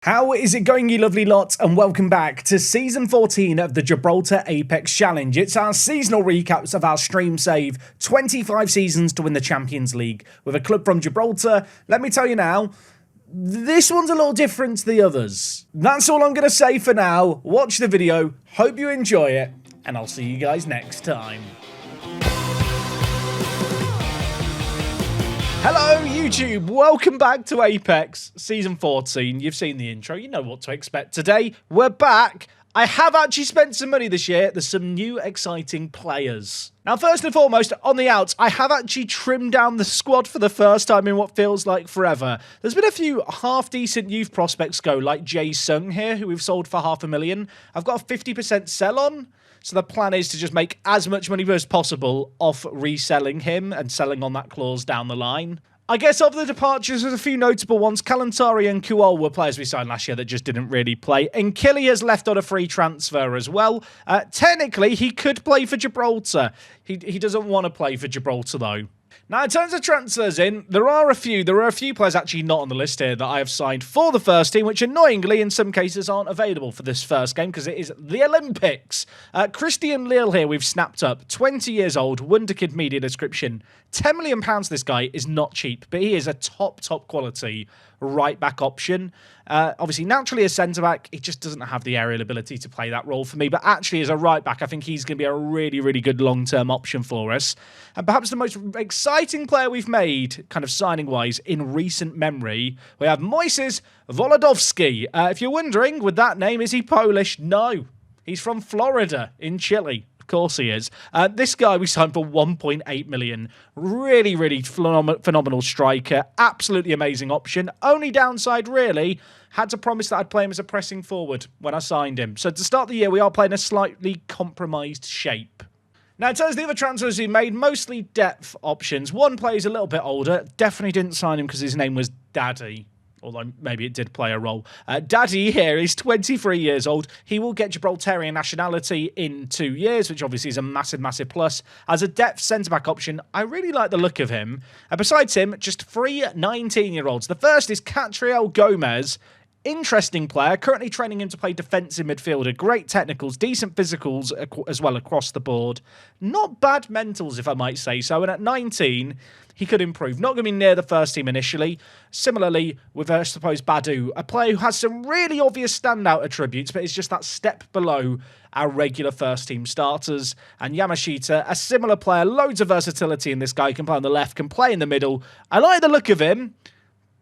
How is it going, you lovely lot, and welcome back to Season 14 of the Gibraltar Apex Challenge. It's our seasonal recaps of our stream save, 25 seasons to win the Champions League with a club from Gibraltar. Let me tell you now, this one's a little different to the others. That's all I'm going to say for now. Watch the video, hope you enjoy it, and I'll see you guys next time. Hello YouTube, welcome back to Apex Season 14. You've seen the intro, you know what to expect. Today, we're back. I have actually spent some money this year. There's some new exciting players. Now, first and foremost, on the outs, I have actually trimmed down the squad for the first time in what feels like forever. There's been a few half-decent youth prospects go, like Jae Sung here, who we've sold for $500,000. I've got a 50% sell on. So the plan is to just make as much money as possible off reselling him and selling on that clause down the line. I guess of the departures, there's a few notable ones. Kalantari and Kuol were players we signed last year that just didn't really play. And Killy has left on a free transfer as well. Technically, he could play for Gibraltar. He doesn't want to play for Gibraltar, though. Now, in terms of transfers in, there are a few players actually not on the list here that I have signed for the first team, which annoyingly in some cases aren't available for this first game because it is the Olympics. Christian Lille here we've snapped up, 20 years old, Wonderkid media description. £10 million this guy is not cheap, but he is a top quality right-back option. Obviously, naturally a centre-back, he just doesn't have the aerial ability to play that role for me, but actually as a right-back, I think he's going to be a really good long-term option for us. And perhaps the most exciting player we've made, kind of signing-wise, in recent memory, we have Moises Volodovski. If you're wondering, with that name, is he Polish? No. He's from Florida, in Chile. Of course he is. This guy we signed for 1.8 million. Really phenomenal striker. Absolutely amazing option. Only downside, really, had to promise that I'd play him as a pressing forward when I signed him. So to start the year, we are playing a slightly compromised shape. Now, in terms of the other transfers we made, mostly depth options. One player's a little bit older. Definitely didn't sign him because his name was Daddy. Although maybe it did play a role. Daddy here is 23 years old. He will get Gibraltarian nationality in 2 years, which obviously is a massive plus. As a depth centre-back option, I really like the look of him. Besides him, just 3 19-year-olds. The first is Catriel Gomez. Interesting player, currently training him to play defensive midfielder. Great technicals, decent physicals as well across the board. Not bad mentals, if I might say so. And at 19, he could improve. Not going to be near the first team initially. Similarly, with, I suppose, Badu, a player who has some really obvious standout attributes, but is just that step below our regular first team starters. And Yamashita, a similar player, loads of versatility in this guy. Can play on the left, can play in the middle. I like the look of him,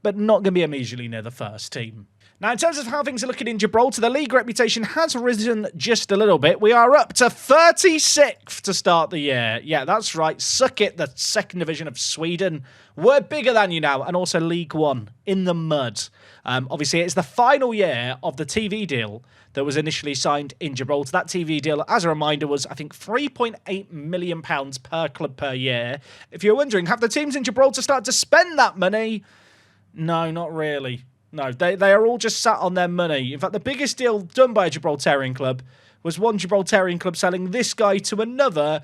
but not going to be immediately near the first team. Now, in terms of how things are looking in Gibraltar, the league reputation has risen just a little bit. We are up to 36th to start the year. Yeah, that's right. Suck it, the second division of Sweden. We're bigger than you now, and also League One in the mud. Obviously, it's the final year of the TV deal that was initially signed in Gibraltar. That TV deal, as a reminder, was, I think, £3.8 million per club per year. If you're wondering, have the teams in Gibraltar started to spend that money? No, not really. No, they are all just sat on their money. In fact, the biggest deal done by a Gibraltarian club was one Gibraltarian club selling this guy to another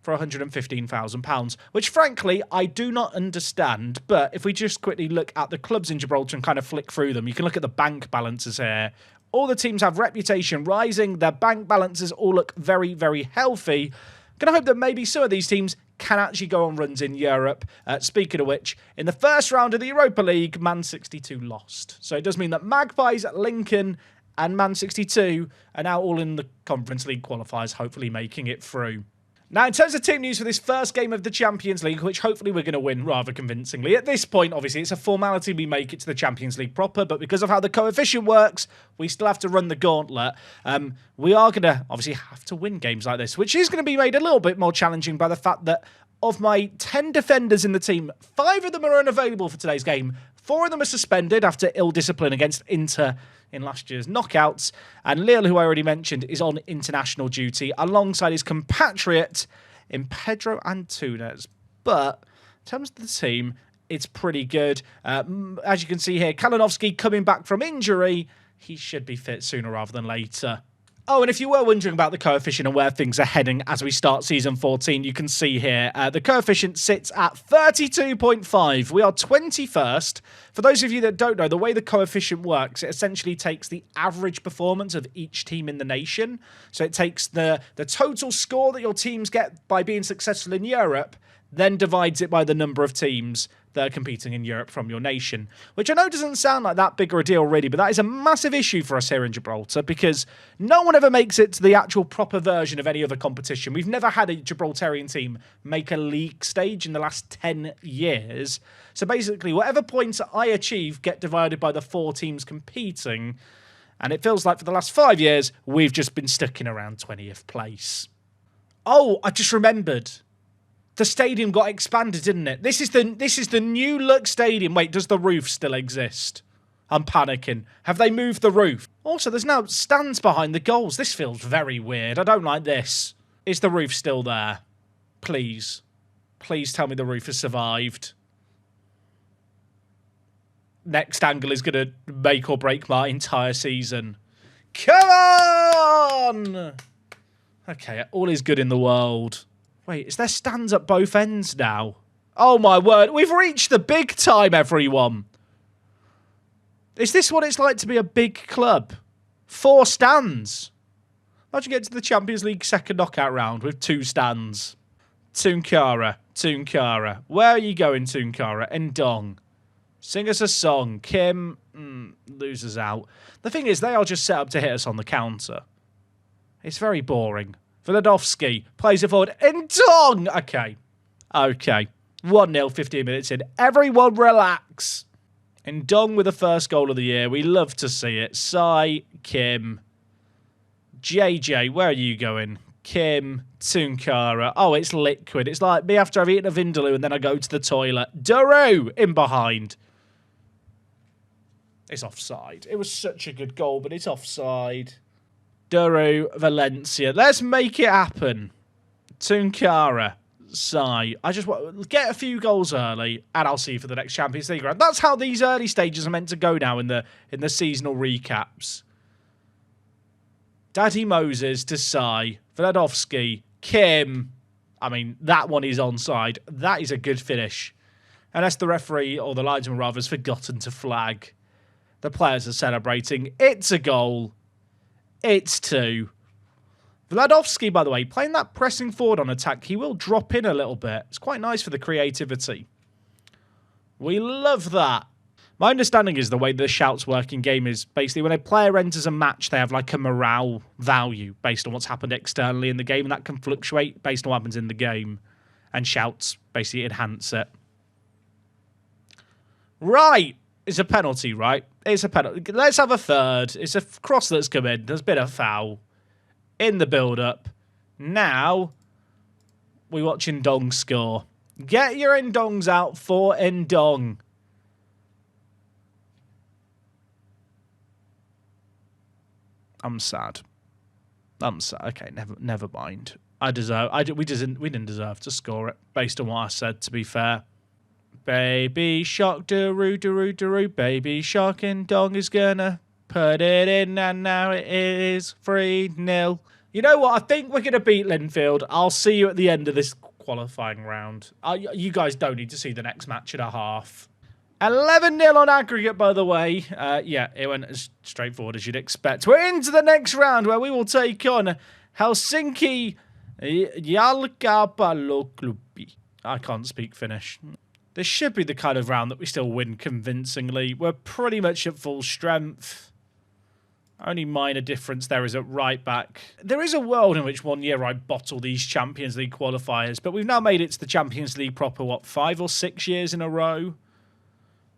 for £115,000, which, frankly, I do not understand. But if we just quickly look at the clubs in Gibraltar and kind of flick through them, you can look at the bank balances here. All the teams have reputation rising. Their bank balances all look very healthy. Can I hope that maybe some of these teams can actually go on runs in Europe. Speaking of which, in the first round of the Europa League, Man 62 lost. So it does mean that Magpies, Lincoln and Man 62 are now all in the Conference League qualifiers, hopefully making it through. Now, in terms of team news for this first game of the Champions League, which hopefully we're going to win rather convincingly. At this point, obviously, it's a formality we make it to the Champions League proper, but because of how the coefficient works, we still have to run the gauntlet. We are going to obviously have to win games like this, which is going to be made a little bit more challenging by the fact that of my 10 defenders in the team, 5 of them are unavailable for today's game. 4 of them are suspended after ill discipline against Inter in last year's knockouts. And Lille, who I already mentioned, is on international duty alongside his compatriot in Pedro Antunes. But in terms of the team, it's pretty good. As you can see here, Kalinovsky coming back from injury. He should be fit sooner rather than later. Oh, and if you were wondering about the coefficient and where things are heading as we start Season 14, you can see here the coefficient sits at 32.5. We are 21st. For those of you that don't know, the way the coefficient works, it essentially takes the average performance of each team in the nation. So it takes the total score that your teams get by being successful in Europe, then divides it by the number of teams that are competing in Europe from your nation, which I know doesn't sound like that big of a deal really, but that is a massive issue for us here in Gibraltar because no one ever makes it to the actual proper version of any other competition. We've never had a Gibraltarian team make a league stage in the last 10 years. So basically, whatever points I achieve get divided by the 4 teams competing, and it feels like for the last 5 years, we've just been stuck in around 20th place. Oh, I just remembered. The stadium got expanded, didn't it? This is the new look stadium. Wait, does the roof still exist? I'm panicking. Have they moved the roof? Also, there's now stands behind the goals. This feels very weird. I don't like this. Is the roof still there? Please. Please tell me the roof has survived. Next angle is going to make or break my entire season. Come on! Okay, all is good in the world. Wait, is there stands at both ends now? Oh my word, we've reached the big time, everyone. Is this what it's like to be a big club? 4 stands. Imagine getting to the Champions League second knockout round with 2 stands. Tunkara. Where are you going, Tunkara? Ndong. Sing us a song. Kim loses out. The thing is, they are just set up to hit us on the counter. It's very boring. Vladovsky plays it forward. Ndong! Okay. 1-0, 15 minutes in. Everyone relax. Ndong with the first goal of the year. We love to see it. Sai, Kim. JJ, where are you going? Kim, Tunkara. Oh, it's liquid. It's like me after I've eaten a Vindaloo and then I go to the toilet. Daru in behind. It's offside. It was such a good goal, but it's offside. Daru, Valencia. Let's make it happen. Tunkara, Sai. I just want to get a few goals early, and I'll see you for the next Champions League round. That's how these early stages are meant to go now in the seasonal recaps. Daddy Moses to Sai. Vladovsky. Kim. I mean, that one is onside. That is a good finish. Unless the referee, or the linesman rather, has forgotten to flag. The players are celebrating. It's a goal. It's 2. Vladovsky, by the way, playing that pressing forward on attack, he will drop in a little bit. It's quite nice for the creativity. We love that. My understanding is the way the shouts work in game is basically when a player enters a match, they have like a morale value based on what's happened externally in the game, and that can fluctuate based on what happens in the game. And shouts basically enhance it. Right. It's a penalty, right? It's a penalty. Let's have a third. It's a cross that's come in. There's been a foul in the build-up. Now, we watch Ndong score. Get your Ndongs out for Ndong. I'm sad. Okay, never mind. We didn't deserve to score it based on what I said, to be fair. Baby shark, do-roo. Baby shark, Ndong is gonna put it in, and now it is 3-0. You know what? I think we're gonna beat Linfield. I'll see you at the end of this qualifying round. You guys don't need to see the next match and a half. 11-0 on aggregate, by the way. Yeah, it went as straightforward as you'd expect. We're into the next round where we will take on Helsinki Jalkapalloklubi. I can't speak Finnish. This should be the kind of round that we still win convincingly. We're pretty much at full strength. Only minor difference there is at right back. There is a world in which one year I bottle these Champions League qualifiers, but we've now made it to the Champions League proper, 5 or 6 years in a row?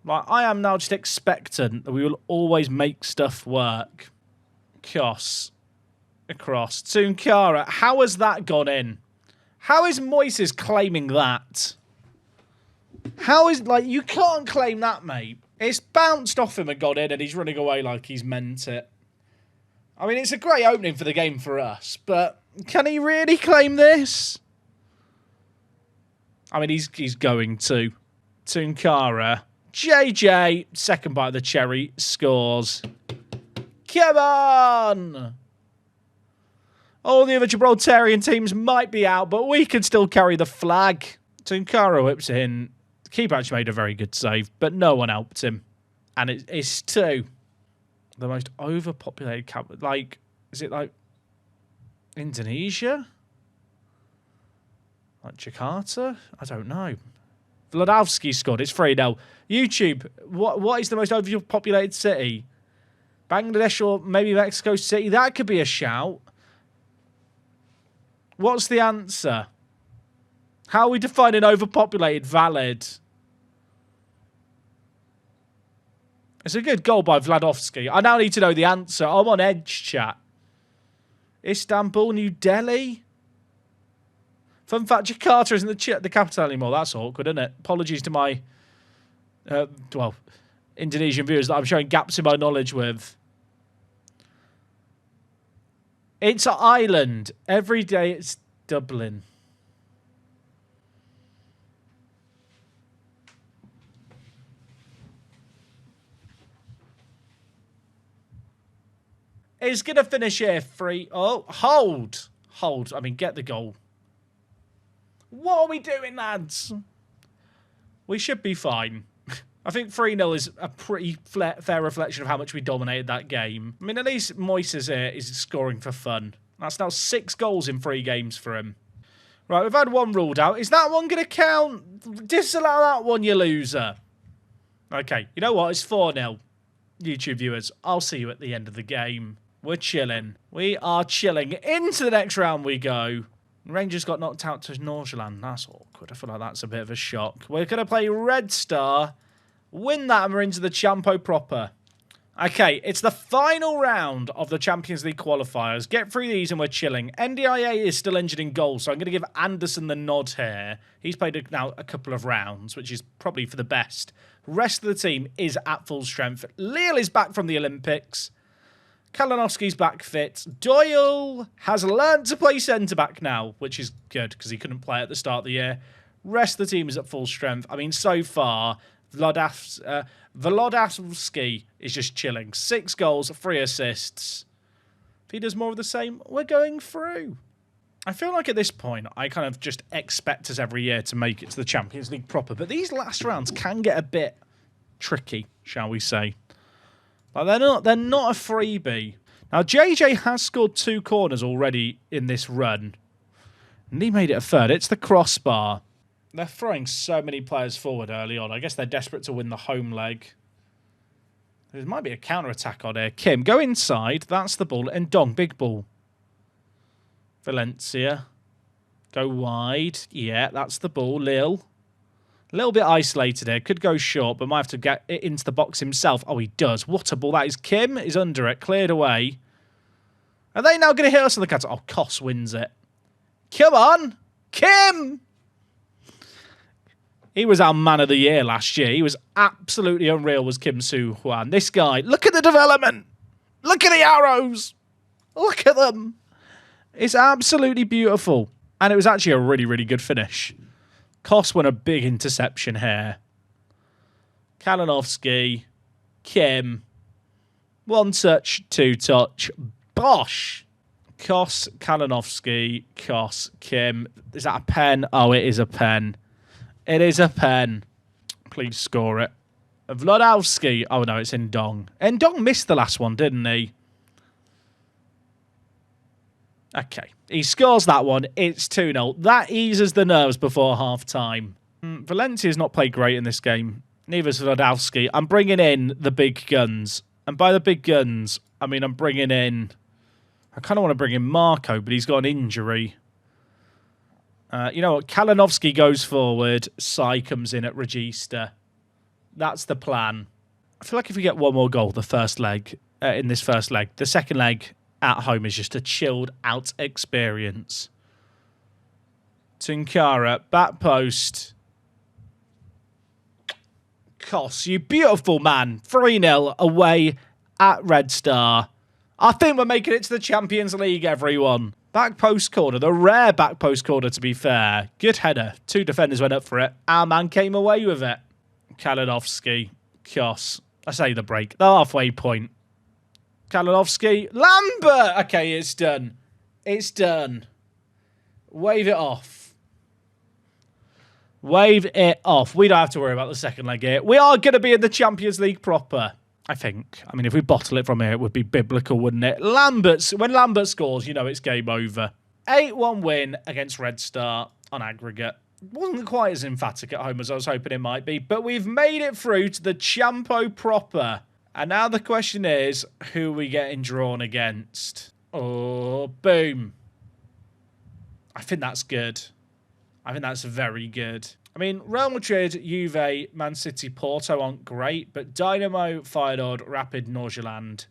Like, I am now just expectant that we will always make stuff work. Kos. Across. Tunkara. How has that gone in? How is Moises claiming that? How is, like, you can't claim that, mate. It's bounced off him and got in, and he's running away like he's meant it. I mean, it's a great opening for the game for us, but can he really claim this? I mean, he's going to. Tunkara. JJ, second bite of the cherry, scores. Come on! All the other Gibraltarian teams might be out, but we can still carry the flag. Tunkara whips it in. The keeper actually made a very good save, but no one helped him. And it's 2. The most overpopulated camp. Like, is it like Indonesia? Like Jakarta? I don't know. Vladovsky scored. It's 3-0. YouTube, what is the most overpopulated city? Bangladesh or maybe Mexico City? That could be a shout. What's the answer? How are we defining overpopulated? Valid. It's a good goal by Vladovsky. I now need to know the answer. I'm on edge, chat. Istanbul, New Delhi? Fun fact, Jakarta isn't the capital anymore. That's awkward, isn't it? Apologies to my, Indonesian viewers that I'm showing gaps in my knowledge with. It's an island. Every day it's Dublin. It's going to finish here 3. Oh, hold. Hold. I mean, get the goal. What are we doing, lads? We should be fine. I think 3-0 is a pretty fair reflection of how much we dominated that game. I mean, at least Moises here is scoring for fun. That's now 6 goals in 3 games for him. Right, we've had one ruled out. Is that one going to count? Disallow that one, you loser. Okay, you know what? It's 4-0. YouTube viewers, I'll see you at the end of the game. We're chilling. We are chilling. Into the next round we go. Rangers got knocked out to Nordsjælland. That's awkward. I feel like that's a bit of a shock. We're going to play Red Star. Win that and we're into the Champo proper. Okay, it's the final round of the Champions League qualifiers. Get through these and we're chilling. NDIA is still injured in goal, so I'm going to give Anderson the nod here. He's played now a couple of rounds, which is probably for the best. Rest of the team is at full strength. Lille is back from the Olympics. Kalinowski's back fit. Doyle has learned to play centre-back now, which is good because he couldn't play at the start of the year. Rest of the team is at full strength. I mean, so far, Volodovsky is just chilling. 6 goals, 3 assists. If he does more of the same, we're going through. I feel like at this point, I kind of just expect us every year to make it to the Champions League proper. But these last rounds can get a bit tricky, shall we say. Like they're not a freebie. Now, JJ has scored 2 corners already in this run. And he made it a third. It's the crossbar. They're throwing so many players forward early on. I guess they're desperate to win the home leg. There might be a counter-attack on here. Kim, go inside. That's the ball. And Dong, big ball. Valencia. Go wide. Yeah, that's the ball. Lille. A little bit isolated here. Could go short, but might have to get it into the box himself. Oh, he does. What a ball that is. Kim is under it. Cleared away. Are they now going to hit us on the counter? Oh, Kos wins it. Come on. Kim! He was our man of the year last year. He was absolutely unreal, was Kim Soo-hwan. This guy, look at the development. Look at the arrows. Look at them. It's absolutely beautiful. And it was actually a really, really good finish. Kos won a big interception here. Kalinowski, Kim. 1 touch, 2 touch. Bosh. Kos, Kalinowski, Kos, Kim. Is that a pen? Oh, it is a pen. It is a pen. Please score it. Vladovsky. Oh, no, it's Ndong. Ndong missed the last one, didn't he? Okay. He scores that one. It's 2-0. That eases the nerves before half-time. Valencia's not played great in this game. Neither's Vladovsky. I'm bringing in the big guns. And by the big guns, I mean I'm bringing in... I kind of want to bring in Marco, but he's got an injury. You know what? Kalinowski goes forward. Sai comes in at Regista. That's the plan. I feel like if we get one more goal, the first leg, in this first leg, the second leg at home is just a chilled out experience. Tunkara, back post. Kos, you beautiful man. 3-0 away at Red Star. I think we're making it to the Champions League, everyone. Back post corner, the rare back post corner, to be fair. Good header. 2 defenders went up for it. Our man came away with it. Kalinowski, Kos. I say the break. The halfway point. Kalinowski, Lambert. Okay, it's done. It's done. Wave it off. Wave it off. We don't have to worry about the second leg here. We are going to be in the Champions League proper, I think. I mean, if we bottle it from here, it would be biblical, wouldn't it? When Lambert scores, you know it's game over. 8-1 win against Red Star on aggregate. Wasn't quite as emphatic at home as I was hoping it might be, but we've made it through to the Champo proper. And now the question is, who are we getting drawn against? Oh, boom. I think that's good. I think that's very good. I mean, Real Madrid, Juve, Man City, Porto aren't great, but Dynamo, Feyenoord, Rapid, Nordsjælland,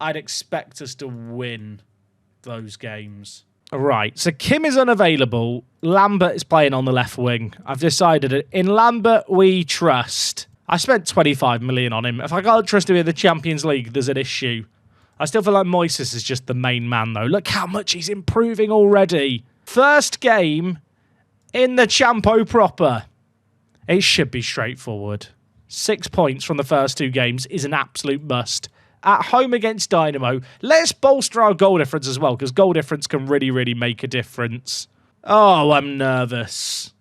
I'd expect us to win those games. Right, so Kim is unavailable. Lambert is playing on the left wing. I've decided it. In Lambert, we trust. I spent 25 million on him. If I can't trust him in the Champions League, there's an issue. I still feel like Moises is just the main man, though. Look how much he's improving already. First game in the Champo proper. It should be straightforward. 6 points from the first 2 games is an absolute must. At home against Dynamo, let's bolster our goal difference as well, because goal difference can really, really make a difference. Oh, I'm nervous.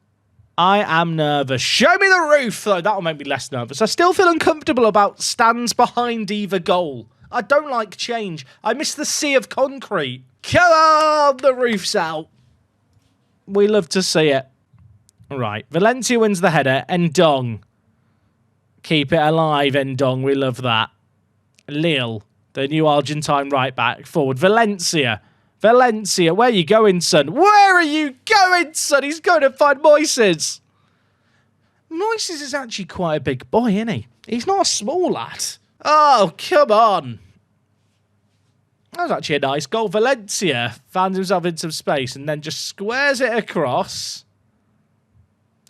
I am nervous. Show me the roof, though. That'll make me less nervous. I still feel uncomfortable about stands behind either goal. I don't like change. I miss the sea of concrete. Come on, the roof's out. We love to see it. Right, Valencia wins the header. Ndong. Keep it alive, Ndong. We love that. Lille, the new Argentine right back, forward. Valencia, where are you going, son? Where are you going, son? He's going to find Moises. Moises is actually quite a big boy, isn't he? He's not a small lad. Oh, come on. That was actually a nice goal. Valencia finds himself in some space and then just squares it across.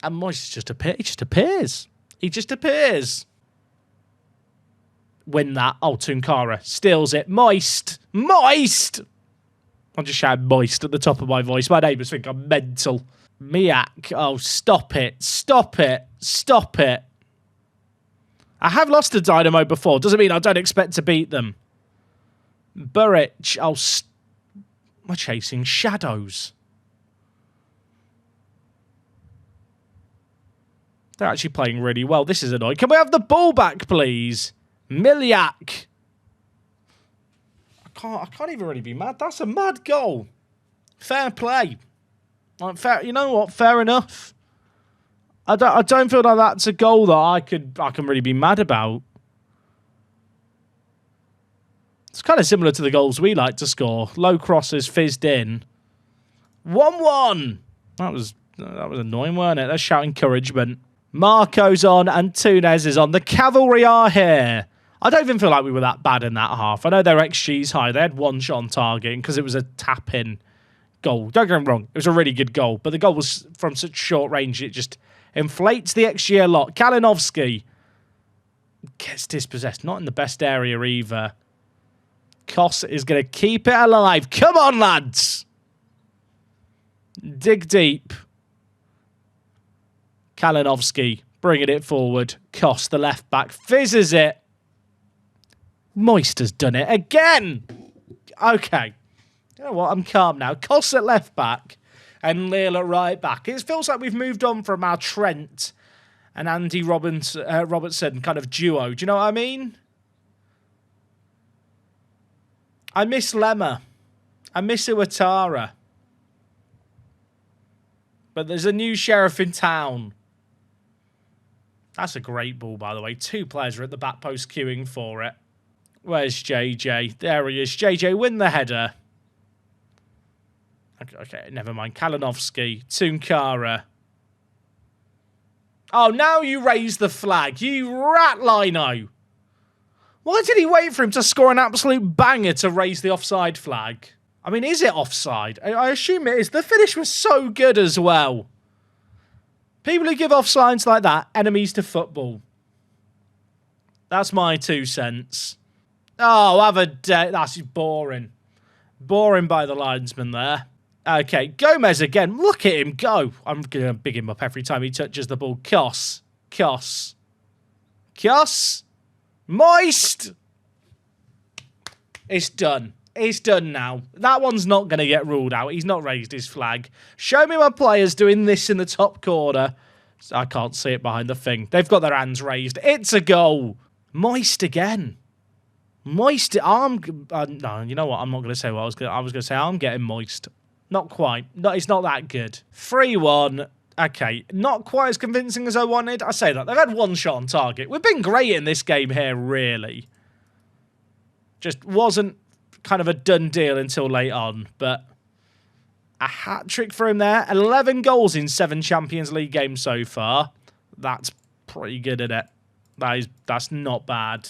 And Moises just appears. He just appears. Win that. Oh, Tunkara steals it. Moist. I'm just shouting moist at the top of my voice. My neighbours think I'm mental. Miak. Oh, stop it. I have lost to Dynamo before. Doesn't mean I don't expect to beat them. Buric. Oh, we're chasing shadows. They're actually playing really well. This is annoying. Can we have the ball back, please? Miliak. I can't even really be mad. That's a mad goal. Fair play. Fair, you know what? Fair enough. I don't feel like that's a goal that I can really be mad about. It's kind of similar to the goals we like to score. Low crosses fizzed in. 1-1. That was annoying, weren't it? That's shout encouragement. Marco's on and Túnez is on. The Cavalry are here. I don't even feel like we were that bad in that half. I know their XG's high. They had 1 shot on target because it was a tap-in goal. Don't get me wrong. It was a really good goal. But the goal was from such short range, it just inflates the XG a lot. Kalinowski gets dispossessed. Not in the best area either. Kos is going to keep it alive. Come on, lads. Dig deep. Kalinowski bringing it forward. Kos, the left back, fizzes it. Moist has done it again. Okay. You know what? I'm calm now. Kos at left back and Lille at right back. It feels like we've moved on from our Trent and Andy Robertson kind of duo. Do you know what I mean? I miss Lemma. I miss Iwatara. But there's a new sheriff in town. That's a great ball, by the way. 2 players are at the back post queuing for it. Where's JJ? There he is. JJ, win the header. Okay, never mind. Kalinowski. Tunkara. Oh, now you raise the flag. You rat, Lino. Why did he wait for him to score an absolute banger to raise the offside flag? I mean, is it offside? I assume it is. The finish was so good as well. People who give off signs like that, enemies to football. That's my 2 cents. Oh, have a day. That's boring. Boring by the linesman there. Okay, Gomez again. Look at him go. I'm going to big him up every time he touches the ball. Kos. Moist. It's done. It's done now. That one's not going to get ruled out. He's not raised his flag. Show me my players doing this in the top corner. I can't see it behind the thing. They've got their hands raised. It's a goal. Moist again. Moist. No, you know what? I'm not going to say what I was going to say. I'm getting moist. Not quite. No, it's not that good. 3-1. Okay, not quite as convincing as I wanted. I say that. They've had one shot on target. We've been great in this game here, really. Just wasn't kind of a done deal until late on, but a hat-trick for him there. 11 goals in 7 Champions League games so far. That's pretty good, isn't it? That's not bad.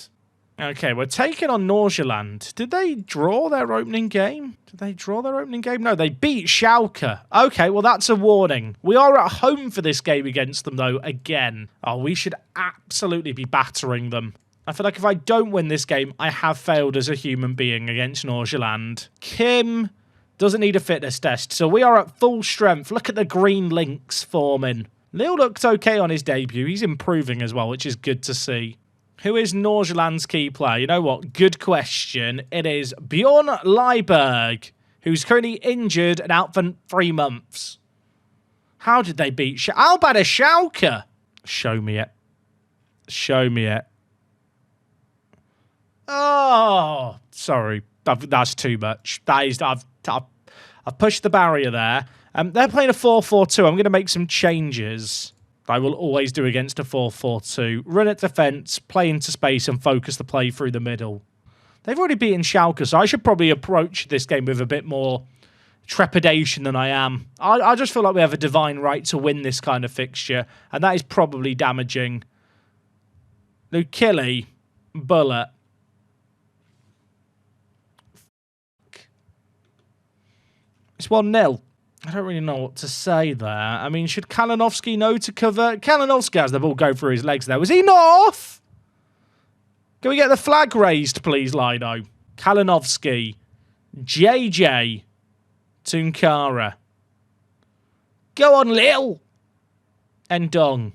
Okay, we're taking on Nordsjælland. Did they draw their opening game? No, they beat Schalke. Okay, well, that's a warning. We are at home for this game against them, though, again. Oh, we should absolutely be battering them. I feel like if I don't win this game, I have failed as a human being against Nordsjælland. Kim doesn't need a fitness test, so we are at full strength. Look at the green links forming. Lille looked okay on his debut. He's improving as well, which is good to see. Who is Nordsjælland's key player? You know what? Good question. It is Bjorn Leiberg, who's currently injured and out for 3 months. How did they beat How bad is Schalke? Show me it. Show me it. Oh, sorry. That's too much. I've pushed the barrier there. They're playing a 4-4-2. I'm going to make some changes. I will always do against a 4-4-2. Run at defence, play into space, and focus the play through the middle. They've already beaten Schalke, so I should probably approach this game with a bit more trepidation than I am. I just feel like we have a divine right to win this kind of fixture, and that is probably damaging. Lukili, Bullet. It's 1-0. I don't really know what to say there. I mean, should Kalinowski know to cover? Kalinowski has the ball go through his legs there. Was he not off? Can we get the flag raised, please, Lino? Kalinowski. JJ. Tunkara. Go on, Lil. Endong.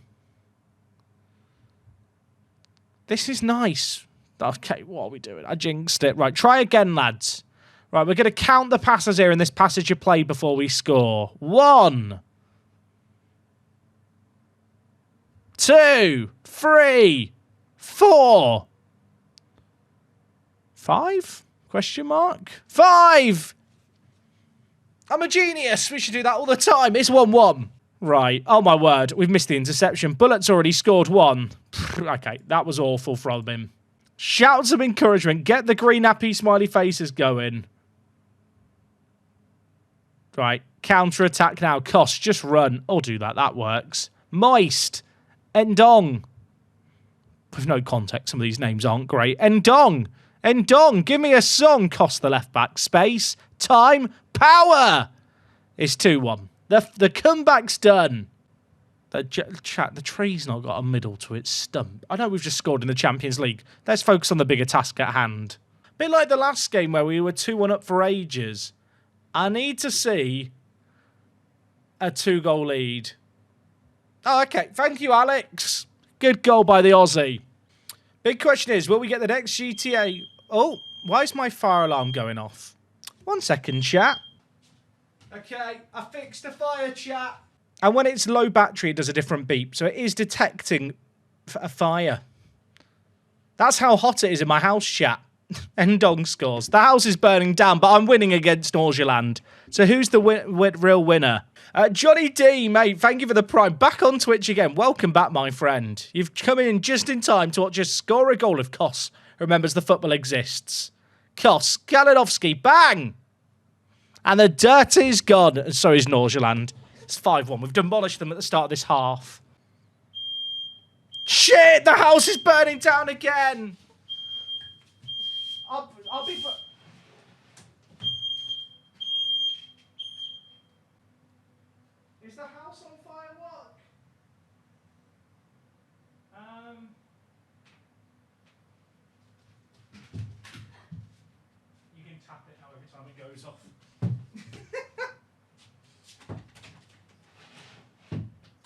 This is nice. Okay, what are we doing? I jinxed it. Right, try again, lads. Right, we're going to count the passes here in this passage of play before we score. 1, 2, 3, 4, 5? Question mark? 5! I'm a genius. We should do that all the time. It's 1-1. Right. Oh, my word. We've missed the interception. Bullet's already scored 1. Okay, that was awful from him. Shout some encouragement. Get the green happy smiley faces going. Right, counter-attack now. Koss, just run. I'll do that. That works. Moist. Endong. With no context, some of these names aren't great. Endong. Endong, give me a song. Koss, the left-back. Space. Time. Power. It's 2-1. The comeback's done. The tree's not got a middle to its stump. I know we've just scored in the Champions League. Let's focus on the bigger task at hand. A bit like the last game where we were 2-1 up for ages. I need to see a 2-goal lead. Oh, okay. Thank you, Alex. Good goal by the Aussie. Big question is, will we get the next GTA? Oh, why is my fire alarm going off? 1 second, chat. Okay, I fixed the fire, chat. And when it's low battery, it does a different beep. So it is detecting a fire. That's how hot it is in my house, chat. Endong scores. The house is burning down, but I'm winning against Nordsjælland. So who's the real winner? Johnny D, mate, thank you for the prime. Back on Twitch again. Welcome back, my friend. You've come in just in time to watch us score a goal of Koss. Remembers the football exists. Koss, Kalinowski, bang! And the dirt is gone. And so is Nordsjælland. It's 5-1. We've demolished them at the start of this half. Shit, the house is burning down again. I'll be... Is the house on fire? What? You can tap it now every time it goes off.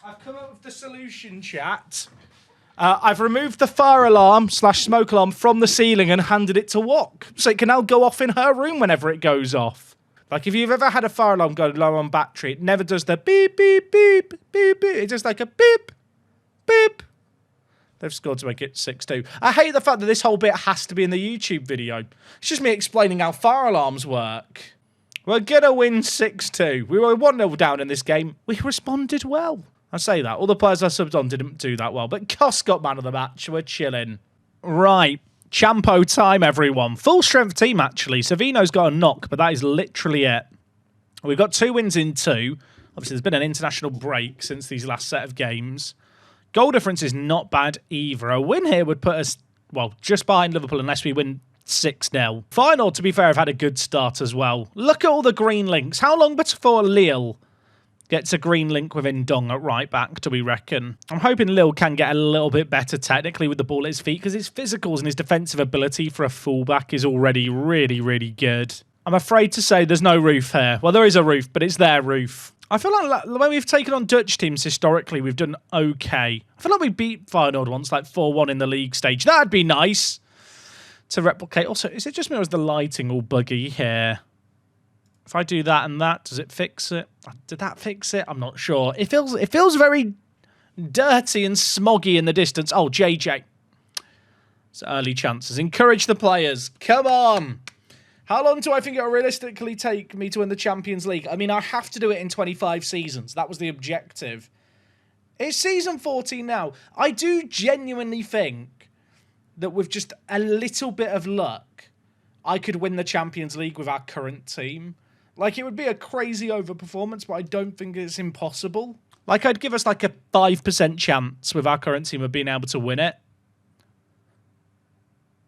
I've come up with the solution, chat. I've removed the fire alarm / smoke alarm from the ceiling and handed it to Wok, so it can now go off in her room whenever it goes off. Like, if you've ever had a fire alarm go low on battery, it never does the beep, beep, beep, beep, beep. It's just like a beep, beep. They've scored to make it 6-2. I hate the fact that this whole bit has to be in the YouTube video. It's just me explaining how fire alarms work. We're going to win 6-2. We were 1-0 down in this game. We responded well. I say that. All the players I subbed on didn't do that well, but Koss got man of the match. We're chilling. Right. Champo time, everyone. Full strength team, actually. Savino's got a knock, but that is literally it. We've got 2 wins in 2. Obviously, there's been an international break since these last set of games. Goal difference is not bad either. A win here would put us, well, just behind Liverpool unless we win 6-0. Feyenoord, to be fair, have had a good start as well. Look at all the green links. How long before Lille gets a green link with Ndong at right back, do we reckon? I'm hoping Lille can get a little bit better technically with the ball at his feet because his physicals and his defensive ability for a fullback is already really, really good. I'm afraid to say there's no roof here. Well, there is a roof, but it's their roof. I feel like when we've taken on Dutch teams historically, we've done okay. I feel like we beat Feyenoord once, like 4-1 in the league stage. That'd be nice to replicate. Also, is it just me or is the lighting all buggy here? If I do that and that, does it fix it? Did that fix it? I'm not sure. It feels very dirty and smoggy in the distance. Oh, JJ. It's early chances. Encourage the players. Come on. How long do I think it'll realistically take me to win the Champions League? I mean, I have to do it in 25 seasons. That was the objective. It's season 14 now. I do genuinely think that with just a little bit of luck, I could win the Champions League with our current team. Like, it would be a crazy overperformance, but I don't think it's impossible. Like, I'd give us like a 5% chance with our current team of being able to win it.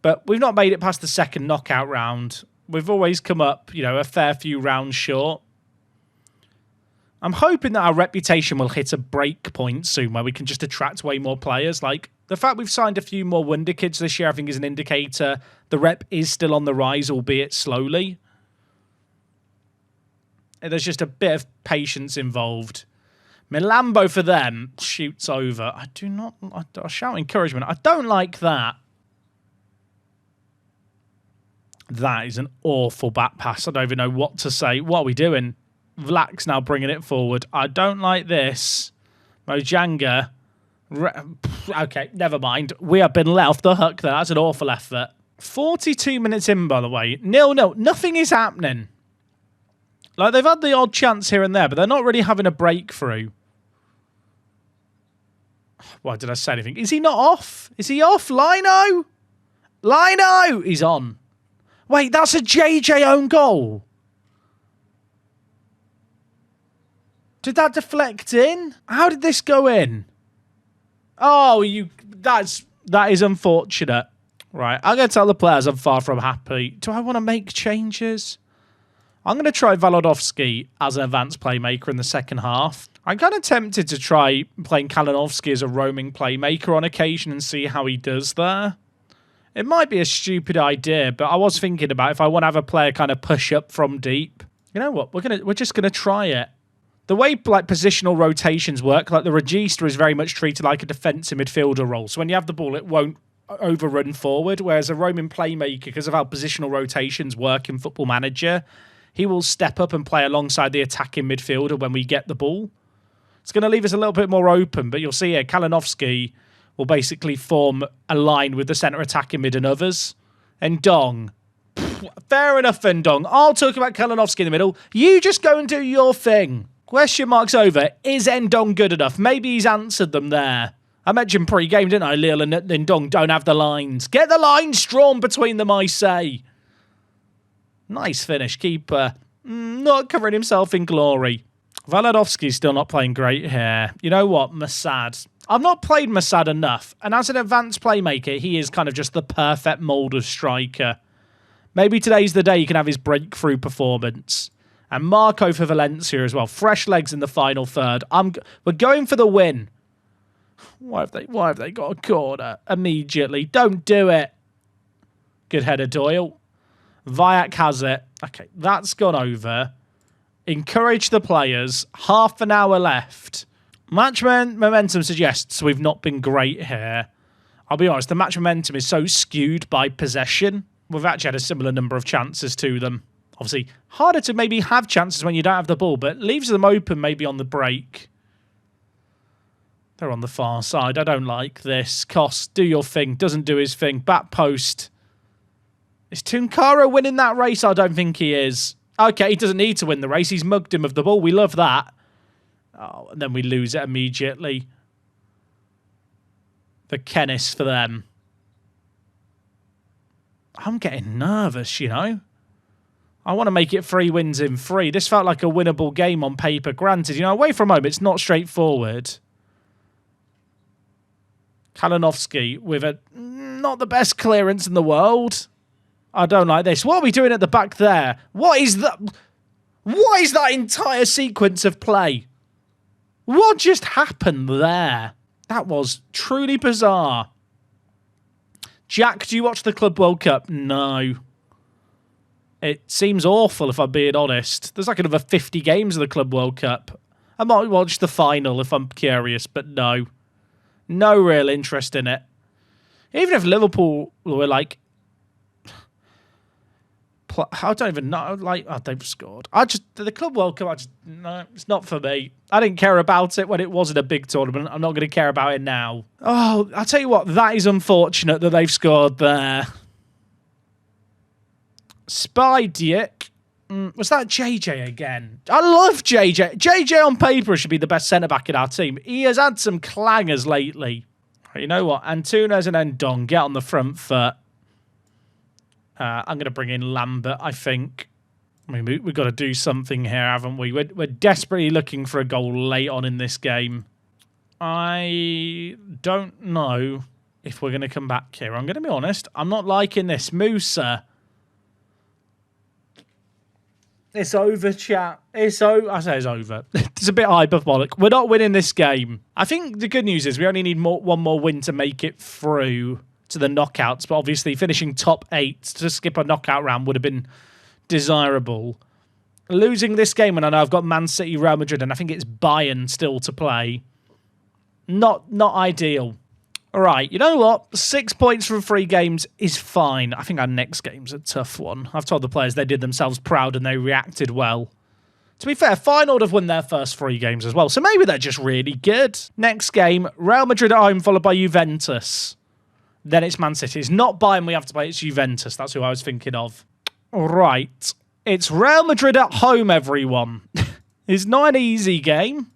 But we've not made it past the second knockout round. We've always come up, you know, a fair few rounds short. I'm hoping that our reputation will hit a break point soon where we can just attract way more players. Like, the fact we've signed a few more wonder kids this year, I think, is an indicator the rep is still on the rise, albeit slowly. There's just a bit of patience involved. Milambo for them shoots over. I shout encouragement. I don't like that. That is an awful back pass. I don't even know what to say. What are we doing? Vlak's now bringing it forward. I don't like this. Mojanga. Okay, never mind. We have been let off the hook there. That's an awful effort. 42 minutes in, by the way. 0-0. Nothing is happening. Like, they've had the odd chance here and there, but they're not really having a breakthrough. Why did I say anything? Is he not off? Is he off? Lino? Lino! He's on. Wait, that's a JJ own goal. Did that deflect in? How did this go in? Oh, that is unfortunate. Right, I'm going to tell the players I'm far from happy. Do I want to make changes? I'm going to try Volodovsky as an advanced playmaker in the second half. I'm kind of tempted to try playing Kalinovsky as a roaming playmaker on occasion and see how he does there. It might be a stupid idea, but I was thinking about if I want to have a player kind of push up from deep. You know what? We're just gonna try it. The way like positional rotations work, like the regista is very much treated like a defensive midfielder role. So when you have the ball, it won't overrun forward. Whereas a roaming playmaker, because of how positional rotations work in Football Manager, he will step up and play alongside the attacking midfielder when we get the ball. It's going to leave us a little bit more open, but you'll see here, Kalinovsky will basically form a line with the centre attacking mid and others. Ndong. Fair enough, Ndong. I'll talk about Kalinovsky in the middle. You just go and do your thing. Question marks over. Is Ndong good enough? Maybe he's answered them there. I mentioned pre-game, didn't I? Lille and Ndong don't have the lines. Get the lines drawn between them, I say. Nice finish, keeper. Not covering himself in glory. Volodovsky's still not playing great here. You know what? Masad. I've not played Masad enough. And as an advanced playmaker, he is kind of just the perfect mould of striker. Maybe today's the day he can have his breakthrough performance. And Marco for Valencia as well. Fresh legs in the final third. We're going for the win. Why have they got a corner immediately? Don't do it. Good header, Doyle. Vayak has it. Okay, that's gone over. Encourage the players. Half an hour left. Match momentum suggests we've not been great here. I'll be honest, the match momentum is so skewed by possession. We've actually had a similar number of chances to them. Obviously, harder to maybe have chances when you don't have the ball, but leaves them open maybe on the break. They're on the far side. I don't like this. Koss, do your thing. Doesn't do his thing. Back post. Is Tunkara winning that race? I don't think he is. Okay, he doesn't need to win the race. He's mugged him of the ball. We love that. Oh, and then we lose it immediately. The Kennis for them. I'm getting nervous, you know. I want to make it 3 wins in 3. This felt like a winnable game on paper. Granted, you know, away from home, it's not straightforward. Kalinowski with a not the best clearance in the world. I don't like this. What are we doing at the back there? What is that? What is that entire sequence of play? What just happened there? That was truly bizarre. Jack, do you watch the Club World Cup? No. It seems awful, if I'm being honest. There's like another 50 games of the Club World Cup. I might watch the final if I'm curious, but no. No real interest in it. Even if Liverpool were like... I don't even know. Like, oh, they've scored. The Club World Cup, no, it's not for me. I didn't care about it when it wasn't a big tournament. I'm not going to care about it now. Oh, I'll tell you what, that is unfortunate that they've scored there. Spydiak. Was that JJ again? I love JJ. JJ on paper should be the best centre-back in our team. He has had some clangers lately. You know what? Antunes and Endong get on the front foot. I'm going to bring in Lambert, I think. I mean, we've got to do something here, haven't we? We're desperately looking for a goal late on in this game. I don't know if we're going to come back here. I'm going to be honest. I'm not liking this. Musa. It's over, chat. It's over. I say it's over. It's a bit hyperbolic. We're not winning this game. I think the good news is we only need one more win to make it through to the knockouts, but obviously finishing top 8 to skip a knockout round would have been desirable. Losing this game when I know I've got Man City, Real Madrid, and I think it's Bayern still to play. Not ideal. All right, you know what? 6 points from 3 games is fine. I think our next game's a tough one. I've told the players they did themselves proud and they reacted well. To be fair, Feyenoord have won their first 3 games as well, so maybe they're just really good. Next game, Real Madrid at home, followed by Juventus. Then it's Man City. It's not Bayern we have to play, it's Juventus. That's who I was thinking of. All right. It's Real Madrid at home, everyone. It's not an easy game,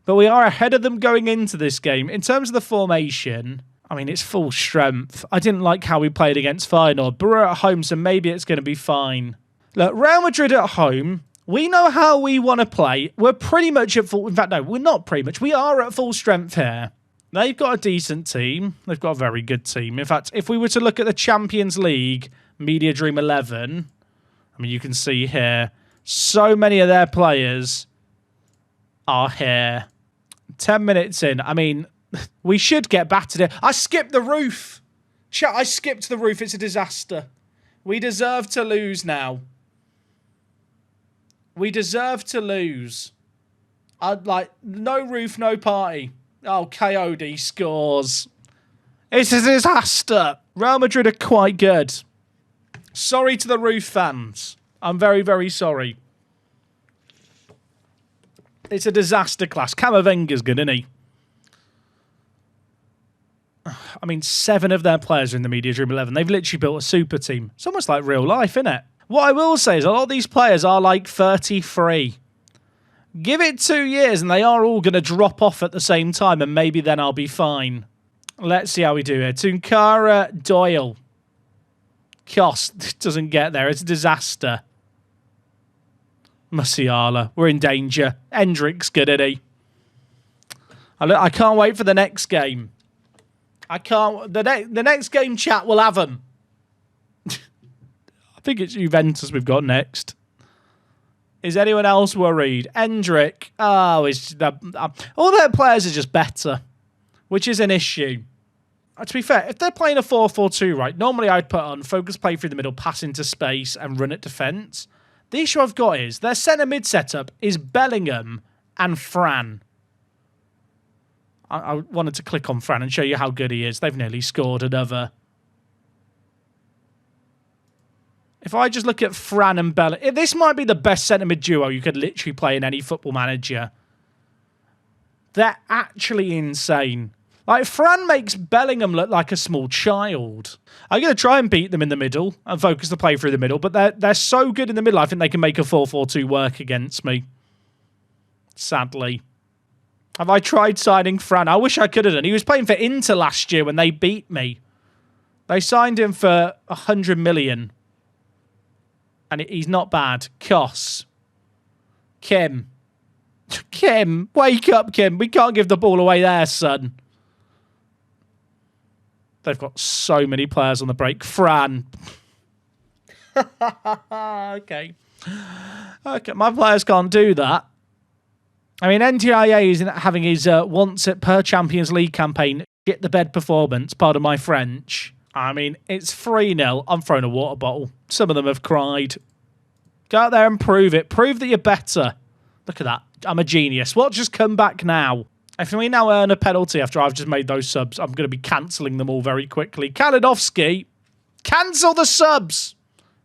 but we are ahead of them going into this game. In terms of the formation, I mean, it's full strength. I didn't like how we played against Feyenoord, but we're at home, so maybe it's going to be fine. Look, Real Madrid at home, we know how we want to play. We're pretty much at full... In fact, no, we're not pretty much. We are at full strength here. They've got a decent team. They've got a very good team. In fact, if we were to look at the Champions League Media Dream 11, I mean, you can see here, so many of their players are here. 10 minutes in. I mean, we should get battered here. I skipped the roof. Chat, I skipped the roof. It's a disaster. We deserve to lose now. We deserve to lose. I'd like, no roof, no party. Oh, Coyote scores. It's a disaster. Real Madrid are quite good. Sorry to the roof fans. I'm very, very sorry. It's a disaster class. Camavinga's good, isn't he? I mean, 7 of their players are in the Media Dream 11. They've literally built a super team. It's almost like real life, isn't it? What I will say is a lot of these players are like 33. Give it 2 years and they are all going to drop off at the same time and maybe then I'll be fine. Let's see how we do here. Tunkara, Doyle. Koss doesn't get there. It's a disaster. Musiala, we're in danger. Hendrick's good, isn't he? I can't wait for the next game. I can't... The next game, chat, will have them. I think it's Juventus we've got next. Is anyone else worried? Hendrick. Oh, all their players are just better, which is an issue. To be fair, if they're playing a 4-4-2, right, normally I'd put on focus play through the middle, pass into space, and run at defence. The issue I've got is their centre-mid setup is Bellingham and Fran. I wanted to click on Fran and show you how good he is. They've nearly scored another. If I just look at Fran and Bellingham, this might be the best centre-mid duo you could literally play in any football manager. They're actually insane. Like, Fran makes Bellingham look like a small child. I'm going to try and beat them in the middle and focus the play through the middle, but they're so good in the middle, I think they can make a 4-4-2 work against me. Sadly. Have I tried signing Fran? I wish I could have done. He was playing for Inter last year when they beat me. They signed him for 100 million. And he's not bad. Koss. Kim. Kim. Wake up, Kim. We can't give the ball away there, son. They've got so many players on the break. Fran. Okay. Okay, my players can't do that. I mean, NTIA is having his once at per Champions League campaign shit the bed performance, pardon my French. I mean, it's 3-0. I'm throwing a water bottle. Some of them have cried. Go out there and prove it. Prove that you're better. Look at that. I'm a genius. What just come back now? If we now earn a penalty after I've just made those subs, I'm going to be cancelling them all very quickly. Kalinowski, cancel the subs.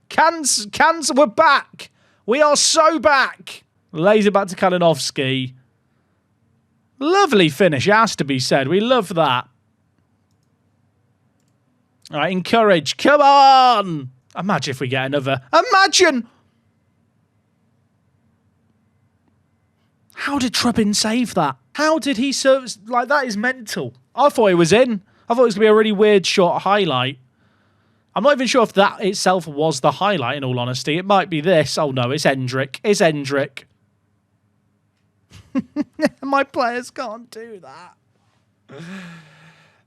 Cancel. We're back. We are so back. Laser back to Kalinowski. Lovely finish, it has to be said. We love that. All right, encourage. Come on. Imagine if we get another. Imagine. How did Trubbin save that? How did he serve? Like, that is mental. I thought it was in. I thought it was going to be a really weird short highlight. I'm not even sure if that itself was the highlight, in all honesty. It might be this. Oh, no, it's Hendrick. It's Hendrick. My players can't do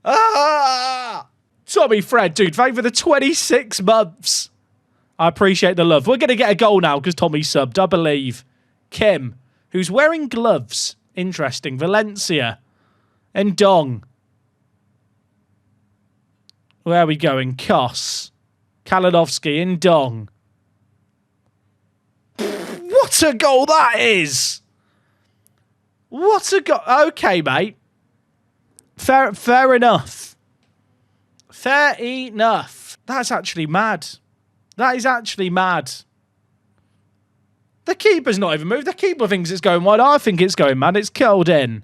that. Tommy Fred, dude, thank you for the 26 months. I appreciate the love. We're going to get a goal now because Tommy subbed, I believe. Kim, who's wearing gloves. Interesting. Valencia. And Dong. Where are we going? Koss. Kalinowski and Dong. What a goal that is! What a goal. Okay, mate. Fair enough. Fair enough. That's actually mad. That is actually mad. The keeper's not even moved. The keeper thinks it's going wide. I think it's going mad. It's curled in.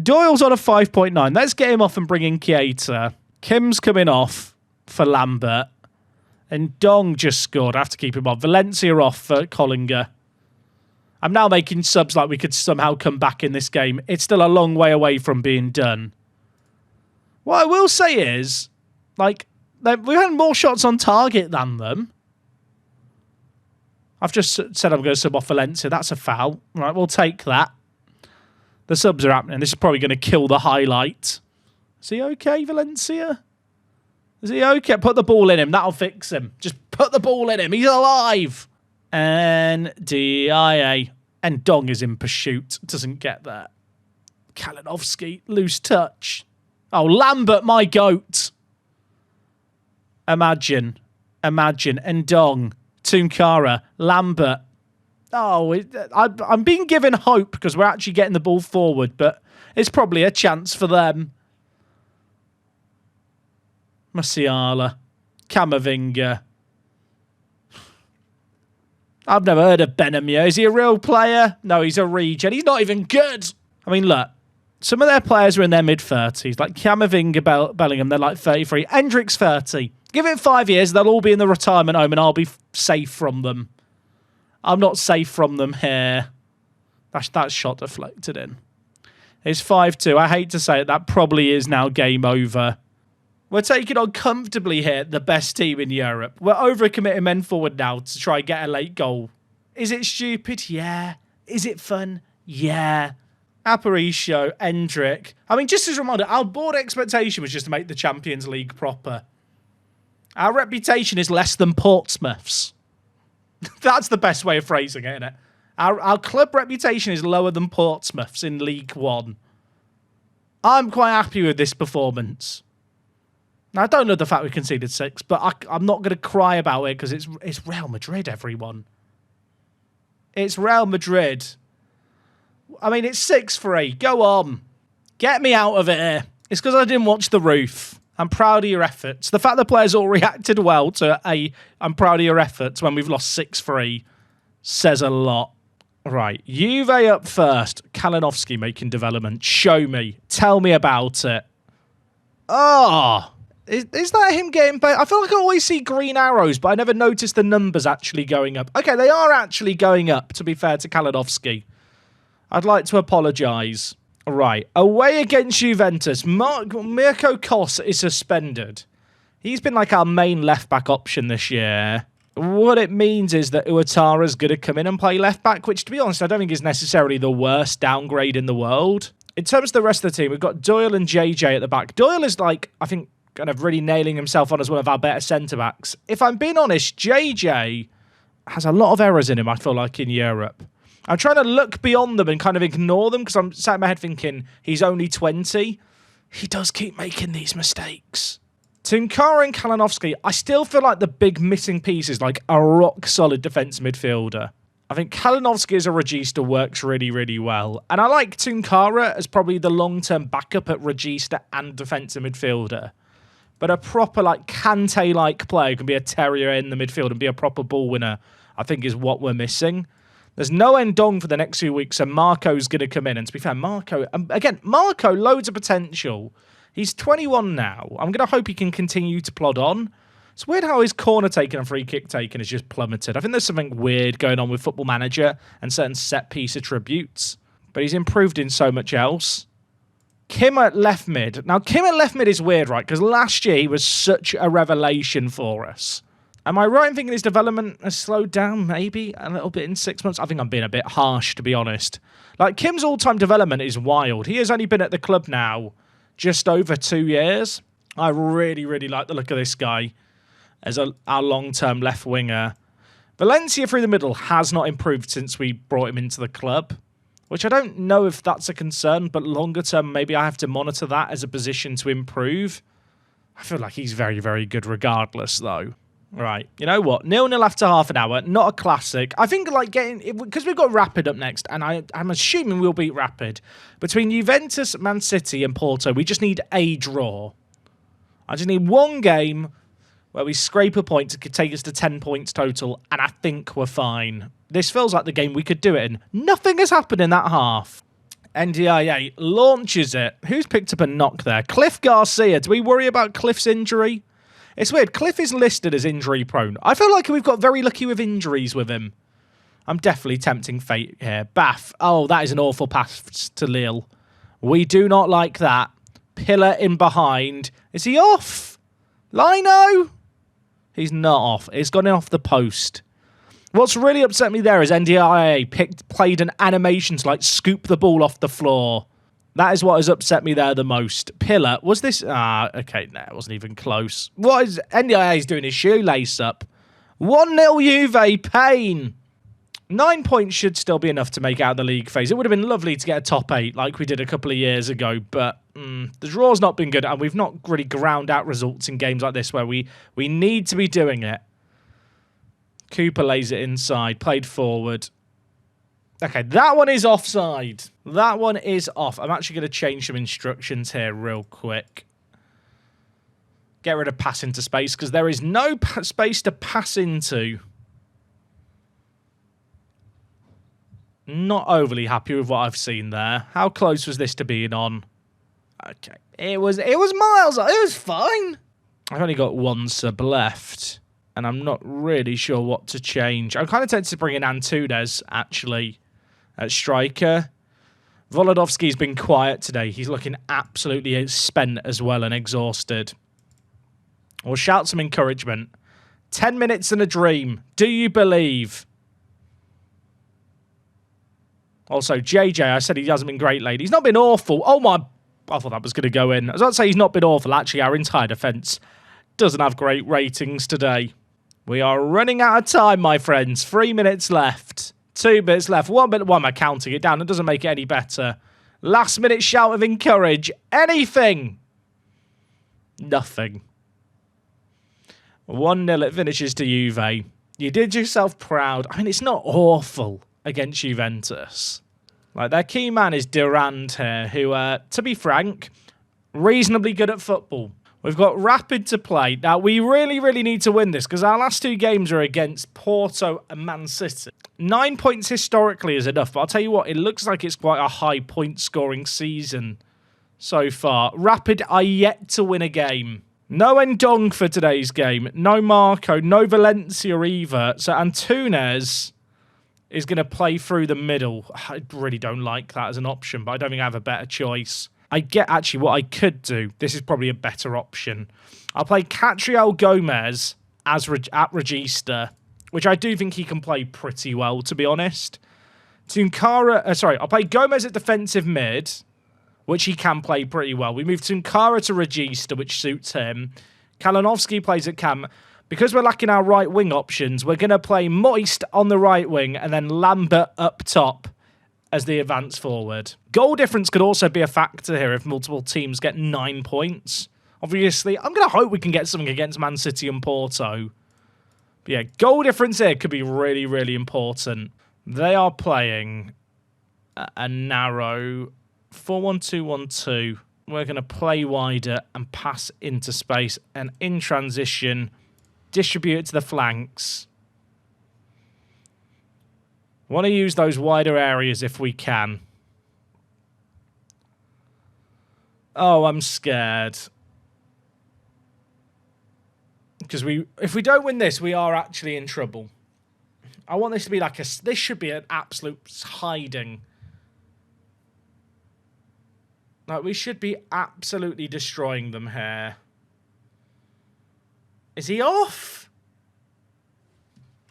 Doyle's on a 5.9. Let's get him off and bring in Keita. Kim's coming off for Lambert. And Dong just scored. I have to keep him on. Valencia off for Collinger. I'm now making subs like we could somehow come back in this game. It's still a long way away from being done. What I will say is, like, we've had more shots on target than them. I've just said I'm going to sub off Valencia. That's a foul. Right, we'll take that. The subs are happening. This is probably going to kill the highlight. Is he okay, Valencia? Is he okay? Put the ball in him. That'll fix him. Just put the ball in him. He's alive. And DIA. And Dong is in pursuit. Doesn't get that. Kalinowski, loose touch. Oh, Lambert, my goat. Imagine. And Dong. Tunkara. Lambert. Oh, I'm being given hope because we're actually getting the ball forward, but it's probably a chance for them. Musiala. Camavinga. I've never heard of Benamia. Is he a real player? No, he's a regen. He's not even good. I mean, look. Some of their players are in their mid-30s. Like Camavinga, Bellingham, they're like 33. Hendrick's 30. Give it 5 years, they'll all be in the retirement home and I'll be safe from them. I'm not safe from them here. That shot deflected in. It's 5-2. I hate to say it. That probably is now game over. We're taking on comfortably here the best team in Europe. We're overcommitting men forward now to try and get a late goal. Is it stupid? Yeah. Is it fun? Yeah. Aparicio, Hendrick. I mean, just as a reminder, our board expectation was just to make the Champions League proper. Our reputation is less than Portsmouth's. That's the best way of phrasing it, isn't it? Our club reputation is lower than Portsmouth's in League One. I'm quite happy with this performance. Now, I don't know the fact we conceded 6, but I'm not going to cry about it because it's Real Madrid, everyone. It's Real Madrid. I mean, it's 6-3. Go on. Get me out of here. It's because I didn't watch the roof. I'm proud of your efforts. The fact the players all reacted well to I'm proud of your efforts when we've lost 6-3 says a lot. Right, Juve up first. Kalinowski making development. Show me. Tell me about it. Oh, is that him getting paid? I feel like I always see green arrows, but I never noticed the numbers actually going up. Okay, they are actually going up, to be fair to Kalinowski. I'd like to apologise. Right, away against Juventus. Mirko Kos is suspended. He's been like our main left-back option this year. What it means is that Uatara's going to come in and play left-back, which, to be honest, I don't think is necessarily the worst downgrade in the world. In terms of the rest of the team, we've got Doyle and JJ at the back. Doyle is, like, I think, kind of really nailing himself on as one of our better centre-backs. If I'm being honest, JJ has a lot of errors in him, I feel like, in Europe. I'm trying to look beyond them and kind of ignore them because I'm sat in my head thinking he's only 20. He does keep making these mistakes. Tunkara and Kalinowski, I still feel like the big missing piece is like a rock-solid defence midfielder. I think Kalinowski as a regista works really, really well. And I like Tunkara as probably the long-term backup at regista and defensive midfielder. But a proper, like, Kante-like player who can be a terrier in the midfield and be a proper ball winner, I think is what we're missing. There's no Endong for the next few weeks, and Marco's going to come in. And to be fair, Marco, loads of potential. He's 21 now. I'm going to hope he can continue to plod on. It's weird how his corner taken and free kick taken has just plummeted. I think there's something weird going on with Football Manager and certain set-piece attributes. But he's improved in so much else. Kim at left mid. Now, Kim at left mid is weird, right? Because last year he was such a revelation for us. Am I right in thinking his development has slowed down maybe a little bit in 6 months? I think I'm being a bit harsh, to be honest. Like, Kim's all-time development is wild. He has only been at the club now just over 2 years. I really, really like the look of this guy as our long-term left winger. Valencia through the middle has not improved since we brought him into the club, which I don't know if that's a concern, but longer term, maybe I have to monitor that as a position to improve. I feel like he's very, very good regardless, though. Right, you know what? 0-0 after half an hour, not a classic. I think, like, because we've got Rapid up next, and I'm assuming we'll beat Rapid. Between Juventus, Man City, and Porto, we just need a draw. I just need one game where we scrape a point to take us to 10 points total, and I think we're fine. This feels like the game we could do it in. Nothing has happened in that half. NDIA launches it. Who's picked up a knock there? Cliff Garcia. Do we worry about Cliff's injury? It's weird. Cliff is listed as injury prone. I feel like we've got very lucky with injuries with him. I'm definitely tempting fate here. Bath. Oh, that is an awful pass to Lille. We do not like that. Pillar in behind. Is he off? Lino? He's not off. It's gone off the post. What's really upset me there is NDIA played an animation to, like, scoop the ball off the floor. That is what has upset me there the most. Pillar, was this... okay, no, it wasn't even close. What is... NDIA's doing his shoelace up. 1-0 Juve, pain. 9 points should still be enough to make out the league phase. It would have been lovely to get a top 8 like we did a couple of years ago, but the draw's not been good, and we've not really ground out results in games like this where we need to be doing it. Cooper lays it inside, played forward. Okay, that one is offside. That one is off. I'm actually going to change some instructions here real quick. Get rid of pass into space because there is no space to pass into. Not overly happy with what I've seen there. How close was this to being on? Okay, it was miles. It was fine. I've only got one sub left, and I'm not really sure what to change. I'm kind of tempted to bring in Antunes, actually, at striker. Volodovsky's been quiet today. He's looking absolutely spent as well and exhausted. We'll shout some encouragement. 10 minutes and a dream. Do you believe? Also, JJ, I said he hasn't been great lately. He's not been awful. Oh my... I thought that was going to go in. I was about to say he's not been awful. Actually, our entire defence doesn't have great ratings today. We are running out of time, my friends. 3 minutes left. 2 minutes left. 1 minute. Why am I counting it down? It doesn't make it any better. Last minute shout of encourage. Anything. Nothing. 1-0 it finishes to Juve. You did yourself proud. I mean, it's not awful against Juventus. Like, their key man is Durand here, who, to be frank, reasonably good at football. We've got Rapid to play. Now, we really, really need to win this because our last 2 games are against Porto and Man City. 9 points historically is enough, but I'll tell you what, it looks like it's quite a high point-scoring season so far. Rapid are yet to win a game. No Ndong for today's game. No Marco. No Valencia either. So Antunes is going to play through the middle. I really don't like that as an option, but I don't think I have a better choice. I get actually what I could do. This is probably a better option. I'll play Catriel Gomez at Regista, which I do think he can play pretty well, to be honest. I'll play Gomez at defensive mid, which he can play pretty well. We move Tunkara to Regista, which suits him. Kalinovsky plays at cam. Because we're lacking our right wing options, we're going to play Moist on the right wing and then Lambert up top as the advance forward. Goal difference could also be a factor here if multiple teams get 9 points. Obviously, I'm going to hope we can get something against Man City and Porto. But yeah, goal difference here could be really, really important. They are playing a narrow 4-1-2-1-2. We're going to play wider and pass into space. And in transition, distribute it to the flanks. Want to use those wider areas if we can. Oh, I'm scared. Because if we don't win this, we are actually in trouble. I want this to be like this should be an absolute hiding. Like, we should be absolutely destroying them here. Is he off?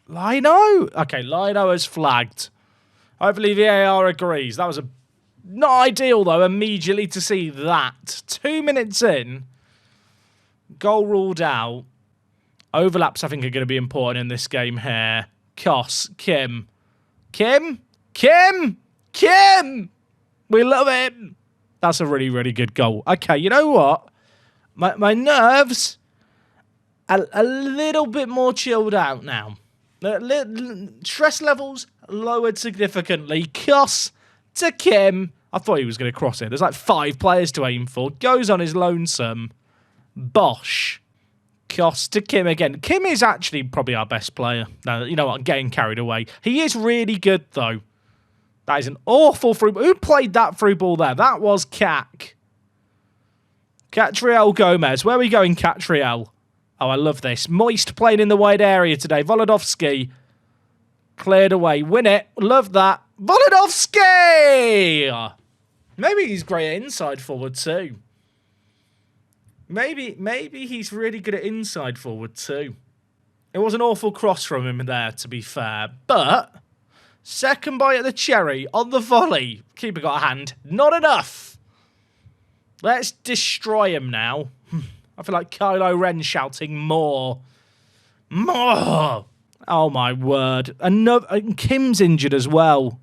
Lino? Okay, Lino has flagged. Hopefully VAR agrees. That was not ideal, though, immediately to see that. 2 minutes in. Goal ruled out. Overlaps, I think, are going to be important in this game here. Kos, Kim. Kim? Kim! Kim! We love him! That's a really, really good goal. Okay, you know what? My nerves are a little bit more chilled out now. Stress levels lowered significantly. Kos to Kim. I thought he was going to cross it. There's like 5 players to aim for. Goes on his lonesome. Bosh. Kos to Kim again. Kim is actually probably our best player. No, you know what? I'm getting carried away. He is really good, though. That is an awful through ball. Who played that through ball there? That was Kak. Catriel Gomez. Where are we going, Catriel? Oh, I love this. Moist playing in the wide area today. Volodovsky cleared away. Win it. Love that. Volodovsky! Maybe he's great at inside forward too. Maybe he's really good at inside forward too. It was an awful cross from him there, to be fair. But second bite at the cherry on the volley. Keeper got a hand. Not enough. Let's destroy him now. I feel like Kylo Ren shouting more. More! Oh, my word. Kim's injured as well.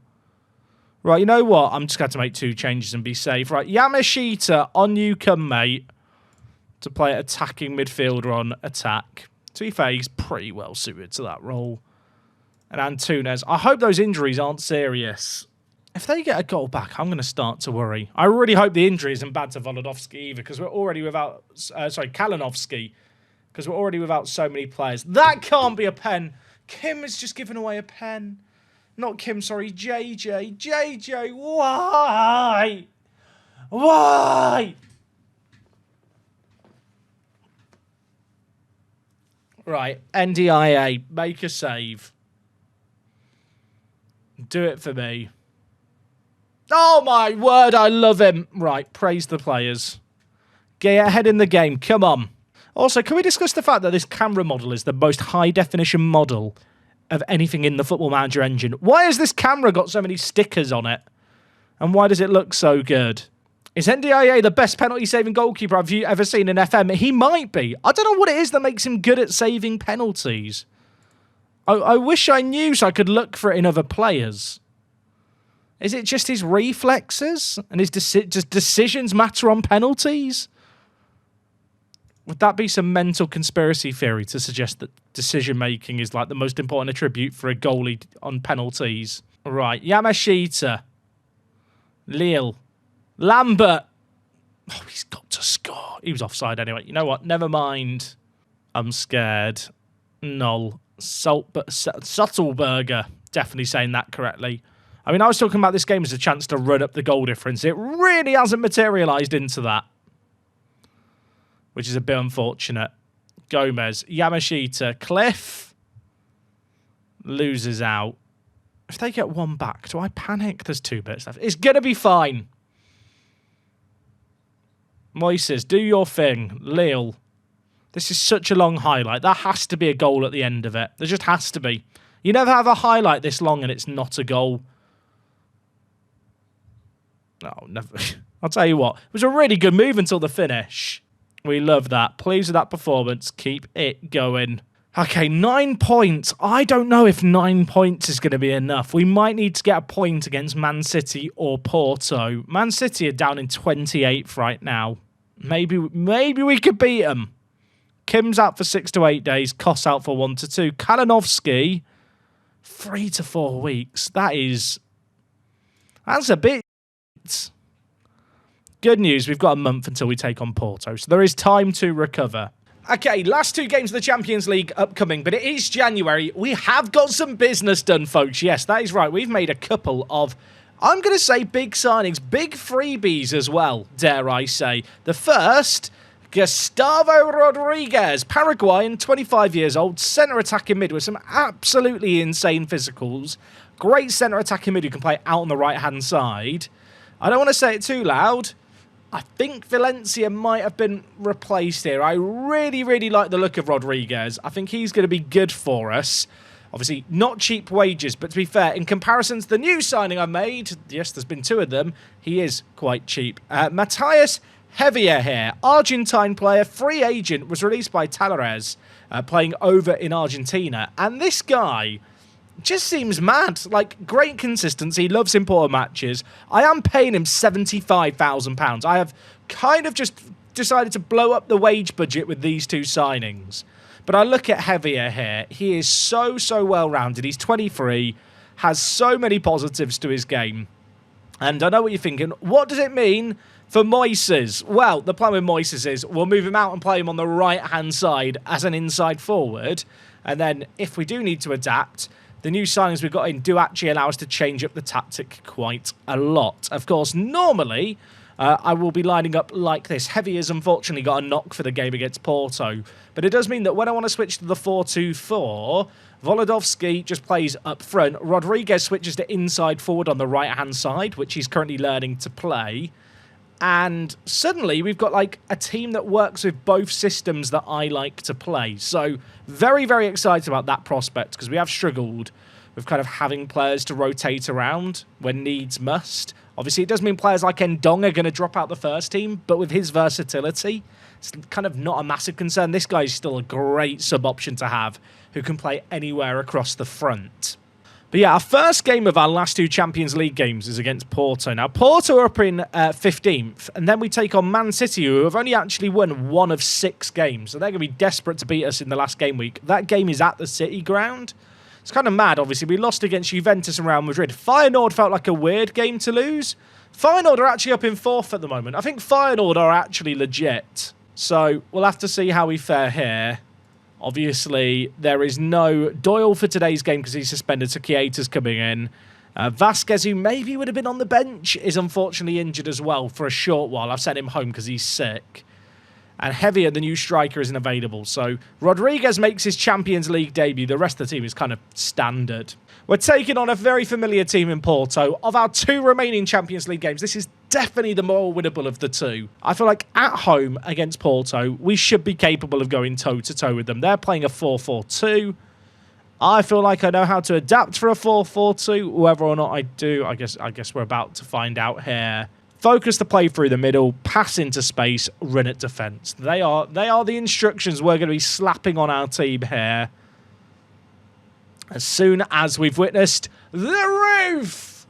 Right, you know what? I'm just going to make 2 changes and be safe. Right, Yamashita, on you come, mate. To play attacking midfielder on attack. To be fair, he's pretty well suited to that role. And Antunes. I hope those injuries aren't serious. If they get a goal back, I'm going to start to worry. I really hope the injury isn't bad to Volodovsky either, because we're already without... Kalinovsky. Because we're already without so many players. That can't be a pen. Kim has just given away a pen. Not Kim, sorry. JJ. JJ, why? Why? Right, NDIA. Make a save. Do it for me. Oh, my word, I love him. Right, praise the players. Get ahead in the game, come on. Also, can we discuss the fact that this camera model is the most high-definition model of anything in the Football Manager engine? Why has this camera got so many stickers on it? And why does it look so good? Is NDIA the best penalty-saving goalkeeper I've ever seen in FM? He might be. I don't know what it is that makes him good at saving penalties. I wish I knew so I could look for it in other players. Is it just his reflexes? And his just decisions matter on penalties? Would that be some mental conspiracy theory to suggest that decision-making is like the most important attribute for a goalie on penalties? Right, Yamashita. Lille. Lambert. Oh, he's got to score. He was offside anyway. You know what? Never mind. I'm scared. Null. Suttelberger. Definitely saying that correctly. I mean, I was talking about this game as a chance to run up the goal difference. It really hasn't materialised into that, which is a bit unfortunate. Gomez. Yamashita. Cliff. Loses out. If they get one back, do I panic? There's 2 bits left. It's going to be fine. Moises, do your thing. Lille. This is such a long highlight. That has to be a goal at the end of it. There just has to be. You never have a highlight this long and it's not a goal. No, never. I'll tell you what. It was a really good move until the finish. We love that. Pleased with that performance. Keep it going. Okay, 9 points. I don't know if 9 points is going to be enough. We might need to get a point against Man City or Porto. Man City are down in 28th right now. Maybe we could beat them. Kim's out for 6 to 8 days. Koss out for 1 to 2. Kalinovsky, 3 to 4 weeks. That's a bit. Good news, we've got a month until we take on Porto, so there is time to recover. Okay, last 2 games of the Champions League upcoming, but it is January. We have got some business done, folks. Yes, that is right. We've made a couple of, I'm going to say, big signings, big freebies as well, dare I say. The first, Gustavo Rodriguez, Paraguayan, 25 years old, centre attacking mid with some absolutely insane physicals. Great centre attacking mid who can play out on the right-hand side. I don't want to say it too loud. I think Valencia might have been replaced here. I really, really like the look of Rodriguez. I think he's going to be good for us. Obviously, not cheap wages, but to be fair, in comparison to the new signing I made, yes, there's been 2 of them, he is quite cheap. Matthias Heavier here, Argentine player, free agent, was released by Talares, playing over in Argentina. And this guy just seems mad. Like, great consistency, loves important matches. I am paying him £75,000. I have kind of just decided to blow up the wage budget with these 2 signings. But I look at Heavier here. He is so well-rounded. He's 23, has so many positives to his game. And I know what you're thinking. What does it mean for Moises? Well, the plan with Moises is we'll move him out and play him on the right-hand side as an inside forward. And then if we do need to adapt, the new signings we've got in do actually allow us to change up the tactic quite a lot. Of course, normally, I will be lining up like this. Heavy has unfortunately got a knock for the game against Porto. But it does mean that when I want to switch to the 4-2-4, Volodovsky just plays up front. Rodriguez switches to inside forward on the right-hand side, which he's currently learning to play. And suddenly we've got like a team that works with both systems that I like to play. So very, very excited about that prospect because we have struggled with kind of having players to rotate around when needs must. Obviously, it does mean players like Ndong are going to drop out the first team, but with his versatility, it's kind of not a massive concern. This guy's still a great sub-option to have who can play anywhere across the front. But yeah, our first game of our last 2 Champions League games is against Porto. Now, Porto are up in 15th, and then we take on Man City, who have only actually won 1 of 6 games. So they're going to be desperate to beat us in the last game week. That game is at the City ground. It's kind of mad, obviously. We lost against Juventus and Real Madrid. Feyenoord felt like a weird game to lose. Feyenoord are actually up in 4th at the moment. I think Feyenoord are actually legit. So we'll have to see how we fare here. Obviously, there is no Doyle for today's game because he's suspended, so Keita's coming in. Vasquez, who maybe would have been on the bench, is unfortunately injured as well for a short while. I've sent him home because he's sick. And Heavier, the new striker, isn't available. So Rodriguez makes his Champions League debut. The rest of the team is kind of standard. We're taking on a very familiar team in Porto. Of our 2 remaining Champions League games, this is definitely the more winnable of the 2. I feel like at home against Porto, we should be capable of going toe-to-toe with them. They're playing a 4-4-2. I feel like I know how to adapt for a 4-4-2. Whether or not I do, I guess we're about to find out here. Focus the play through the middle, pass into space, run at defence. They are the instructions we're going to be slapping on our team here. As soon as we've witnessed the roof.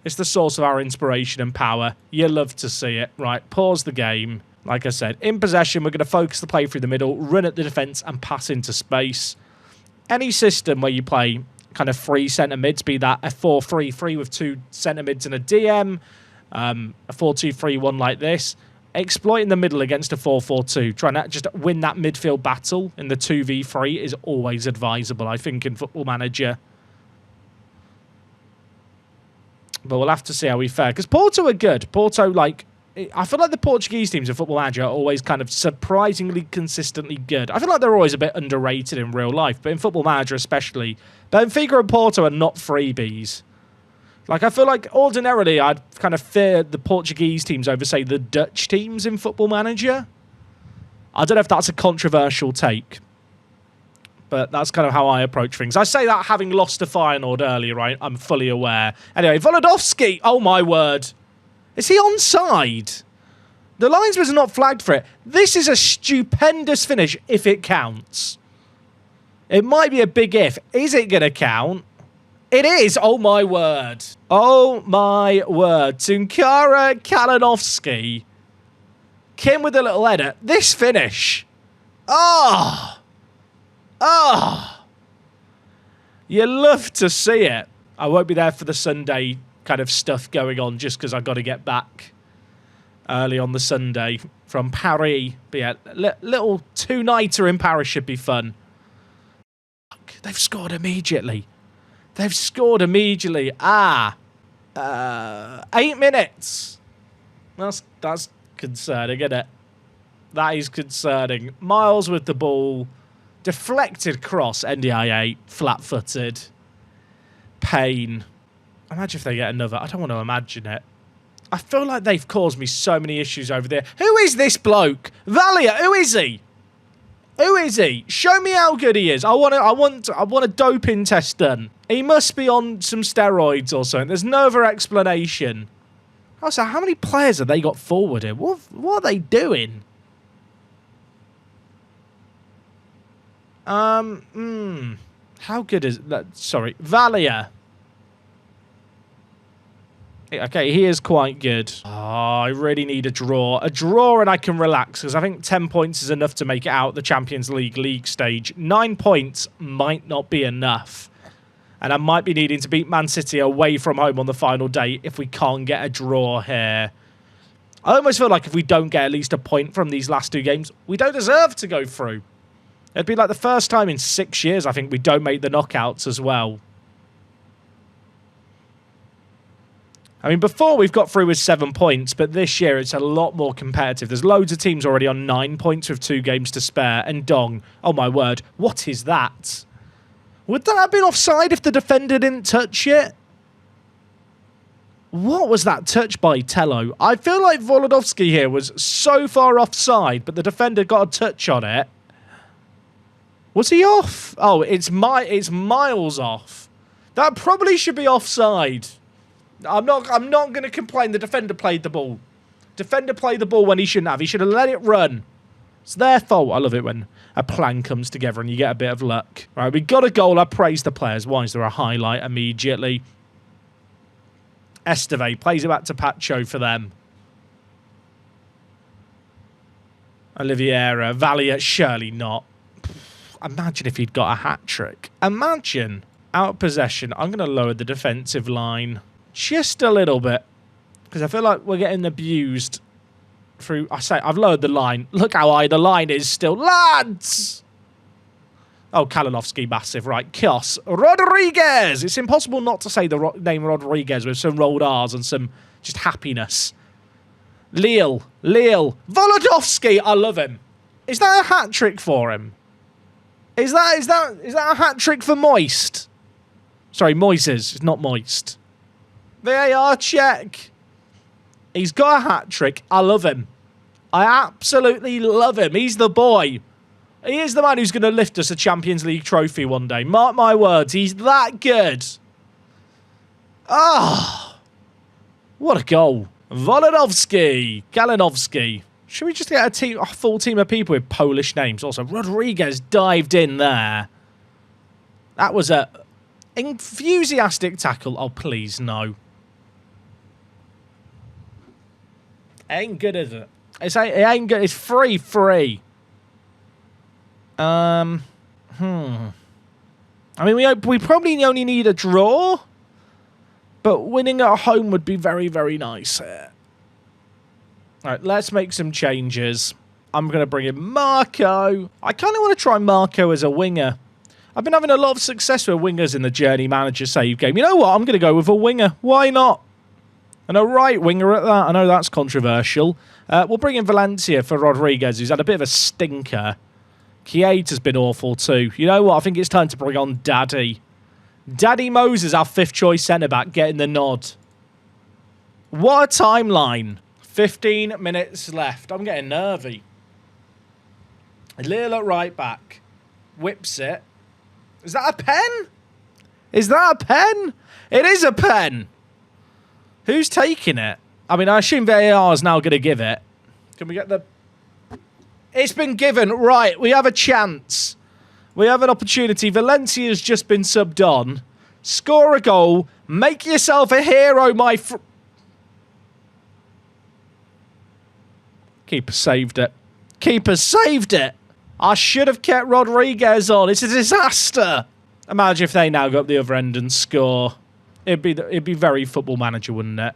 It's the source of our inspiration and power. You love to see it. Right, pause the game. Like I said, in possession, we're going to focus the play through the middle, run at the defence and pass into space. Any system where you play kind of 3 centre mids, be that a 4-3-3 with 2 centre mids and a DM, a 4-2-3-1 like this. Exploiting the middle against a 4-4-2, trying to just win that midfield battle in the 2v3 is always advisable, I think, in Football Manager. But we'll have to see how we fare. Because Porto are good. Porto, like, I feel like the Portuguese teams in Football Manager are always kind of surprisingly consistently good. I feel like they're always a bit underrated in real life, but in Football Manager especially. Benfica and Porto are not freebies. Like, I feel like ordinarily I'd kind of fear the Portuguese teams over, say, the Dutch teams in Football Manager. I don't know if that's a controversial take, but that's kind of how I approach things. I say that having lost to Feyenoord earlier, right? I'm fully aware. Anyway, Volodovsky, oh my word. Is he onside? The linesman's not flagged for it. This is a stupendous finish if it counts. It might be a big if. Is it going to count? It is. Oh, my word. Oh, my word. Tunkara Kalinowski. Kim with a little header. This finish. Oh. Oh. You love to see it. I won't be there for the Sunday kind of stuff going on just because I've got to get back early on the Sunday from Paris. But yeah, little two-nighter in Paris should be fun. They've scored immediately. They've scored immediately. 8 minutes. That's concerning, isn't it? That is concerning. Miles with the ball. Deflected cross. NDI8. Flat-footed. Pain. Imagine if they get another. I don't want to imagine it. I feel like they've caused me so many issues over there. Who is this bloke? Valia, who is he? Who is he? Show me how good he is. I want a doping test done. He must be on some steroids or something. There's no other explanation. Also, how many players have they got forward here? What are they doing? How good is that? Sorry, Valia. Okay, he is quite good. Oh, I really need a draw. A draw and I can relax, because I think 10 points is enough to make it out the Champions League stage. 9 points might not be enough. And I might be needing to beat Man City away from home on the final day if we can't get a draw here. I almost feel like if we don't get at least a point from these last 2 games, we don't deserve to go through. It'd be like the first time in 6 years, I think, we don't make the knockouts as well. I mean, before we've got through with 7 points, but this year it's a lot more competitive. There's loads of teams already on 9 points with 2 games to spare. And Dong, oh my word, what is that? Would that have been offside if the defender didn't touch it? What was that touch by Tello? I feel like Volodovsky here was so far offside, but the defender got a touch on it. Was he off? Oh, it's miles off. That probably should be offside. I'm not going to complain. The defender played the ball. Defender played the ball when he shouldn't have. He should have let it run. It's their fault. I love it when a plan comes together and you get a bit of luck. Right, we got a goal. I praise the players. Why is there a highlight immediately? Esteve plays it back to Pacho for them. Oliveira. Valia, surely not. Imagine if he'd got a hat-trick. Imagine. Out of possession. I'm going to lower the defensive line. Just a little bit. Because I feel like we're getting abused through... I've lowered the line. Look how high the line is still. Lads! Oh, Kalinowski, massive. Right, Kios. Rodriguez! It's impossible not to say the name Rodriguez with some rolled R's and some just happiness. Lille. Volodovsky! I love him. Is that a hat-trick for him? Is that a hat-trick for Moist? Sorry, Moises. It's not Moist. VAR check. He's got a hat-trick. I love him. I absolutely love him. He's the boy. He is the man who's going to lift us a Champions League trophy one day. Mark my words. He's that good. Ah. What a goal. Volodovsky. Kalinowski. Should we just get a full team of people with Polish names? Also, Rodriguez dived in there. That was a enthusiastic tackle. Oh, please, no. Ain't good, is it? It ain't good. It's free. I I mean, we probably only need a draw, but winning at home would be very, very nice here. All right, let's make some changes. I'm going to bring in Marco. I kind of want to try Marco as a winger. I've been having a lot of success with wingers in the Journey Manager save game. You know what? I'm going to go with a winger. Why not? And a right winger at that. I know that's controversial. We'll bring in Valencia for Rodriguez, who's had a bit of a stinker. Kiate has been awful too. You know what? I think it's time to bring on Daddy. Daddy Moses, our fifth choice centre-back, getting the nod. What a timeline. 15 minutes left. I'm getting nervy. Lille at right back. Whips it. Is that a pen? Is that a pen? It is a pen. Who's taking it? I mean, I assume VAR is now going to give it. Can we get the... It's been given. Right, we have a chance. We have an opportunity. Valencia's just been subbed on. Score a goal. Make yourself a hero, my... Keeper saved it. Keeper saved it. I should have kept Rodriguez on. It's a disaster. Imagine if they now go up the other end and score. It'd be very Football Manager, wouldn't it?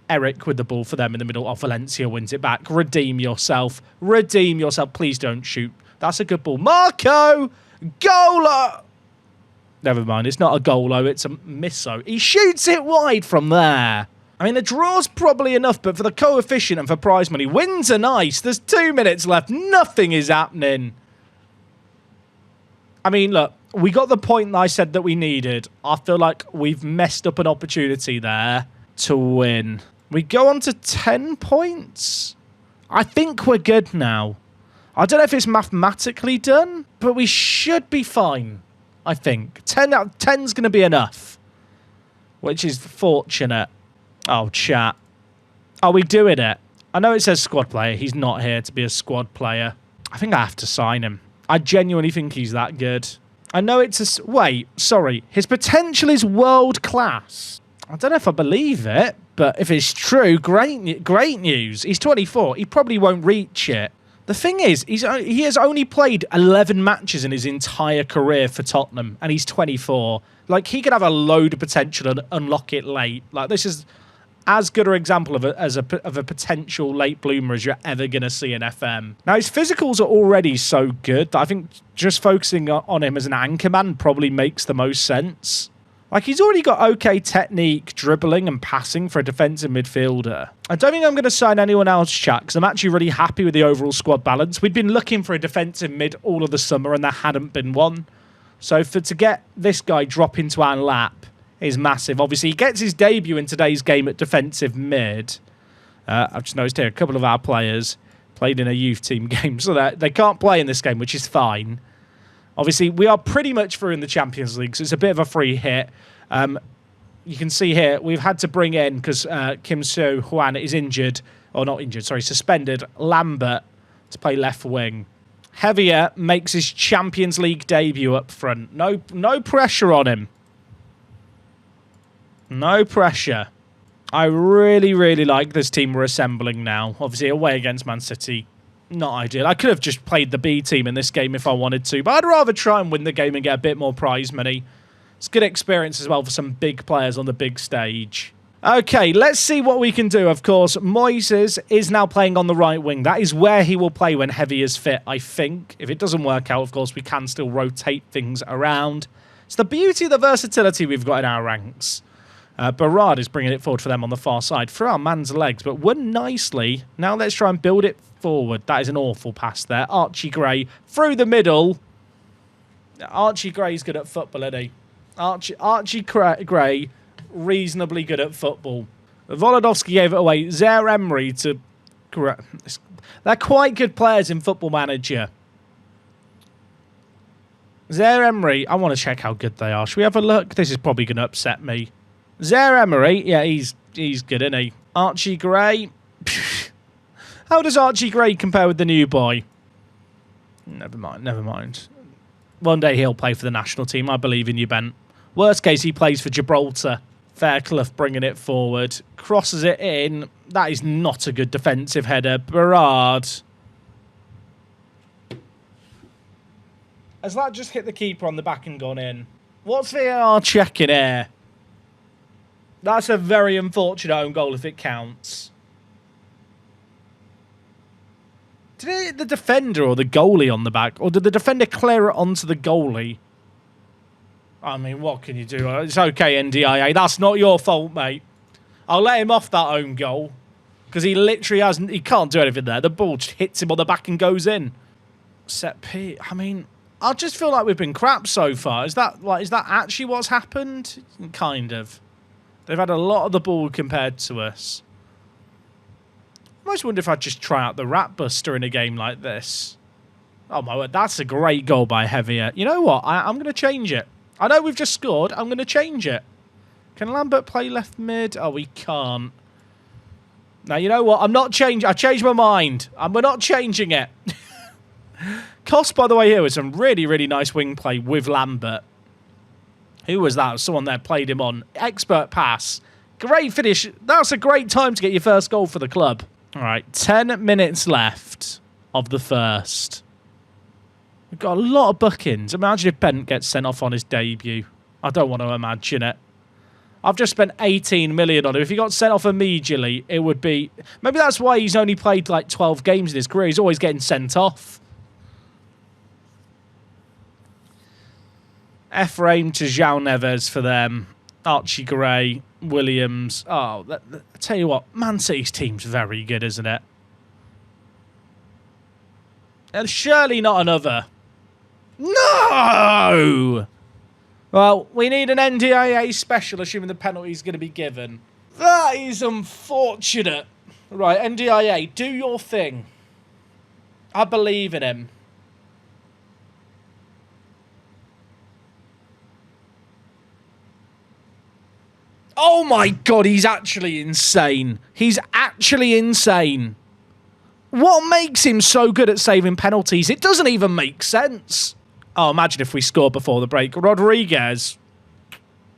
Eric with the ball for them in the middle. Oh, Valencia wins it back. Redeem yourself. Redeem yourself. Please don't shoot. That's a good ball. Marco! Goaler! Never mind. It's not a goalo. It's a misso. He shoots it wide from there. I mean, a draw's probably enough, but for the coefficient and for prize money, wins are nice. There's 2 minutes left. Nothing is happening. I mean, look, we got the point that I said that we needed. I feel like we've messed up an opportunity there to win. We go on to 10 points. I think we're good now. I don't know if it's mathematically done, but we should be fine, I think. 10 out of 10's going to be enough, which is fortunate. Oh, chat. Are we doing it? I know it says squad player. He's not here to be a squad player. I think I have to sign him. I genuinely think he's that good. I know it's a... Wait, sorry. His potential is world class. I don't know if I believe it, but if it's true, great news. He's 24. He probably won't reach it. The thing is, he has only played 11 matches in his entire career for Tottenham, and he's 24. Like, he could have a load of potential and unlock it late. Like, this is as good an example of a potential late bloomer as you're ever going to see in FM. Now, his physicals are already so good that I think just focusing on him as an anchorman probably makes the most sense. Like, he's already got okay technique, dribbling and passing for a defensive midfielder. I don't think I'm going to sign anyone else, chat, because I'm actually really happy with the overall squad balance. We'd been looking for a defensive mid all of the summer, and there hadn't been one. So to get this guy drop into our lap is massive. Obviously, he gets his debut in today's game at defensive mid. I've just noticed here a couple of our players played in a youth team game, so that they can't play in this game, which is fine. Obviously, we are pretty much through in the Champions League, so it's a bit of a free hit. You can see here, we've had to bring in, because Kim Seo Hwan is injured, or not injured, sorry, suspended, Lambert to play left wing. Heavier makes his Champions League debut up front. No pressure on him. No pressure. I really, really like this team we're assembling now. Obviously, away against Man City, not ideal. I could have just played the B team in this game if I wanted to, but I'd rather try and win the game and get a bit more prize money. It's good experience as well for some big players on the big stage. Okay, let's see what we can do. Of course, Moises is now playing on the right wing. That is where he will play when Heavy is fit, I think. If it doesn't work out, of course, we can still rotate things around. It's the beauty of the versatility we've got in our ranks. Barrard is bringing it forward for them on the far side through our man's legs, but won nicely. Now let's try and build it forward. That is an awful pass there. Archie Gray through the middle. Archie Gray's good at football, isn't he? Archie Gray, reasonably good at football. Volodovsky gave it away. Zaire Emery to... They're quite good players in Football Manager. Zaire Emery, I want to check how good they are. Should we have a look? This is probably going to upset me. Zaire Emery, yeah, he's good, isn't he? Archie Gray. How does Archie Gray compare with the new boy? Never mind. One day he'll play for the national team. I believe in you, Ben. Worst case, he plays for Gibraltar. Fairclough bringing it forward. Crosses it in. That is not a good defensive header. Barrard. Has that just hit the keeper on the back and gone in? What's VAR checking here? That's a very unfortunate own goal if it counts. Did it hit the defender or the goalie on the back? Or did the defender clear it onto the goalie? I mean, what can you do? It's okay, NDIA. That's not your fault, mate. I'll let him off that own goal. Because he literally hasn't... He can't do anything there. The ball just hits him on the back and goes in. Set P... I mean, I just feel like we've been crap so far. Is that actually what's happened? Kind of. They've had a lot of the ball compared to us. I almost wonder if I'd just try out the Rat Buster in a game like this. Oh my word, that's a great goal by Heavier. You know what? I'm going to change it. I know we've just scored. I'm going to change it. Can Lambert play left mid? Oh, we can't. Now, you know what? I'm not changing. I changed my mind. We're not changing it. Cost, by the way, here with some really, really nice wing play with Lambert. Who was that? Someone there played him on. Expert pass. Great finish. That's a great time to get your first goal for the club. All right, 10 minutes left of the first. We've got a lot of bookings. Imagine if Bent gets sent off on his debut. I don't want to imagine it. I've just spent 18 million on him. If he got sent off immediately, it would be... Maybe that's why he's only played like 12 games in his career. He's always getting sent off. Ephraim to João Neves for them. Archie Gray, Williams. Oh, I tell you what, Man City's team's very good, isn't it? And surely not another. No! Well, we need an NDIA special, assuming the penalty is going to be given. That is unfortunate. Right, NDIA, do your thing. I believe in him. Oh my God, he's actually insane. He's actually insane. What makes him so good at saving penalties? It doesn't even make sense. Oh, imagine if we scored before the break. Rodriguez,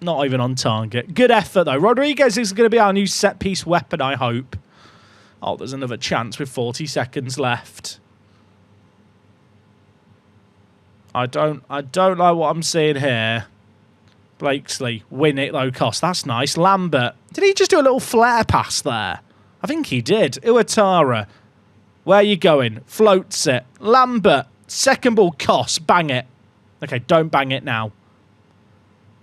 not even on target. Good effort, though. Rodriguez is going to be our new set-piece weapon, I hope. Oh, there's another chance with 40 seconds left. I don't like what I'm seeing here. Blakesley, win it, low cost. That's nice. Lambert. Did he just do a little flare pass there? I think he did. Iwatara. Where are you going? Floats it. Lambert. Second ball, cost. Bang it. Okay, don't bang it now.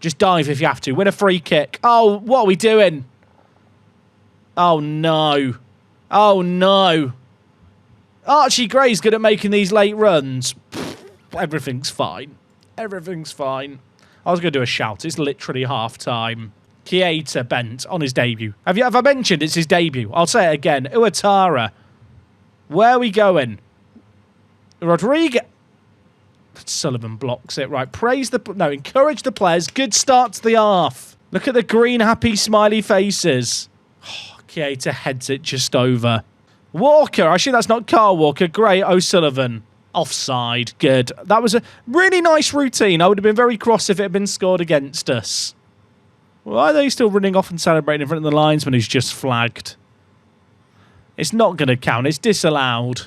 Just dive if you have to. Win a free kick. Oh, what are we doing? Oh, no. Oh, no. Archie Gray's good at making these late runs. Everything's fine. Everything's fine. I was going to do a shout. It's literally half-time. Keita bent on his debut. Have I mentioned it's his debut? I'll say it again. Iwatara. Where are we going? Rodriguez. Sullivan blocks it. Right, encourage the players. Good start to the half. Look at the green, happy, smiley faces. Oh, Keita heads it just over. Walker. Actually, that's not Carl Walker. Great. O'Sullivan. Offside. Good. That was a really nice routine. I would have been very cross if it had been scored against us. Why are they still running off and celebrating in front of the linesman who's just flagged? It's not going to count. It's disallowed.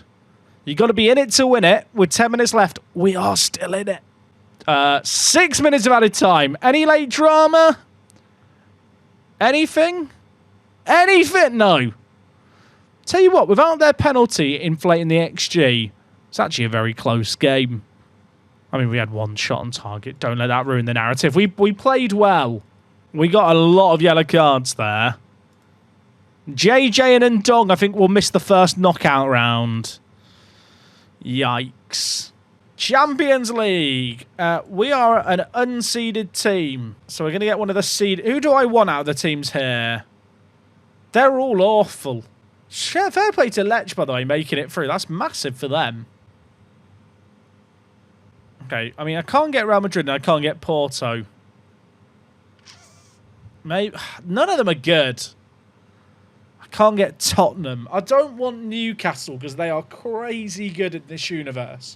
You've got to be in it to win it. With 10 minutes left, we are still in it. 6 minutes of added time. Any late drama? Anything? Anything? No. Tell you what, without their penalty inflating the XG, it's actually a very close game. I mean, we had one shot on target. Don't let that ruin the narrative. We played well. We got a lot of yellow cards there. JJ and Ndong, I think, will miss the first knockout round. Yikes. Champions League. We are an unseeded team. So we're going to get one of the seed... Who do I want out of the teams here? They're all awful. Fair play to Lech, by the way, making it through. That's massive for them. Okay, I mean, I can't get Real Madrid and I can't get Porto. Maybe none of them are good. I can't get Tottenham. I don't want Newcastle because they are crazy good in this universe.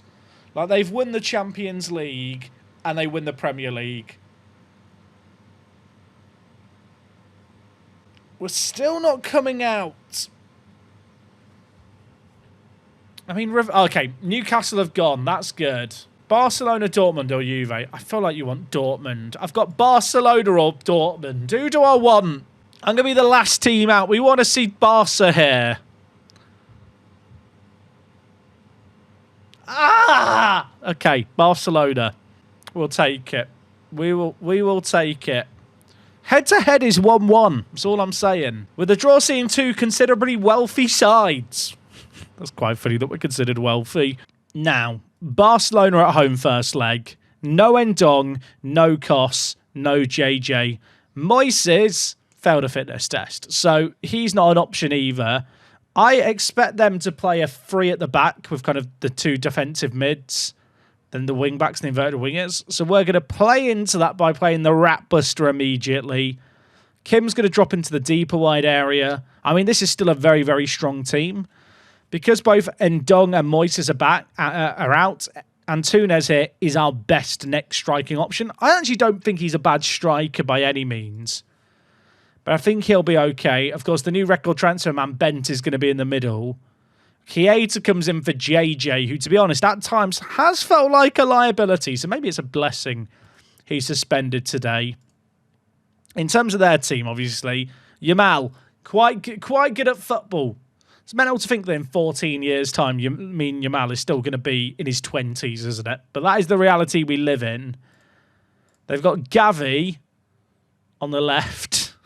Like, they've won the Champions League and they win the Premier League. We're still not coming out. I mean, okay, Newcastle have gone. That's good. Barcelona, Dortmund or Juve? I feel like you want Dortmund. I've got Barcelona or Dortmund. Who do I want? I'm going to be the last team out. We want to see Barca here. Ah! Okay, Barcelona. We'll take it. We will take it. Head-to-head is 1-1. That's all I'm saying. With the draw seeing two considerably wealthy sides. That's quite funny that we're considered wealthy. Now, Barcelona at home first leg. No Endong, no Kos, no JJ. Moises failed a fitness test, so he's not an option either. I expect them to play a three at the back with kind of the two defensive mids, then the wing-backs and the inverted wingers. So we're going to play into that by playing the Rat Buster immediately. Kim's going to drop into the deeper wide area. I mean, this is still a very, very strong team. Because both Endong and Moises are out, Antunes here is our best next striking option. I actually don't think he's a bad striker by any means. But I think he'll be okay. Of course, the new record transfer man, Bent, is going to be in the middle. Chiesa comes in for JJ, who, to be honest, at times has felt like a liability. So maybe it's a blessing he's suspended today. In terms of their team, obviously, Yamal, quite good at football. It's mental to think that in 14 years' time, Yamal is still going to be in his 20s, isn't it? But that is the reality we live in. They've got Gavi on the left.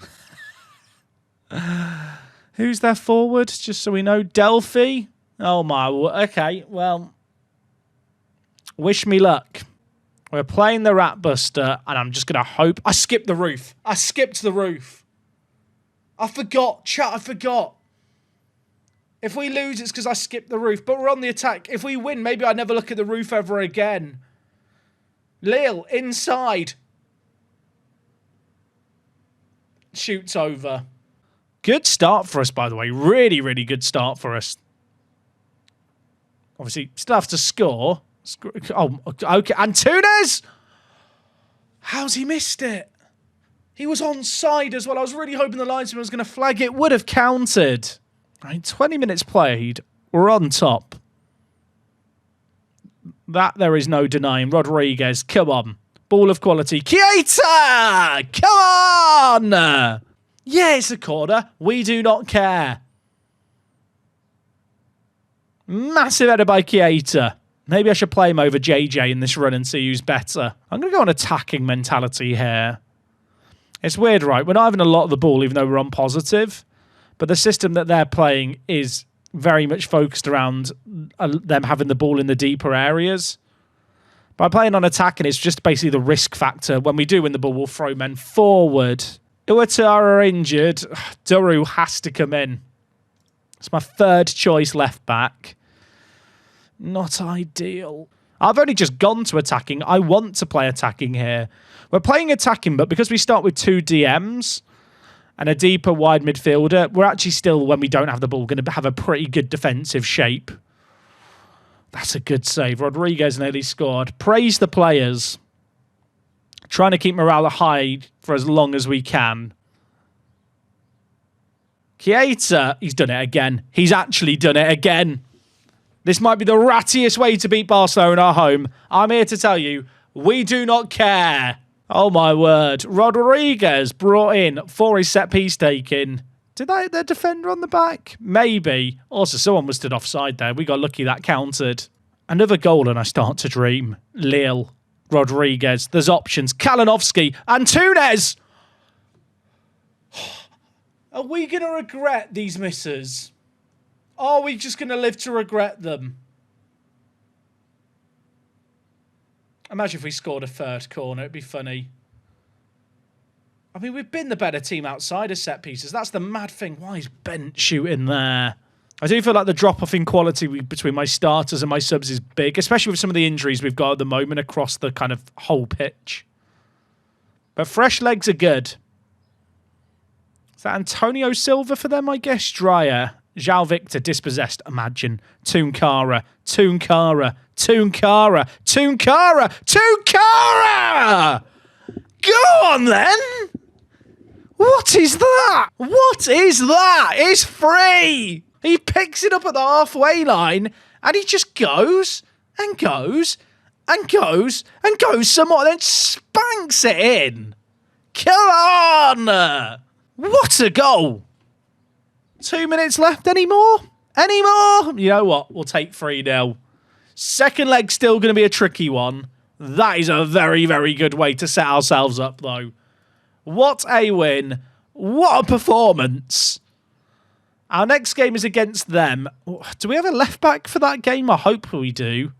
Who's their forward? Just so we know. Delphi. Oh, my. Okay, well, wish me luck. We're playing the Rat Buster, and I'm just going to hope. I skipped the roof. I skipped the roof. I forgot. Chat, I forgot. If we lose, it's because I skipped the roof. But we're on the attack. If we win, maybe I never look at the roof ever again. Lille, inside. Shoots over. Good start for us, by the way. Really, really good start for us. Obviously, still have to score. Oh, okay. Antunes! How's he missed it? He was onside as well. I was really hoping the linesman was going to flag it. Would have counted. Right, 20 minutes played. We're on top. That there is no denying. Rodriguez, come on. Ball of quality. Chiesa! Come on! Yeah, it's a corner. We do not care. Massive header by Chiesa. Maybe I should play him over JJ in this run and see who's better. I'm going to go on attacking mentality here. It's weird, right? We're not having a lot of the ball, even though we're on positive. But the system that they're playing is very much focused around them having the ball in the deeper areas. By playing on attacking, it's just basically the risk factor. When we do win the ball, we'll throw men forward. Iwatara are injured. Duru has to come in. It's my third choice left back. Not ideal. I've only just gone to attacking. I want to play attacking here. We're playing attacking, but because we start with two DMs and a deeper wide midfielder, we're actually still, when we don't have the ball, going to have a pretty good defensive shape. That's a good save. Rodriguez nearly scored. Praise the players. Trying to keep morale high for as long as we can. Chiesa, he's done it again. He's actually done it again. This might be the rattiest way to beat Barcelona at home. I'm here to tell you, we do not care. Oh my word. Rodriguez brought in for his set piece taking. Did they hit their defender on the back? Maybe. Also, someone was stood offside there. We got lucky that counted. Another goal and I start to dream. Lille. Rodriguez. There's options. Kalinowski. Antunes! Are we going to regret these misses? Are we just going to live to regret them? Imagine if we scored a third corner. It'd be funny. I mean, we've been the better team outside of set pieces. That's the mad thing. Why is Bent shooting there? I do feel like the drop-off in quality between my starters and my subs is big, especially with some of the injuries we've got at the moment across the kind of whole pitch. But fresh legs are good. Is that Antonio Silva for them, I guess? Dreyer. João Victor, dispossessed, imagine. Tunkara. Go on, then! What is that? What is that? It's free! He picks it up at the halfway line, and he just goes, and goes, and goes some more, then spanks it in. Come on! What a goal! 2 minutes left. Any more? Any more? You know what? We'll take 3-0. Second leg still going to be a tricky one. That is a very, very good way to set ourselves up, though. What a win. What a performance. Our next game is against them. Do we have a left-back for that game? I hope we do.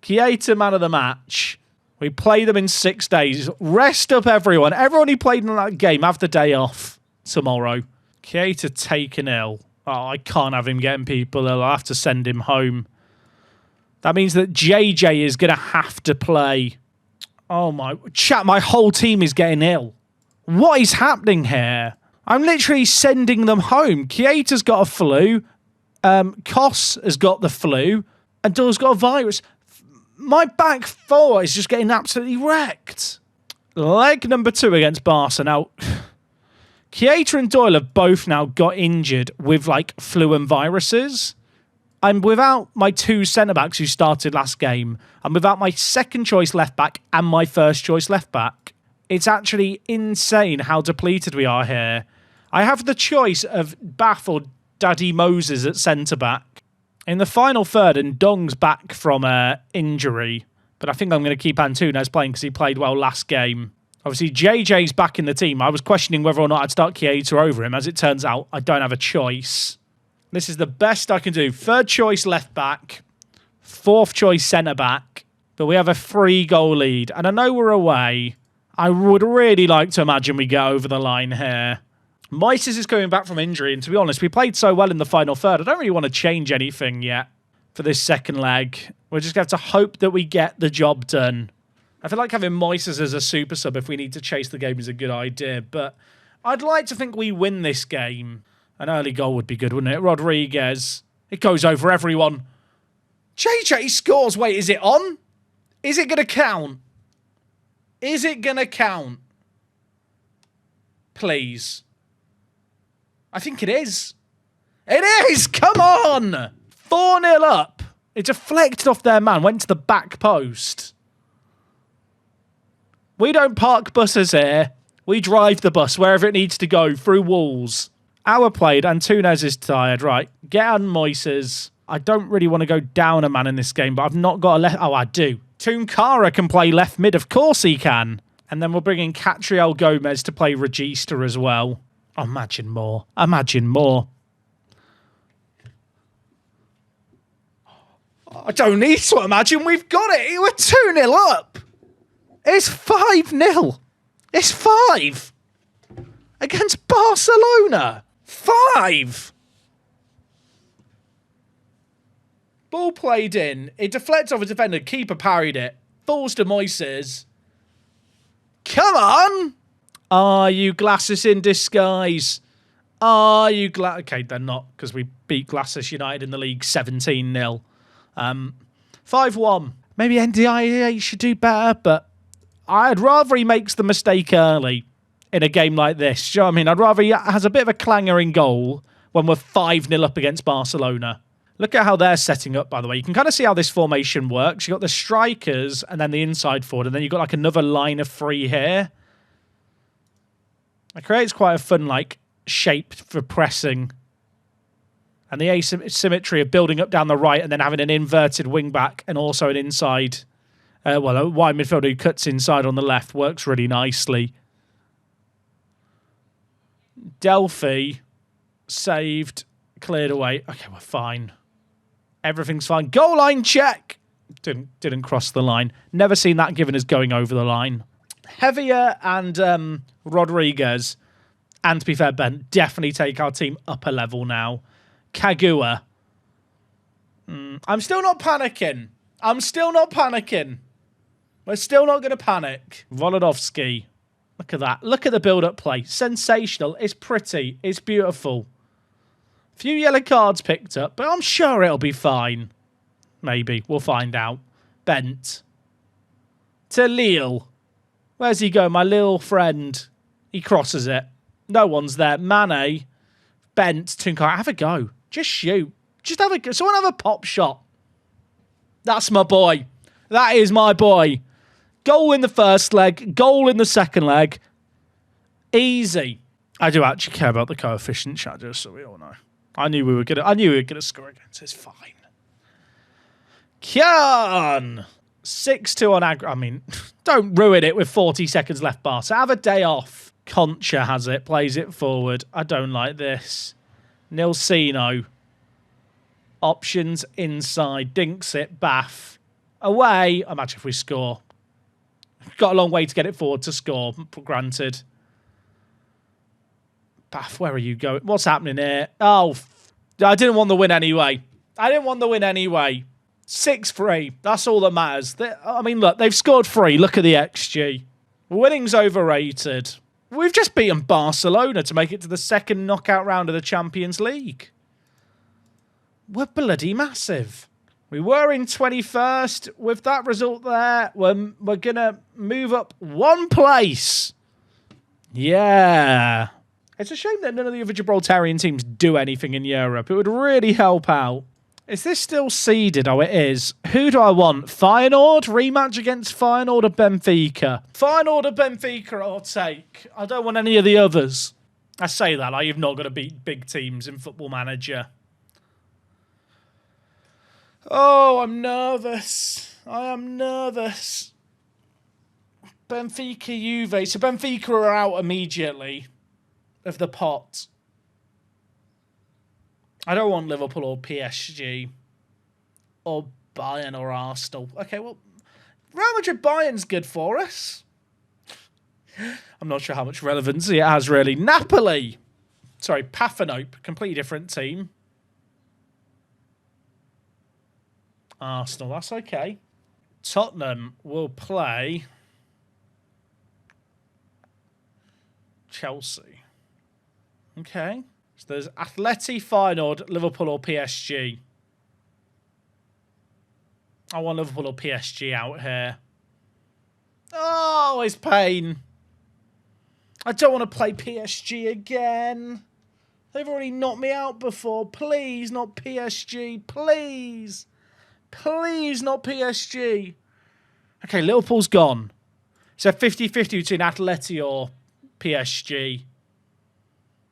Keita, man of the match. We play them in 6 days. Rest up, everyone. Everyone who played in that game, have the day off tomorrow. Keita taken ill. Oh, I can't have him getting people ill. I'll have to send him home. That means that JJ is going to have to play. Oh, my... Chat, my whole team is getting ill. What is happening here? I'm literally sending them home. Keita's got a flu. Kos has got the flu. And Doyle's got a virus. My back four is just getting absolutely wrecked. Leg number 2 against Barca. Now, Keita and Doyle have both now got injured with, like, flu and viruses. I'm without my 2 centre-backs who started last game. I'm without my second choice left-back and my first choice left-back. It's actually insane how depleted we are here. I have the choice of Bath or Daddy Moses at centre-back. In the final third, and Dong's back from injury. But I think I'm going to keep Antunes playing because he played well last game. Obviously, JJ's back in the team. I was questioning whether or not I'd start Keita over him. As it turns out, I don't have a choice. This is the best I can do. Third choice left-back. Fourth choice centre-back. But we have a 3-goal lead. And I know we're away. I would really like to imagine we get over the line here. Moises is coming back from injury, and to be honest, we played so well in the final third. I don't really want to change anything yet for this second leg. We're just going to have to hope that we get the job done. I feel like having Moises as a super sub if we need to chase the game is a good idea, but I'd like to think we win this game. An early goal would be good, wouldn't it? Rodriguez. It goes over everyone. JJ scores. Wait, is it on? Is it going to count? Is it going to count? Please. I think it is. It is! Come on! 4-0 up. It deflected off their man, went to the back post. We don't park buses here. We drive the bus wherever it needs to go, through walls. Hour played, Antunes is tired. Right, get on Moises. I don't really want to go down a man in this game, but I've not got a left... Oh, I do. Tunkara can play left mid. Of course he can. And then we'll bring in Catriel Gomez to play Regista as well. Imagine more. Imagine more. I don't need to imagine. We've got it. We're 2-0 up. It's 5-0. It's 5. Against Barcelona. 5. Ball played in. It deflects off a defender. Keeper parried it. Falls to Moises. Come on. Are you Glasses in disguise? Are you Okay, they're not, because we beat Glasses United in the league 17-0. 5-1. Maybe NDIA should do better, but I'd rather he makes the mistake early in a game like this. Do you know what I mean? I'd rather he has a bit of a clanger in goal when we're 5-0 up against Barcelona. Look at how they're setting up, by the way. You can kind of see how this formation works. You've got the strikers and then the inside forward, and then you've got like another line of 3 here. It creates quite a fun, like, shape for pressing. And the asymmetry of building up down the right and then having an inverted wing-back and also an inside, a wide midfielder who cuts inside on the left works really nicely. Delphi saved, cleared away. Okay, we're fine. Everything's fine. Goal line check. Didn't cross the line. Never seen that given as going over the line. Heavier and Rodriguez, and to be fair, Ben, definitely take our team up a level now. Kagua. I'm still not panicking. I'm still not panicking. We're still not going to panic. Volodovsky. Look at that. Look at the build-up play. Sensational. It's pretty. It's beautiful. Few yellow cards picked up, but I'm sure it'll be fine. Maybe. We'll find out. Bent. To Lille. Where's he going? My little friend. He crosses it. No one's there. Mane. Bent. Tunkar. Have a go. Just shoot. Just have a go. Someone have a pop shot. That's my boy. That is my boy. Goal in the first leg, goal in the second leg. Easy. I do actually care about the coefficient, chat, just so we all know. I knew we were gonna score against. It's fine. Kian! 6-2 on aggro. I mean, don't ruin it with 40 seconds left, Barca. Have a day off. Concha has it, plays it forward. I don't like this. Nilsino. Options inside. Dinks it. Bath. Away. Imagine if we score. Got a long way to get it forward to score, granted. Bath, where are you going? What's happening here? Oh, I didn't want the win anyway. 6-3. That's all that matters. I mean, look, they've scored 3. Look at the XG. Winning's overrated. We've just beaten Barcelona to make it to the second knockout round of the Champions League. We're bloody massive. We were in 21st. With that result there, we're going to move up 1 place. Yeah. It's a shame that none of the other Gibraltarian teams do anything in Europe. It would really help out. Is this still seeded? Oh, it is. Who do I want? Feyenoord? Rematch against Feyenoord or Benfica? Feyenoord or Benfica I'll take. I don't want any of the others. I say that like you've not got to beat big teams in Football Manager. Oh, I'm nervous. I am nervous. Benfica, Juve. So Benfica are out immediately of the pot. I don't want Liverpool or PSG or Bayern or Arsenal. Okay, well, Real Madrid Bayern's good for us. I'm not sure how much relevancy it has, really. Napoli. Sorry, Feyenoord. Completely different team. Arsenal, that's okay. Tottenham will play Chelsea. Okay. So there's Atleti, Feyenoord, Liverpool or PSG. I want Liverpool or PSG out here. Oh, it's pain. I don't want to play PSG again. They've already knocked me out before. Please, not PSG. Please. Please, not PSG. Okay, Liverpool's gone. So 50-50 between Atleti or PSG.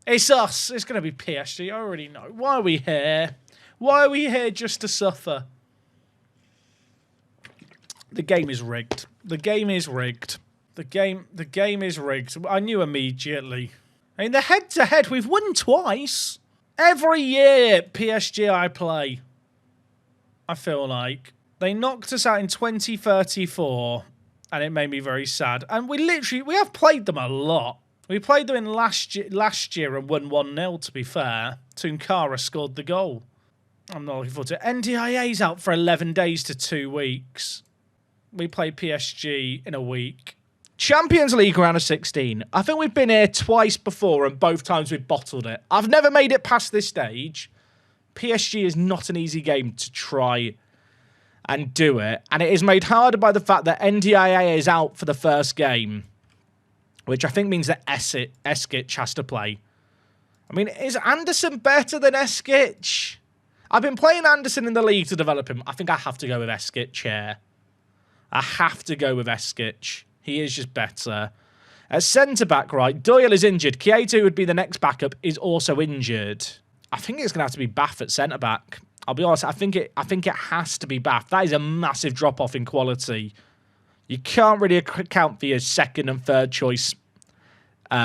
It's us. It's going to be PSG. I already know. Why are we here? Why are we here just to suffer? The game is rigged. The game is rigged. The game is rigged. I knew immediately. I mean, the head-to-head, we've won twice. Every year, PSG I play. I feel like. They knocked us out in 2034, and it made me very sad. And we have played them a lot. We played them in last year and won 1-0, to be fair. Tunkara scored the goal. I'm not looking forward to it. NDIA's out for 11 days to 2 weeks. We play PSG in a week. Champions League round of 16. I think we've been here twice before, and both times we've bottled it. I've never made it past this stage. PSG is not an easy game to try and do it. And it is made harder by the fact that NDIA is out for the first game, which I think means that Eskic has to play. I mean, is Anderson better than Eskic? I've been playing Anderson in the league to develop him. I think I have to go with Eskic here. I have to go with Eskic. He is just better. At centre-back, right, Doyle is injured. Kieto would be the next backup, is also injured. I think it's going to have to be Bath at centre-back. I'll be honest, I think it has to be Bath. That is a massive drop-off in quality. You can't really account for your second and third choice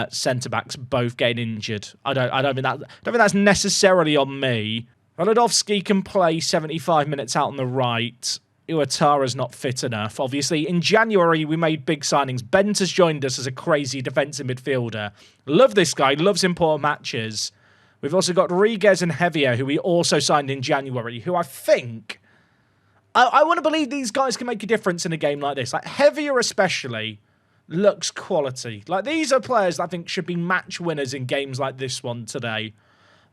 centre-backs both getting injured. I don't think that's necessarily on me. Volodovsky can play 75 minutes out on the right. Iwatara's not fit enough. Obviously, in January, we made big signings. Bent has joined us as a crazy defensive midfielder. Love this guy. Loves important matches. We've also got Riguez and Heavier, who we also signed in January, who I think... I want to believe these guys can make a difference in a game like this. Like, Heavier especially looks quality. Like, these are players that I think should be match winners in games like this one today.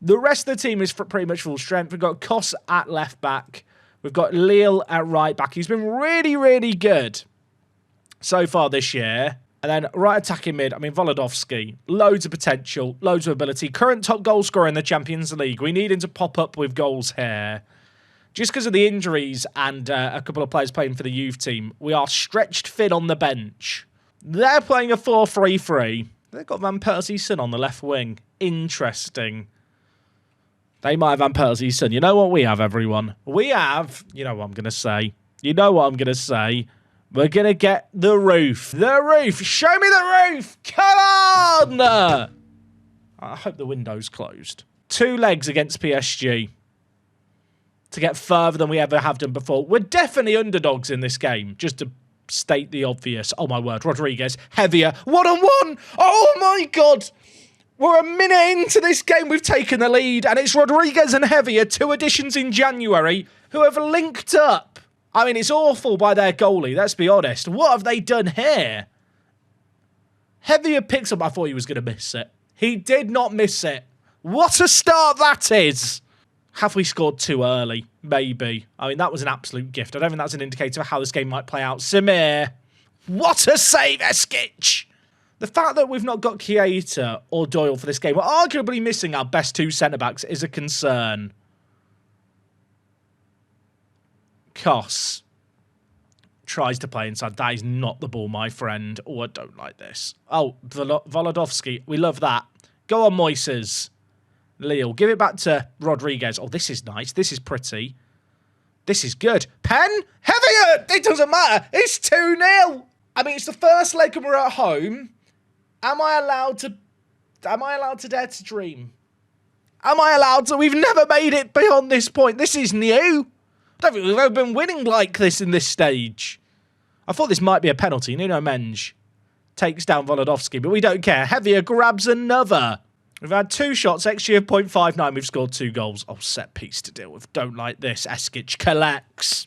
The rest of the team is pretty much full strength. We've got Kos at left back. We've got Lille at right back. He's been really, really good so far this year. And then right attacking mid, I mean, Volodovsky. Loads of potential, loads of ability. Current top goal scorer in the Champions League. We need him to pop up with goals here. Just because of the injuries and a couple of players playing for the youth team, we are stretched thin on the bench. They're playing a 4-3-3. They've got Van Persie's son on the left wing. Interesting. They might have Van Persie's son. You know what we have, everyone? We have... You know what I'm going to say. You know what I'm going to say. We're going to get the roof. The roof. Show me the roof. Come on! I hope the window's closed. 2 legs against PSG. To get further than we ever have done before. We're definitely underdogs in this game. Just to state the obvious. Oh, my word. Rodriguez. Heavier. 1-on-1. Oh, my God. We're a minute into this game. We've taken the lead. And it's Rodriguez and Heavier, 2 additions in January, who have linked up. I mean, it's awful by their goalie. Let's be honest. What have they done here? Heavier picks up. I thought he was going to miss it. He did not miss it. What a start that is. Have we scored too early? Maybe. I mean, that was an absolute gift. I don't think that's an indicator of how this game might play out. Samir. What a save, Eskic. The fact that we've not got Keita or Doyle for this game, we're arguably missing our best 2 centre-backs, is a concern. Kos tries to play inside. That is not the ball, my friend. Oh, I don't like this. Oh, Volodovsky. We love that. Go on, Moises. Lille, give it back to Rodriguez. Oh, this is nice. This is pretty. This is good. Pen? Heavier! It doesn't matter. It's 2-0. I mean, it's the first leg and we're at home. Am I allowed to dare to dream? Am I allowed to? We've never made it beyond this point. This is new. I don't think we've ever been winning like this in this stage. I thought this might be a penalty. Nuno Mendes takes down Volodovsky, but we don't care. Heavier grabs another. We've had 2 shots, XG of 0.59. We've scored 2 goals. Oh, set piece to deal with. Don't like this. Eskic collects.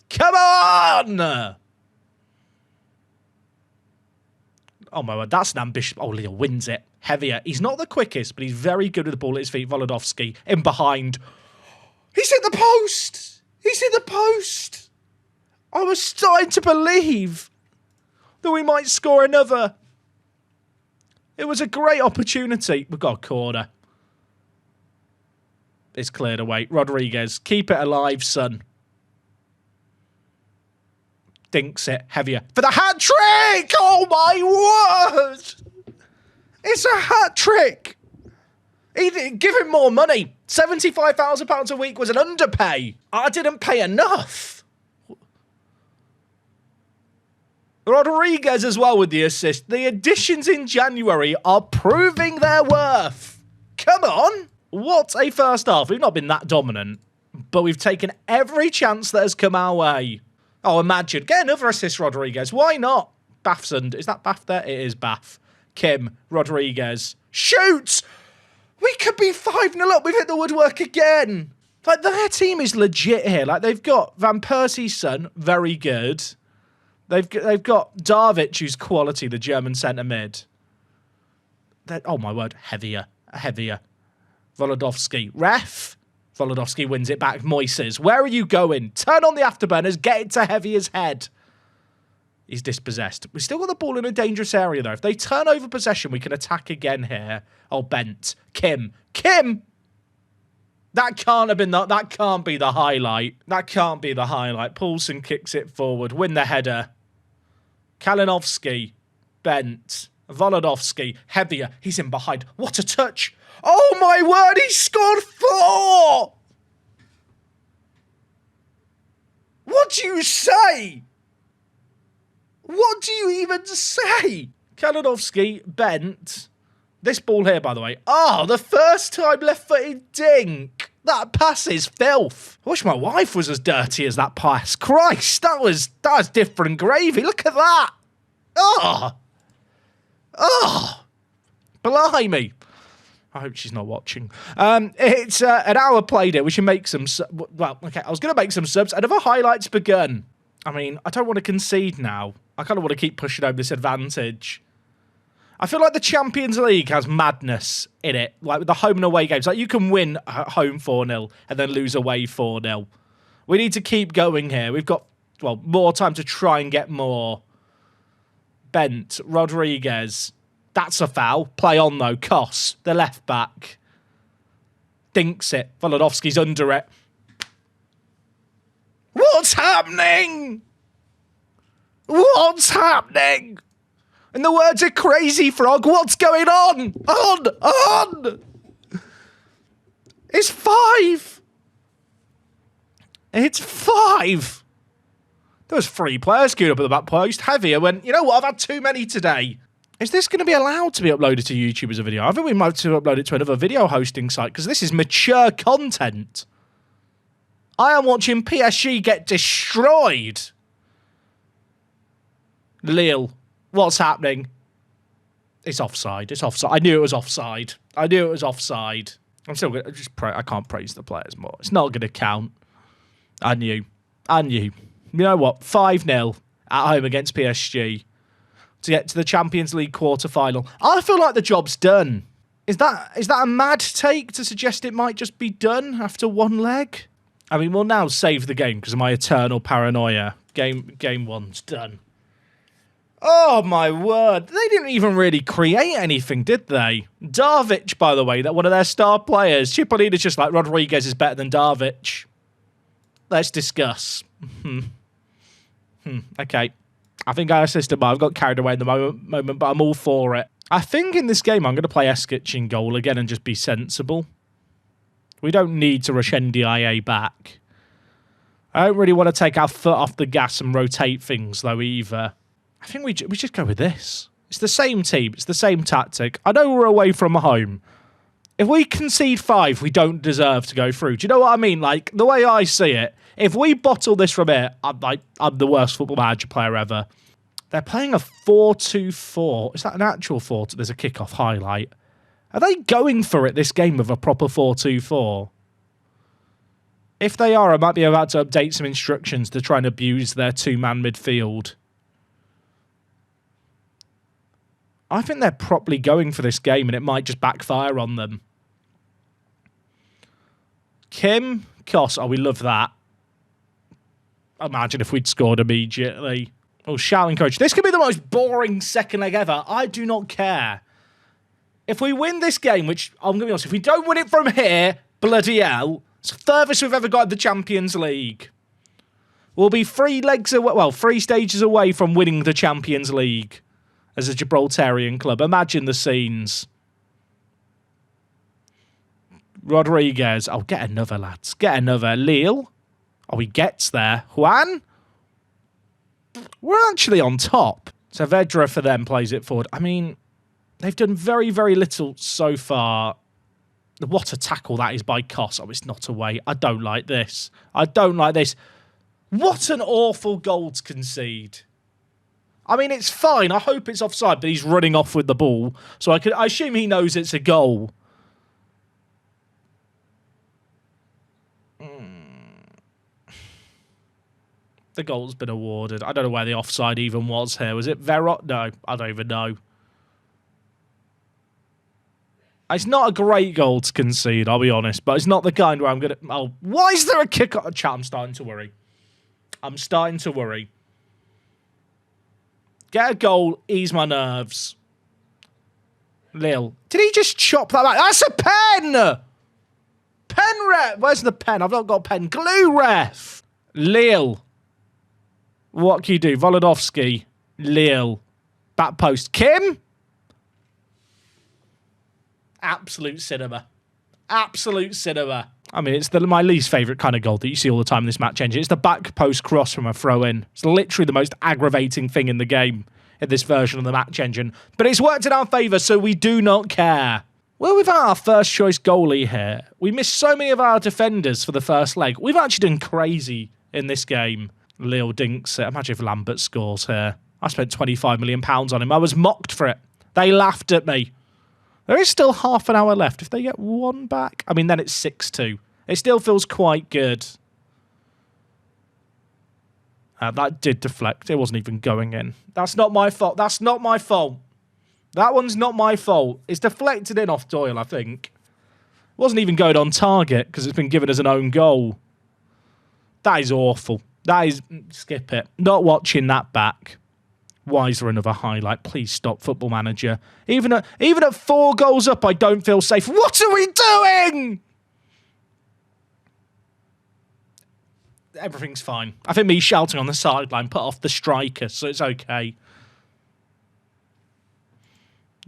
Come on! Oh, my word. That's an ambitious... Oh, Leo wins it. Heavier. He's not the quickest, but he's very good with the ball at his feet. Volodovsky in behind. He's hit the post! He's hit the post! I was starting to believe that we might score another. It was a great opportunity. We've got a corner. It's cleared away. Rodriguez, keep it alive, son. Dinks it. Heavier. For the hat-trick! Oh, my word! It's a hat-trick! He didn't give him more money. £75,000 a week was an underpay. I didn't pay enough. Rodriguez as well with the assist. The additions in January are proving their worth. Come on. What a first half. We've not been that dominant, but we've taken every chance that has come our way. Oh, imagine. Get another assist, Rodriguez. Why not? Bathsund. Is that Bath there? It is Bath. Kim. Rodriguez. Shoots! We could be 5-0 up. We've hit the woodwork again. Like, their team is legit here. Like, they've got Van Persie's son. Very good. They've got Darvic, who's quality, the German centre mid. Oh, my word. Heavier. Volodovsky. Ref. Volodovsky wins it back. Moises. Where are you going? Turn on the afterburners. Get it to Heavier's head. He's dispossessed. We've still got the ball in a dangerous area, though. If they turn over possession, we can attack again here. Oh, Bent. Kim. That can't have been that can't be the highlight. That can't be the highlight. Poulsen kicks it forward. Win the header. Kalinowski. Bent. Volodovsky. Heavier. He's in behind. What a touch. Oh, my word. He scored 4. What do you say? What do you even say? Kalinowski. Bent. This ball here, by the way. Oh, the first time left-footed dink. That pass is filth. I wish my wife was as dirty as that pass. Christ, that was different gravy. Look at that. Oh. Blimey. I hope she's not watching. It's an hour played it. We should make some... Well, okay, I was going to make some subs. Another highlight's begun. I mean, I don't want to concede now. I kind of want to keep pushing over this advantage. I feel like the Champions League has madness in it, like with the home and away games. Like, you can win at home 4-0 and then lose away 4-0. We need to keep going here. We've got, well, more time to try and get more. Bent, Rodriguez. That's a foul. Play on, though. Kos, the left back. Dinks it. Volodovsky's under it. What's happening? What's happening? In the words of Crazy Frog, what's going on? On! It's 5. It's 5. There was 3 players queued up at the back post. Heavier went, you know what, I've had too many today. Is this going to be allowed to be uploaded to YouTube as a video? I think we might have to upload it to another video hosting site because this is mature content. I am watching PSG get destroyed. Lille. What's happening? It's offside. It's offside. I knew it was offside. I knew it was offside. I'm still going to I can't praise the players more. It's not going to count. I knew. You know what? 5-0 at home against PSG to get to the Champions League quarter-final. I feel like the job's done. Is that a mad take to suggest it might just be done after one leg? I mean, we'll now save the game because of my eternal paranoia. Game 1's done. Oh, my word. They didn't even really create anything, did they? Darvic, by the way, that one of their star players. Cipollini's just like, Rodriguez is better than Darvic. Let's discuss. Okay. I think I assisted, but I've got carried away in the moment, but I'm all for it. I think in this game I'm going to play Eskic in goal again and just be sensible. We don't need to rush NDIA back. I don't really want to take our foot off the gas and rotate things, though, either. I think we just go with this. It's the same team. It's the same tactic. I know we're away from home. If we concede 5, we don't deserve to go through. Do you know what I mean? Like, the way I see it, if we bottle this from here, I'm the worst Football Manager player ever. They're playing a 4-2-4. Is that an actual 4? There's a kickoff highlight. Are they going for it this game with a proper 4-2-4? If they are, I might be about to update some instructions to try and abuse their 2-man midfield. I think they're properly going for this game and it might just backfire on them. Kim, Kos, oh, we love that. Imagine if we'd scored immediately. Oh, shouting coach. This could be the most boring second leg ever. I do not care. If we win this game, which I'm going to be honest, if we don't win it from here, bloody hell, it's the furthest we've ever got in the Champions League. We'll be 3 legs away, well, 3 stages away from winning the Champions League as a Gibraltarian club. Imagine the scenes. Rodriguez. Oh, get another, lads. Get another. Lille. Oh, he gets there. Juan. We're actually on top. So Vedra for them plays it forward. I mean, they've done very, very little so far. What a tackle that is by Kos. Oh, it's not away. I don't like this. I don't like this. What an awful goal to concede. I mean, it's fine. I hope it's offside, but he's running off with the ball. So I assume he knows it's a goal. The goal's been awarded. I don't know where the offside even was here. Was it Verot? No, I don't even know. It's not a great goal to concede, I'll be honest, but it's not the kind where I'm going to... Oh, why is there a kick? I'm starting to worry. I'm starting to worry. Get a goal, ease my nerves. Lille. Did he just chop that back? That's a pen! Pen ref! Where's the pen? I've not got a pen. Glue ref! Lille. What can you do? Volodovsky. Lille. Back post. Kim? Absolute cinema. Absolute cinema. I mean, it's my least favourite kind of goal that you see all the time in this match engine. It's the back post cross from a throw-in. It's literally the most aggravating thing in the game in this version of the match engine. But it's worked in our favour, so we do not care. Well, without our first choice goalie here, we missed so many of our defenders for the first leg. We've actually done crazy in this game. Lille dinks it. Imagine if Lambert scores here. I spent £25 million on him. I was mocked for it. They laughed at me. There is still half an hour left. If they get one back, I mean, then it's 6-2. It still feels quite good. That did deflect. It wasn't even going in. That's not my fault. That's not my fault. That one's not my fault. It's deflected in off Doyle, I think. It wasn't even going on target because it's been given as an own goal. That is awful. That is... Skip it. Not watching that back. Why is there another highlight? Please stop, Football Manager. Even at 4 goals up, I don't feel safe. What are we doing? everything's fine. I think me shouting on the sideline put off the striker, so it's okay.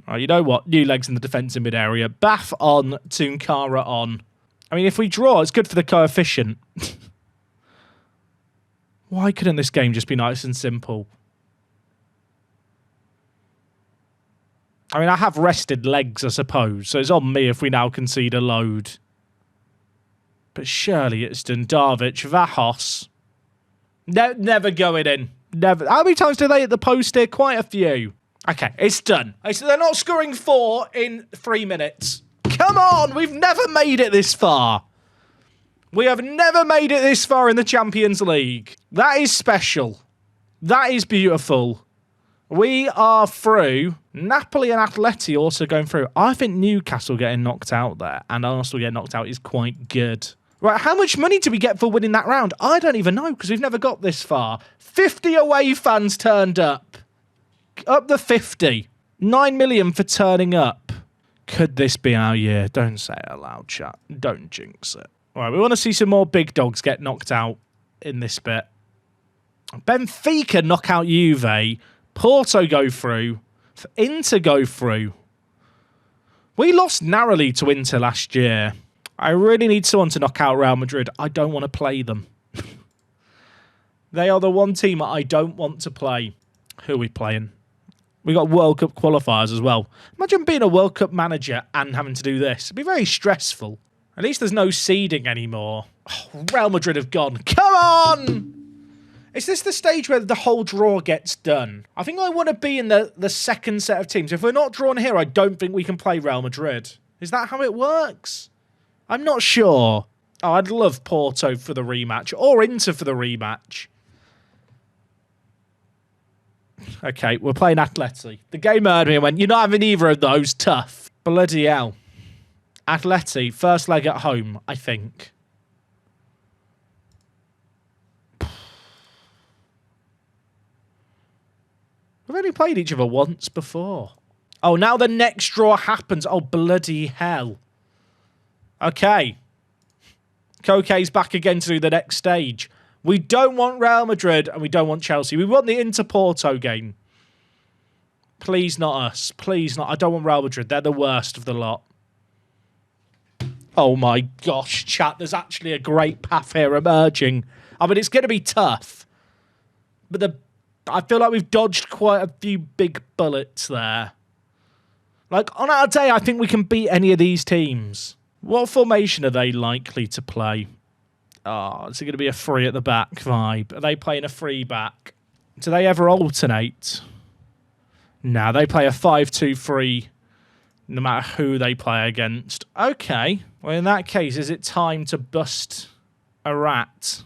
All right, you know what? New legs in the defensive mid area. Bath on, Tunkara on. I mean, if we draw, it's good for the coefficient. Why couldn't this game just be nice and simple? I mean, I have rested legs, I suppose, so it's on me if we now concede a load. But surely it's Dundavic, Vahos. Never going in. Never. How many times do they hit the post here? Quite a few. Okay, it's done. So they're not scoring 4 in 3 minutes. Come on, we've never made it this far. We have never made it this far in the Champions League. That is special. That is beautiful. We are through. Napoli and Atleti also going through. I think Newcastle getting knocked out there and Arsenal getting knocked out is quite good. Right, how much money do we get for winning that round? I don't even know because we've never got this far. 50 away fans turned up. Up the 50. 9 million for turning up. Could this be our year? Don't say it aloud, chat. Don't jinx it. All right, we want to see some more big dogs get knocked out in this bit. Benfica knock out Juve. Porto go through. Inter go through. We lost narrowly to Inter last year. I really need someone to knock out Real Madrid. I don't want to play them. They are the one team I don't want to play. Who are we playing? We got World Cup qualifiers as well. Imagine being a World Cup manager and having to do this. It'd be very stressful. At least there's no seeding anymore. Oh, Real Madrid have gone. Come on! Is this the stage where the whole draw gets done? I think I want to be in the second set of teams. If we're not drawn here, I don't think we can play Real Madrid. Is that how it works? I'm not sure. Oh, I'd love Porto for the rematch or Inter for the rematch. Okay, we're playing Atleti. The game heard me and went, you're not having either of those. Tough. Bloody hell. Atleti, first leg at home, I think. We've only played each other once before. Oh, now the next draw happens. Oh, bloody hell. Okay. Koke's back again to do the next stage. We don't want Real Madrid and we don't want Chelsea. We want the Inter-Porto game. Please not us. Please not. I don't want Real Madrid. They're the worst of the lot. Oh my gosh, chat. There's actually a great path here emerging. I mean, it's going to be tough. But I feel like we've dodged quite a few big bullets there. Like, on our day, I think we can beat any of these teams. What formation are they likely to play? Oh, is it going to be a 3 at the back vibe? Are they playing a 3 back? Do they ever alternate? No, they play a 5-2-3 no matter who they play against. Okay. Well, in that case, is it time to bust a rat?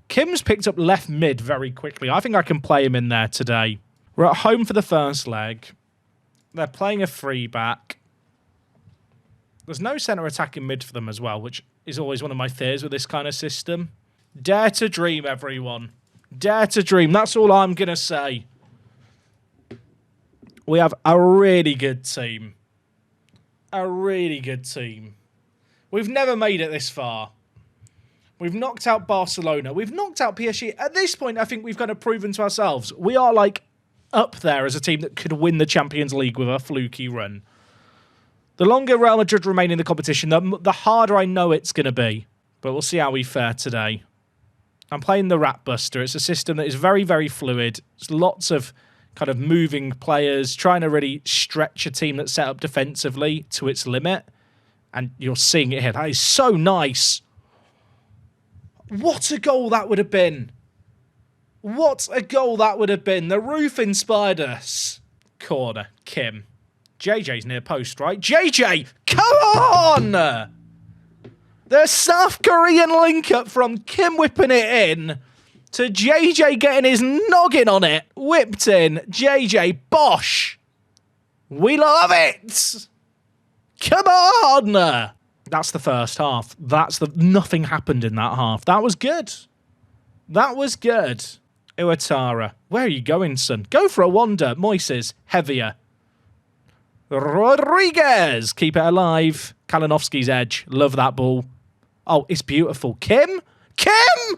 Kim's picked up left mid very quickly. I think I can play him in there today. We're at home for the first leg. They're playing a 3 back. There's no centre attacking mid for them as well, which is always one of my fears with this kind of system. Dare to dream, everyone. Dare to dream. That's all I'm going to say. We have a really good team. A really good team. We've never made it this far. We've knocked out Barcelona. We've knocked out PSG. At this point, I think we've kind of proven to ourselves we are like up there as a team that could win the Champions League with a fluky run. The longer Real Madrid remain in the competition, the harder I know it's going to be. But we'll see how we fare today. I'm playing the Rat Buster. It's a system that is very, very fluid. It's lots of kind of moving players, trying to really stretch a team that's set up defensively to its limit. And you're seeing it here. That is so nice. What a goal that would have been. What a goal that would have been. The roof inspired us. Corner. Kim. JJ's near post, right? JJ! Come on! The South Korean link-up from Kim whipping it in to JJ getting his noggin on it. Whipped in. JJ, bosh! We love it! Come on! That's the first half. Nothing happened in that half. That was good. That was good. Iwatara. Where are you going, son? Go for a wander. Moises. Heavier. Rodriguez. Keep it alive. Kalinowski's edge. Love that ball. Oh, it's beautiful. Kim? Kim?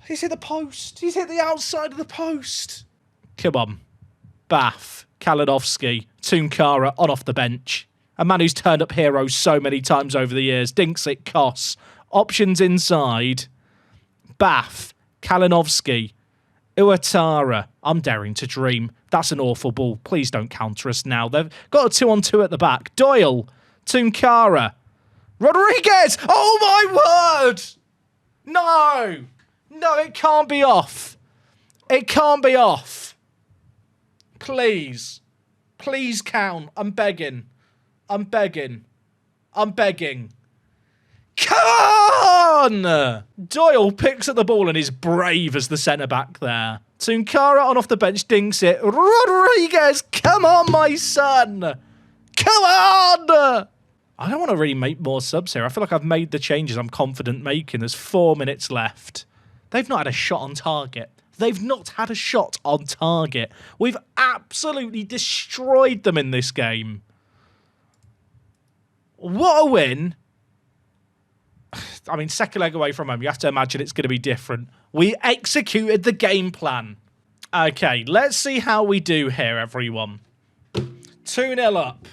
He's hit the post. He's hit the outside of the post. Come on. Bath, Kalinowski, Tunkara on off the bench. A man who's turned up heroes so many times over the years. Dinks it, Koss. Options inside. Bath, Kalinowski, Uatara. I'm daring to dream. That's an awful ball. Please don't counter us now. They've got a 2-on-2 at the back. Doyle, Tunkara, Rodriguez. Oh my word! No! No, it can't be off. It can't be off. Please. Please count. I'm begging. I'm begging. I'm begging. Come on! Doyle picks at the ball and is brave as the centre-back there. Tunkara on off the bench, dinks it. Rodriguez, come on, my son! Come on! I don't want to really make more subs here. I feel like I've made the changes I'm confident making. There's 4 minutes left. They've not had a shot on target. They've not had a shot on target. We've absolutely destroyed them in this game. What a win. I mean, second leg away from home, you have to imagine it's going to be different. We executed the game plan. Okay, let's see how we do here, everyone. 2-0 up.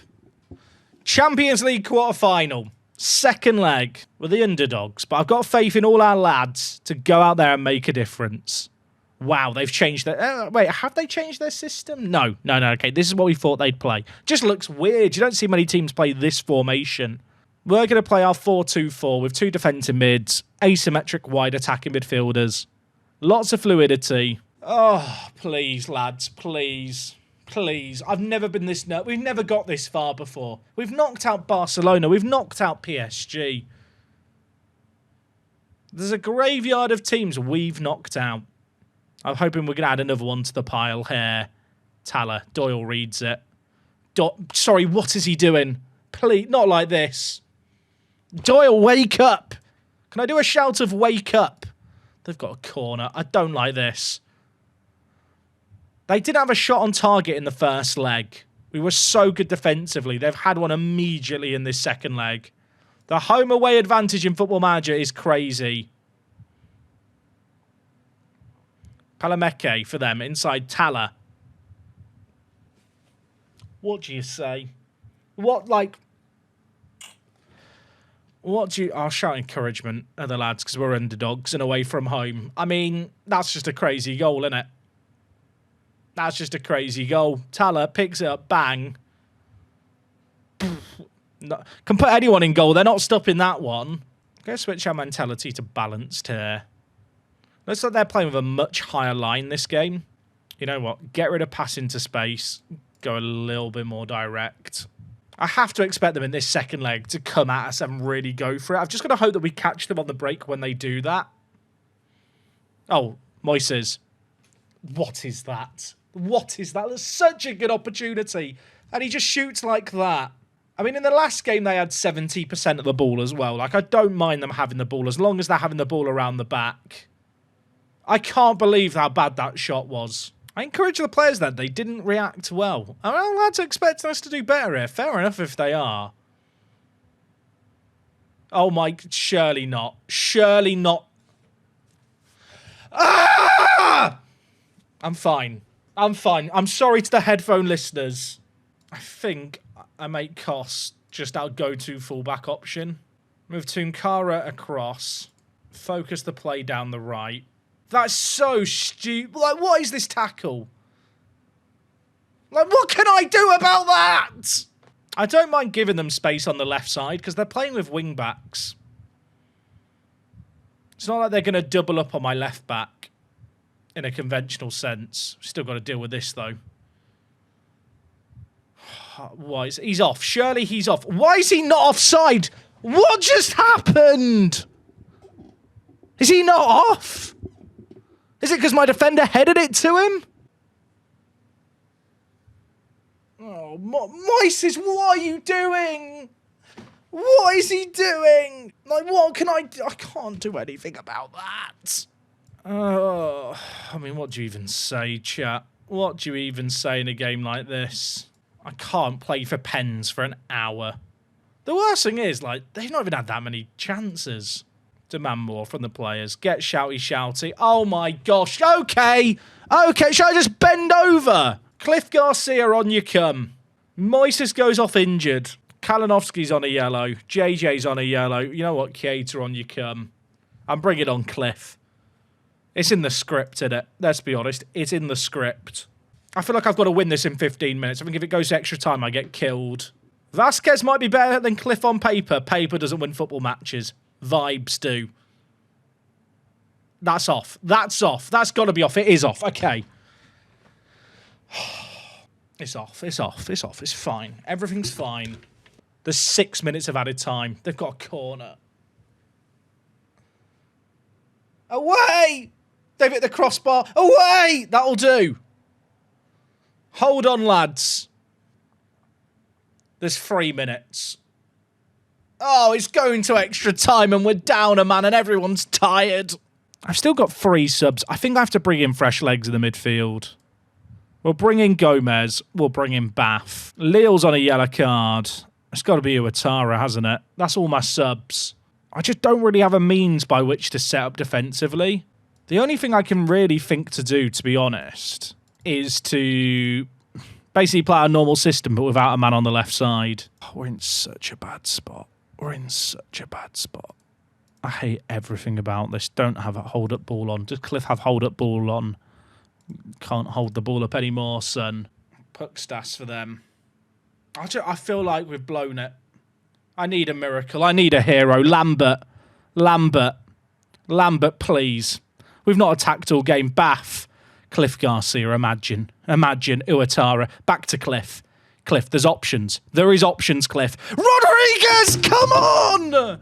Champions League quarter-final. Second leg. We're the underdogs, but I've got faith in all our lads to go out there and make a difference. Wow, they've changed their... wait, have they changed their system? No. Okay, this is what we thought they'd play. Just looks weird. You don't see many teams play this formation. We're going to play our 4-2-4 with 2 defensive mids, asymmetric wide attacking midfielders. Lots of fluidity. Oh, please, lads, please. Please. I've never been this nervous. We've never got this far before. We've knocked out Barcelona. We've knocked out PSG. There's a graveyard of teams we've knocked out. I'm hoping we're going to add another one to the pile here. Tala. Doyle reads it. Sorry, what is he doing? Please, not like this. Doyle, wake up. Can I do a shout of wake up? They've got a corner. I don't like this. They did have a shot on target in the first leg. We were so good defensively. They've had one immediately in this second leg. The home-away advantage in Football Manager is crazy. Palameke for them inside Tala. What do you say? What do you... I'll shout encouragement at the lads because we're underdogs and away from home. I mean, that's just a crazy goal, isn't it? That's just a crazy goal. Tala picks it up, bang. No, can put anyone in goal. They're not stopping that one. Go switch our mentality to balanced here. Looks like they're playing with a much higher line this game. You know what? Get rid of pass into space. Go a little bit more direct. I have to expect them in this second leg to come at us and really go for it. I've just got to hope that we catch them on the break when they do that. Oh, Moises. What is that? What is that? That's such a good opportunity. And he just shoots like that. I mean, in the last game, they had 70% of the ball as well. Like, I don't mind them having the ball as long as they're having the ball around the back. I can't believe how bad that shot was. I encourage the players that they didn't react well. I mean, lads are expecting us to do better here. Fair enough if they are. Oh my, surely not. Surely not. Ah! I'm fine. I'm fine. I'm sorry to the headphone listeners. I think I make Koss just our go-to fullback option. Move Tunkara across. Focus the play down the right. That's so stupid. Like, what is this tackle? Like, what can I do about that? I don't mind giving them space on the left side because they're playing with wing-backs. It's not like they're going to double up on my left back in a conventional sense. Still got to deal with this, though. Why is he's off? Surely he's off. Why is he not offside? What just happened? Is he not off? Is it because my defender headed it to him? Oh, Moises, what are you doing? What is he doing? Like, what can I do? I can't do anything about that. Oh, I mean, what do you even say, chat? What do you even say in a game like this? I can't play for pens for an hour. The worst thing is, like, they've not even had that many chances. Demand more from the players. Get shouty. Oh my gosh. Okay. Shall I just bend over? Cliff Garcia on you come. Moises goes off injured. Kalinowski's on a yellow. JJ's on a yellow. You know what? Keita on you come. I'm bringing on Cliff. It's in the script, isn't it? Let's be honest. It's in the script. I feel like I've got to win this in 15 minutes. I think if it goes to extra time, I get killed. Vasquez might be better than Cliff on paper. Paper doesn't win football matches. Vibes do. That's off. That's off. That's got to be off. It is off. Okay. It's off. It's fine. Everything's fine. There's 6 minutes of added time. They've got a corner. Away! They've hit the crossbar. Away! That'll do. Hold on, lads. There's 3 minutes. Oh, it's going to extra time and we're down a man and everyone's tired. I've still got 3 subs. I think I have to bring in fresh legs in the midfield. We'll bring in Gomez. We'll bring in Bath. Leal's on a yellow card. It's got to be Uatara, hasn't it? That's all my subs. I just don't really have a means by which to set up defensively. The only thing I can really think to do, to be honest, is to basically play a normal system but without a man on the left side. Oh, we're in such a bad spot. I hate everything about this. Don't have a hold-up ball on. Does Cliff have hold-up ball on? Can't hold the ball up anymore, son. Puck stats for them. I feel like we've blown it. I need a miracle. I need a hero. Lambert, please. We've not attacked all game. Bath. Cliff Garcia, imagine. Uatara. Back to Cliff. Cliff, there's options. There is options, Cliff. Rodriguez, come on!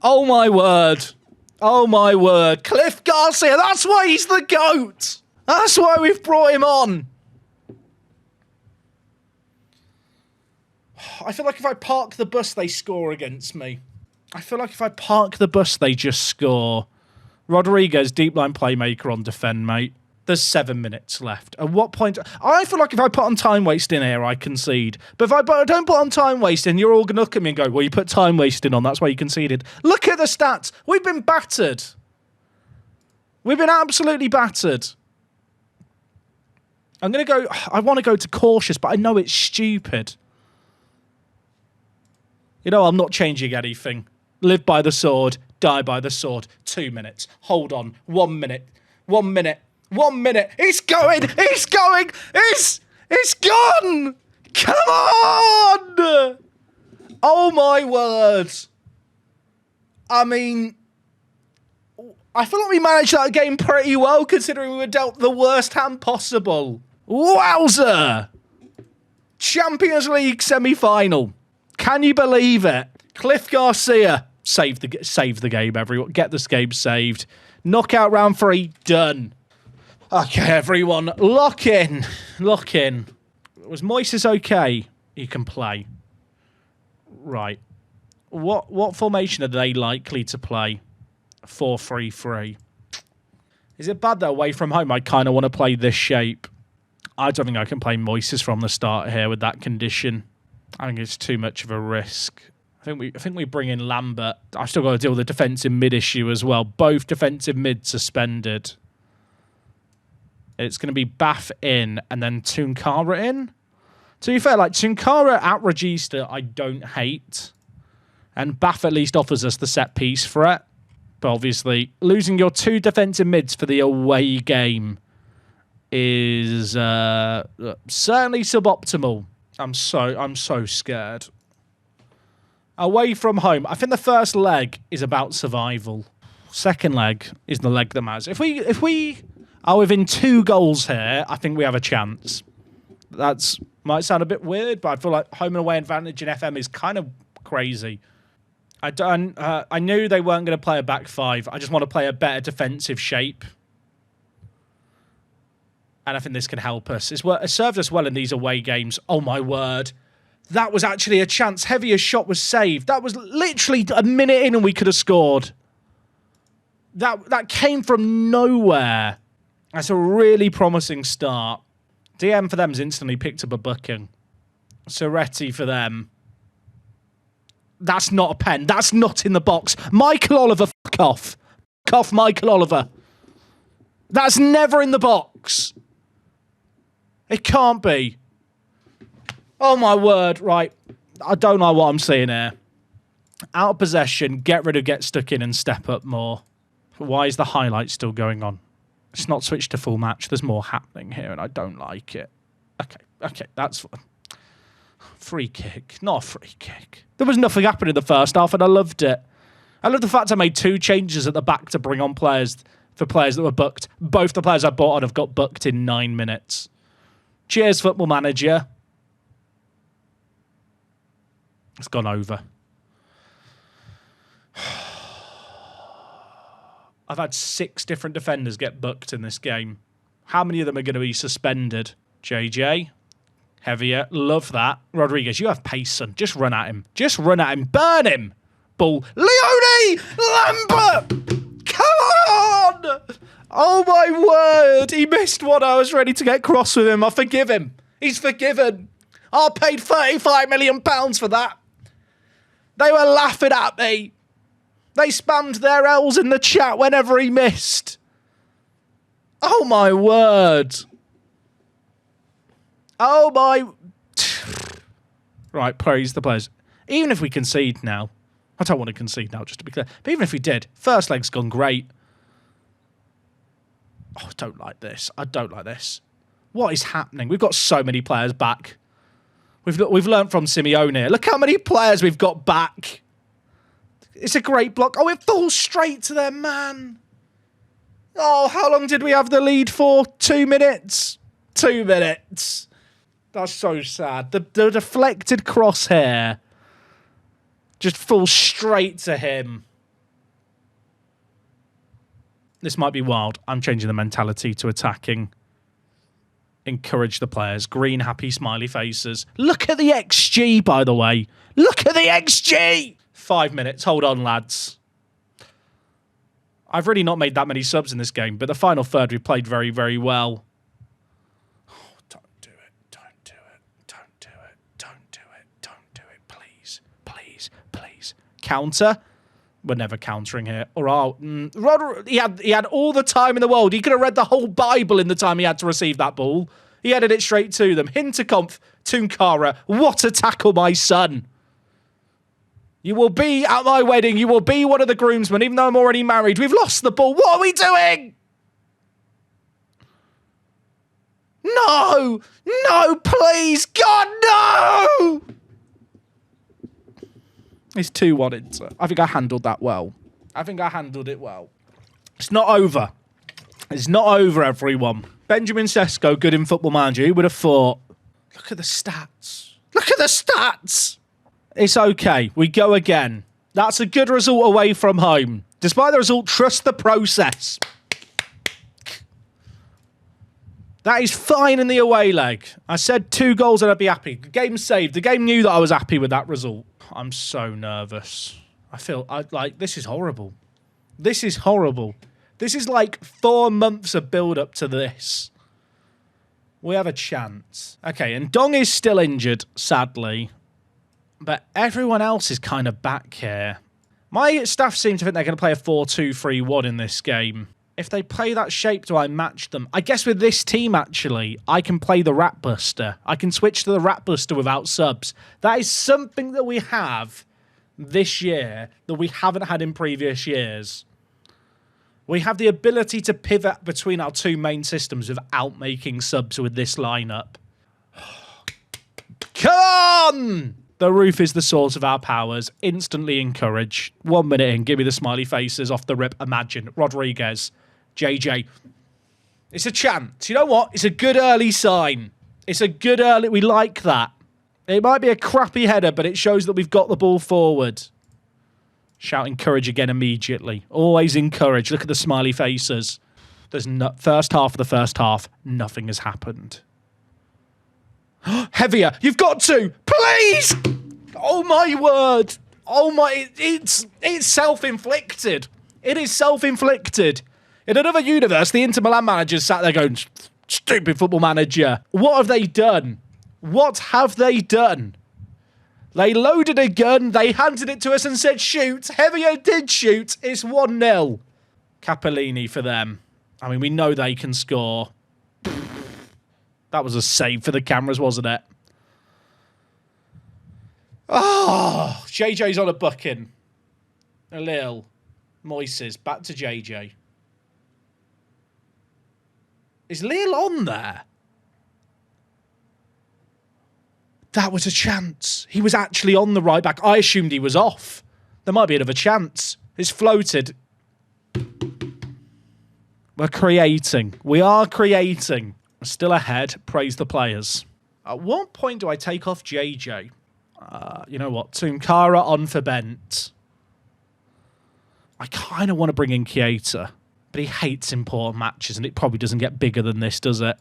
Oh, my word. Cliff Garcia, that's why he's the GOAT. That's why we've brought him on. I feel like if I park the bus, they score against me. I feel like if I park the bus, they just score. Rodriguez, deep line playmaker on defend, mate. There's 7 minutes left. At what point... I feel like if I put on time wasting here, I concede. But if I don't put on time wasting, you're all going to look at me and go, well, you put time wasting on, that's why you conceded. Look at the stats. We've been battered. We've been absolutely battered. I'm going to go... I want to go to cautious, but I know it's stupid. You know, I'm not changing anything. Live by the sword, die by the sword. 2 minutes. Hold on. 1 minute. 1 minute. 1 minute. It's going. It's gone. Come on. Oh, my word. I mean, I feel like we managed that game pretty well considering we were dealt the worst hand possible. Wowzer. Champions League semi-final. Can you believe it? Cliff Garcia. Save the game, everyone. Get this game saved. Knockout round 3. Done. Okay, everyone. Lock in. Was Moises okay? He can play. Right. What formation are they likely to play? 4-3-3. Is it bad that away from home I kind of want to play this shape? I don't think I can play Moises from the start here with that condition. I think it's too much of a risk. I think we bring in Lambert. I've still got to deal with the defensive mid issue as well. Both defensive mid suspended. It's going to be Bath in and then Tunkara in. To be fair, like Tunkara at Regista, I don't hate. And Bath at least offers us the set piece for it. But obviously, losing your 2 defensive mids for the away game is certainly suboptimal. I'm so scared. Away from home, I think the first leg is about survival. Second leg is the leg that matters. If we are within 2 goals here, I think we have a chance. That might sound a bit weird, but I feel like home and away advantage in FM is kind of crazy. I knew they weren't going to play a back 5. I just want to play a better defensive shape. And I think this can help us. It served us well in these away games. Oh, my word. That was actually a chance. Heavier shot was saved. That was literally a minute in and we could have scored. That came from nowhere. That's a really promising start. DM for them has instantly picked up a booking. Soretti for them. That's not a pen. That's not in the box. Michael Oliver, fuck off. Fuck off, Michael Oliver. That's never in the box. It can't be. Oh, my word. Right. I don't know what I'm seeing here. Out of possession, get rid of get stuck in and step up more. Why is the highlight still going on? It's not switched to full match. There's more happening here, and I don't like it. Okay, that's fine. Free kick. Not a free kick. There was nothing happening in the first half, and I loved it. I love the fact I made 2 changes at the back to bring on players for players that were booked. Both the players I bought on have got booked in 9 minutes. Cheers, Football Manager. It's gone over. I've had 6 different defenders get booked in this game. How many of them are going to be suspended? JJ. Heavier. Love that. Rodriguez, you have pace, son. Just run at him. Just run at him. Burn him. Ball. Leone! Lambert! Come on! Oh, my word. He missed one. I was ready to get cross with him. I forgive him. He's forgiven. I paid £35 million for that. They were laughing at me. They spammed their L's in the chat whenever he missed. Oh, my word. Oh, my... Right, praise the players. Even if we concede now... I don't want to concede now, just to be clear. But even if we did, first leg's gone great. Oh, I don't like this. I don't like this. What is happening? We've got so many players back. We've learned from Simeone. Look how many players we've got back. It's a great block. Oh, it falls straight to their man. Oh, how long did we have the lead for? 2 minutes. 2 minutes. That's so sad. The deflected crosshair just falls straight to him. This might be wild. I'm changing the mentality to attacking. Encourage the players. Green, happy, smiley faces. Look at the XG, by the way. Look at the XG! 5 minutes. Hold on, lads. I've really not made that many subs in this game, but the final third we played very, very well. Oh, don't do it. Don't do it. Don't do it. Don't do it. Don't do it. Please. Please. Please. Counter. We're never countering here. Or he had all the time in the world. He could have read the whole Bible in the time he had to receive that ball. He headed it straight to them. Hinterkampf, Tunkara. What a tackle, my son. You will be at my wedding. You will be one of the groomsmen, even though I'm already married. We've lost the ball. What are we doing? No. No, please. God, no. It's 2-1 Inter. I think I handled that well. I think I handled it well. It's not over. It's not over, everyone. Benjamin Sesko, good in Football Manager. Who would have thought? Look at the stats. Look at the stats. It's okay. We go again. That's a good result away from home. Despite the result, trust the process. That is fine in the away leg. I said 2 goals and I'd be happy. The game saved. The game knew that I was happy with that result. I'm so nervous. I feel like this is horrible. This is horrible. This is like 4 months of build-up to this. We have a chance. Okay, and Dong is still injured, sadly. But everyone else is kind of back here. My staff seem to think they're going to play a 4-2-3-1 in this game. If they play that shape, do I match them? I guess with this team, actually, I can play the Rat Buster. I can switch to the Rat Buster without subs. That is something that we have this year that we haven't had in previous years. We have the ability to pivot between our 2 main systems without making subs with this lineup. Come on! The roof is the source of our powers. Instantly encourage. 1 minute in. Give me the smiley faces off the rip. Imagine. Rodriguez. JJ. It's a chance. You know what? It's a good early sign. It's a good early... We like that. It might be a crappy header, but it shows that we've got the ball forward. Shout encourage again immediately. Always encourage. Look at the smiley faces. There's first half of the first half. Nothing has happened. Heavier. You've got to. Please. Oh, my word. Oh, my. It's self-inflicted. It is self-inflicted. In another universe, the Inter Milan managers sat there going, stupid Football Manager. What have they done? What have they done? They loaded a gun, they handed it to us and said, shoot. Hevio did shoot. It's 1-0. Capellini for them. I mean, we know they can score. That was a save for the cameras, wasn't it? Oh, JJ's on a bucking. A little. Moises, back to JJ. Is Lille on there? That was a chance. He was actually on the right back. I assumed he was off. There might be another chance. It's floated. We're creating. We are creating. We're still ahead. Praise the players. At what point do I take off JJ? You know what? Tunkara on for Bent. I kind of want to bring in Keita, but he hates important matches, and it probably doesn't get bigger than this, does it?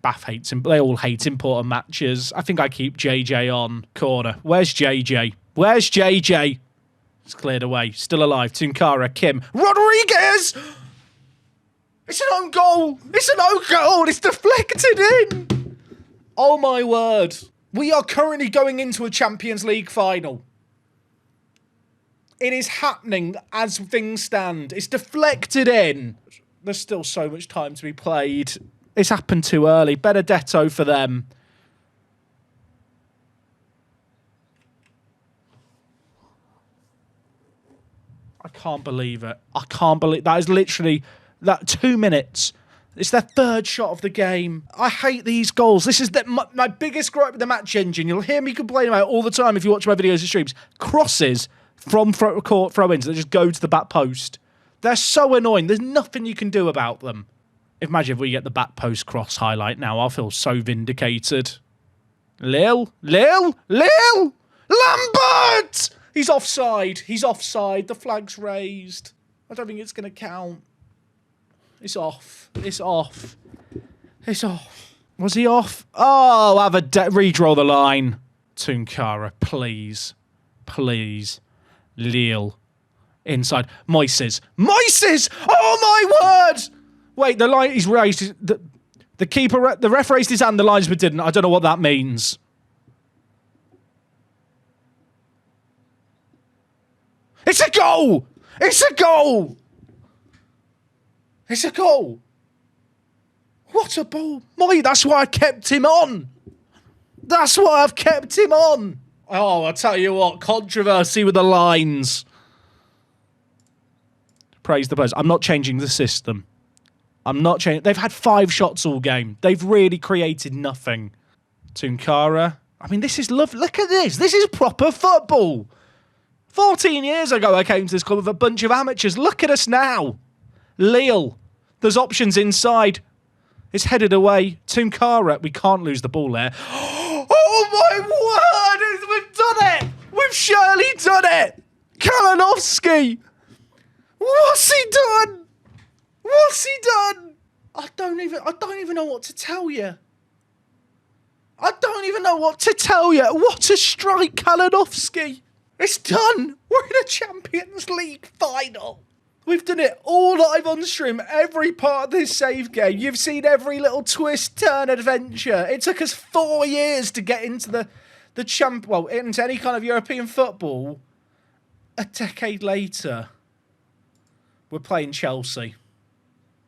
Bath hates him. They all hate important matches. I think I keep JJ on. Corner. Where's JJ? Where's JJ? It's cleared away. Still alive. Tunkara, Kim. Rodriguez! It's an own goal! It's an own goal! It's deflected in! Oh my word. We are currently going into a Champions League final. It is happening as things stand. It's deflected in. There's still so much time to be played. It's happened too early. Benedetto for them. I can't believe it. I can't believe... That is literally... That 2 minutes. It's their third shot of the game. I hate these goals. This is my biggest gripe with the match engine. You'll hear me complain about it all the time if you watch my videos and streams. Crosses from throw-ins that just go to the back post. They're so annoying. There's nothing you can do about them. Imagine if we get the back post cross highlight now. I'll feel so vindicated. Lille? Lambert! He's offside. He's offside. The flag's raised. I don't think it's going to count. It's off. It's off. It's off. Was he off? Oh, have a redraw the line. Tunkara, please. Please. Lille. Inside. Moises. Moises! Oh, my word! Wait, the line is raised. The keeper, the ref raised his hand, the linesman didn't. I don't know what that means. It's a goal! It's a goal! It's a goal! What a ball. That's why I kept him on. That's why I've kept him on. Oh, I'll tell you what. Controversy with the lines. Praise the players. I'm not changing the system. I'm not changing. They've had 5 shots all game. They've really created nothing. Tunkara. I mean, this is lovely. Look at this. This is proper football. 14 years ago, I came to this club with a bunch of amateurs. Look at us now. Lille. There's options inside. It's headed away. Tunkara. We can't lose the ball there. Oh, my word. We've done it. We've surely done it. Kalinowski. What's he done? What's he done? I don't even know what to tell you. I don't even know what to tell you. What a strike, Kalinowski. It's done. We're in a Champions League final. We've done it all live on stream. Every part of this save game. You've seen every little twist, turn, adventure. It took us 4 years to get into into any kind of European football. A decade later, we're playing Chelsea.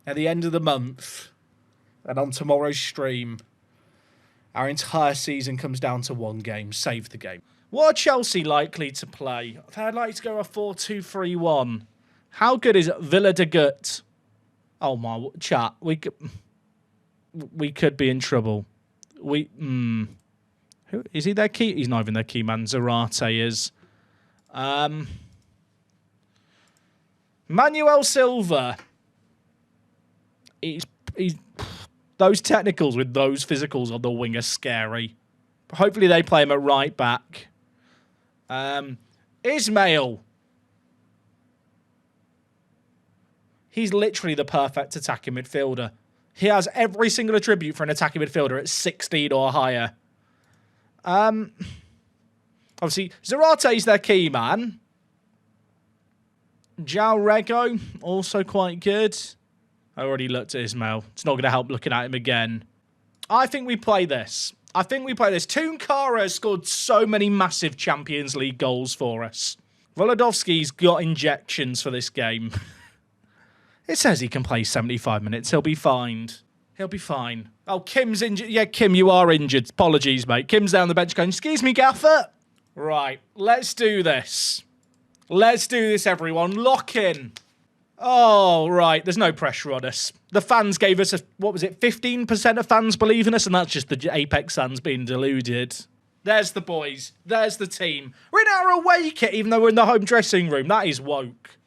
At the end of the month, and on tomorrow's stream, our entire season comes down to one game. Save the game. What are Chelsea likely to play? They're likely to go a 4-2-3-1. How good is Villa de Gut? Oh my chat, we could be in trouble. Who is he? Their key? He's not even their key man. Zarate is. Manuel Silva. He's those technicals with those physicals on the wing are scary. Hopefully they play him at right back. Ismail. He's literally the perfect attacking midfielder. He has every single attribute for an attacking midfielder at 16 or higher. Obviously, Zarate's their key man. João Rego, also quite good. I already looked at Ismail. It's not going to help looking at him again. I think we play this. I think we play this. Tunkara has scored so many massive Champions League goals for us. Volodovsky's got injections for this game. It says he can play 75 minutes. He'll be fine. He'll be fine. Oh, Kim's injured. Yeah, Kim, you are injured. Apologies, mate. Kim's down the bench going, excuse me, Gaffer. Right, let's do this. Let's do this, everyone. Lock in. Oh, right. There's no pressure on us. The fans gave us, 15% of fans believe in us, and that's just the Apex fans being deluded. There's the boys. There's the team. We're in our away kit, even though we're in the home dressing room. That is woke.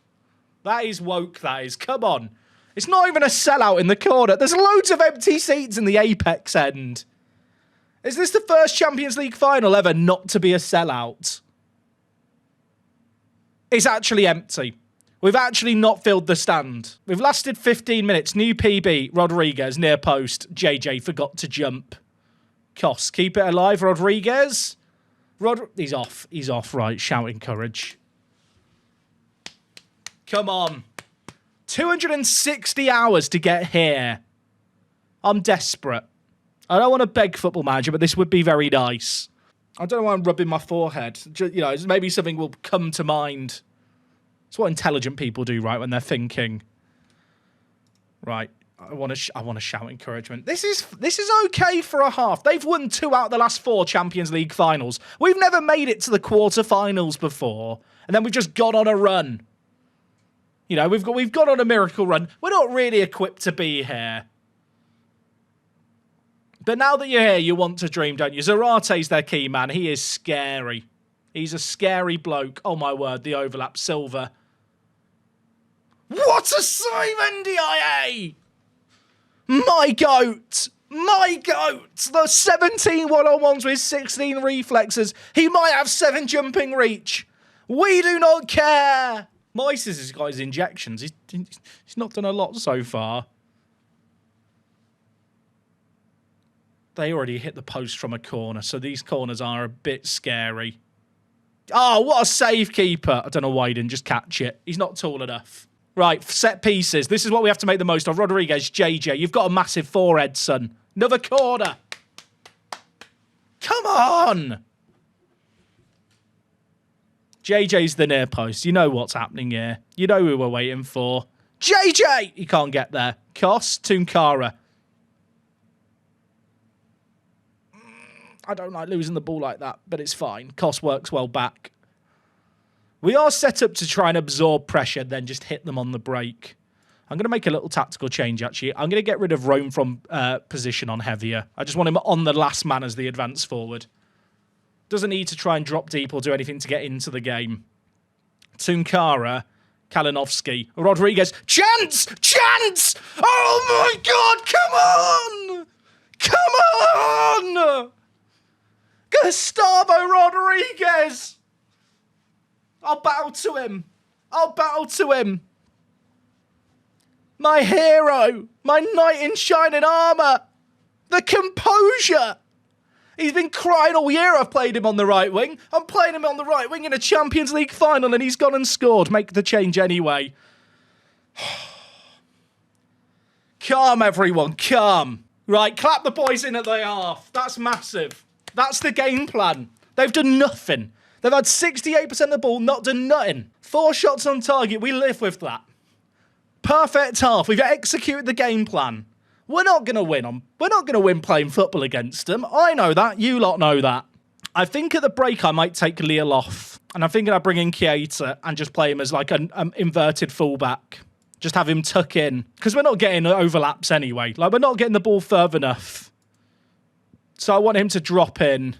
That is woke, that is. Come on. It's not even a sellout in the corner. There's loads of empty seats in the Apex end. Is this the first Champions League final ever not to be a sellout? It's actually empty. We've actually not filled the stand. We've lasted 15 minutes. New PB, Rodriguez, near post. JJ forgot to jump. Kos, keep it alive, Rodriguez. He's off. He's off, right. Shouting courage. Come on. 260 hours to get here. I'm desperate. I don't want to beg Football Manager, but this would be very nice. I don't know why I'm rubbing my forehead. You know, maybe something will come to mind. It's what intelligent people do, right, when they're thinking. Right. I want to shout encouragement. This is okay for a half. They've won 2 out of the last 4 Champions League finals. We've never made it to the quarterfinals before, and then we've just gone on a run. You know, we've gone on a miracle run. We're not really equipped to be here. But now that you're here, you want to dream, don't you? Zarate's their key man. He is scary. He's a scary bloke. Oh, my word. The overlap. Silva. What a save, NDIA! My goat. My goat. The 17 one-on-ones with 16 reflexes. He might have 7 jumping reach. We do not care. Moises has got his injections. He's not done a lot so far. They already hit the post from a corner, so these corners are a bit scary. Oh, what a save keeper. I don't know why he didn't just catch it. He's not tall enough. Right, set pieces. This is what we have to make the most of. Rodriguez, JJ, you've got a massive forehead, son. Another corner. Come on. JJ's the near post. You know what's happening here. You know who we're waiting for. JJ! He can't get there. Kos, Tunkara. I don't like losing the ball like that, but it's fine. Kos works well back. We are set up to try and absorb pressure, then just hit them on the break. I'm going to make a little tactical change, actually. I'm going to get rid of Rome from position on heavier. I just want him on the last man as the advance forward. Doesn't need to try and drop deep or do anything to get into the game. Tunkara, Kalinowski, Rodriguez. Chance! Chance! Oh, my God! Come on! Come on! Gustavo Rodriguez! I'll bow to him. I'll bow to him. My hero. My knight in shining armour. The composure. He's been crying all year I've played him on the right wing. I'm playing him on the right wing in a Champions League final and he's gone and scored. Make the change anyway. Calm, everyone. Calm. Right, clap the boys in at the half. That's massive. That's the game plan. They've done nothing. They've had 68% of the ball, not done nothing. 4 shots on target. We live with that. Perfect half. We've executed the game plan. We're not going to win. We're not going to win playing football against them. I know that. You lot know that. I think at the break I might take Lille off. And I'm thinking I'd bring in Keita and just play him as like an inverted fullback. Just have him tuck in. Because we're not getting overlaps anyway. Like, we're not getting the ball further enough. So I want him to drop in.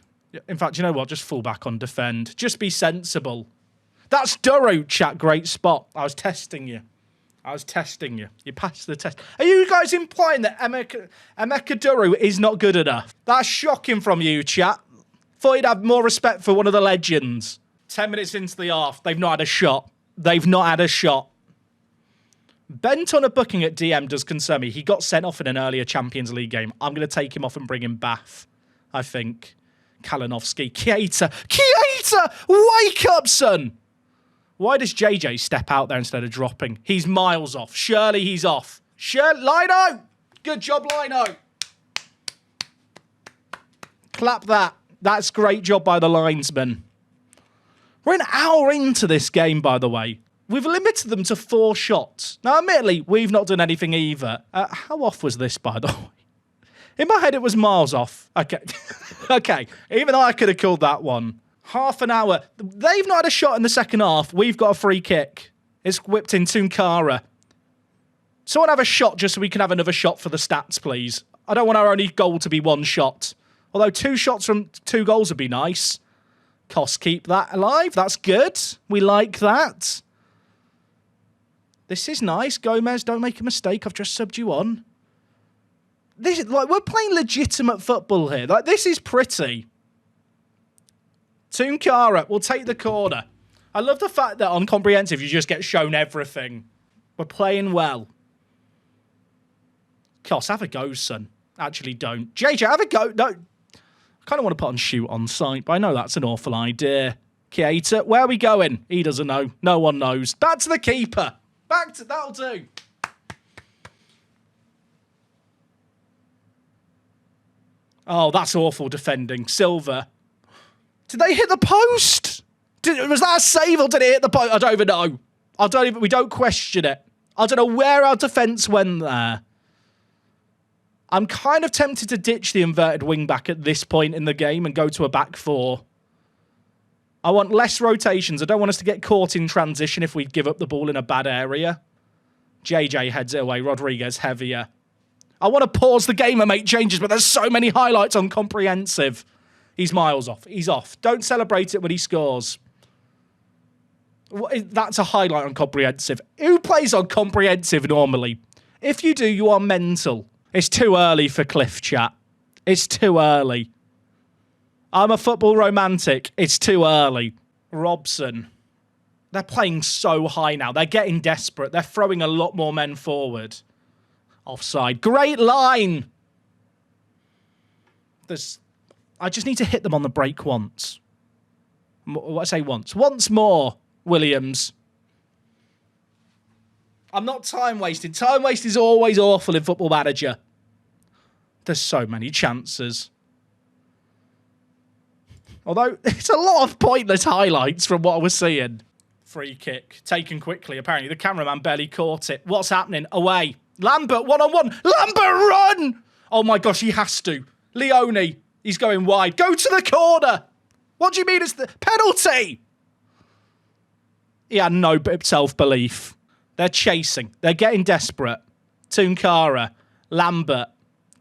In fact, you know what? Just fall back on defend. Just be sensible. That's Duro, chat. Great spot. I was testing you. I was testing you. You passed the test. Are you guys implying that Emeka Duro is not good enough? That's shocking from you, chat. Thought you'd have more respect for one of the legends. 10 minutes into the half. They've not had a shot. They've not had a shot. Bent on a booking at DM does concern me. He got sent off in an earlier Champions League game. I'm going to take him off and bring him Bath, I think. Kalinowski. Keita. Keita! Wake up, son! Why does JJ step out there instead of dropping? He's miles off. Surely he's off. Lino! Good job, Lino! Clap that. That's great job by the linesman. We're an hour into this game, by the way. We've limited them to 4 shots. Now, admittedly, we've not done anything either. How off was this, by the way? In my head, it was miles off. Okay. Okay. Even I could have called that one. Half an hour. They've not had a shot in the second half. We've got a free kick. It's whipped in Tunkara. Someone have a shot just so we can have another shot for the stats, please. I don't want our only goal to be 1 shot. Although 2 shots from 2 goals would be nice. Koss, keep that alive. That's good. We like that. This is nice. Gomez, don't make a mistake. I've just subbed you on. This is like we're playing legitimate football here. Like this is pretty. Tunkara will take the corner. I love the fact that on comprehensive you just get shown everything. We're playing well. Koss, have a go, son. Actually, don't. JJ, have a go. No. I kind of want to put on shoot on site, but I know that's an awful idea. Keita, where are we going? He doesn't know. No one knows. Back to the keeper. Back to... That'll do. Oh, that's awful defending. Silva. Did they hit the post? Was that a save or did it hit the post? I don't even know. We don't question it. I don't know where our defence went there. I'm kind of tempted to ditch the inverted wing-back at this point in the game and go to a back 4. I want less rotations. I don't want us to get caught in transition if we give up the ball in a bad area. JJ heads it away. Rodriguez heavier. I want to pause the game and make changes, but there's so many highlights on comprehensive. He's miles off. He's off. Don't celebrate it when he scores. That's a highlight on comprehensive. Who plays on comprehensive normally? If you do, you are mental. It's too early for Cliff chat. It's too early. I'm a football romantic. It's too early. Robson. They're playing so high now. They're getting desperate. They're throwing a lot more men forward. Offside. Great line. I just need to hit them on the break once. What I say once. Once more, Williams. I'm not time wasting. Time waste is always awful in Football Manager. There's so many chances. Although, it's a lot of pointless highlights from what I was seeing. Free kick. Taken quickly, apparently. The cameraman barely caught it. What's happening? Away. Lambert, one-on-one. Lambert, run! Oh my gosh, he has to. Leone, he's going wide. Go to the corner. What do you mean it's the penalty? He had no self-belief. They're chasing. They're getting desperate. Tunkara, Lambert,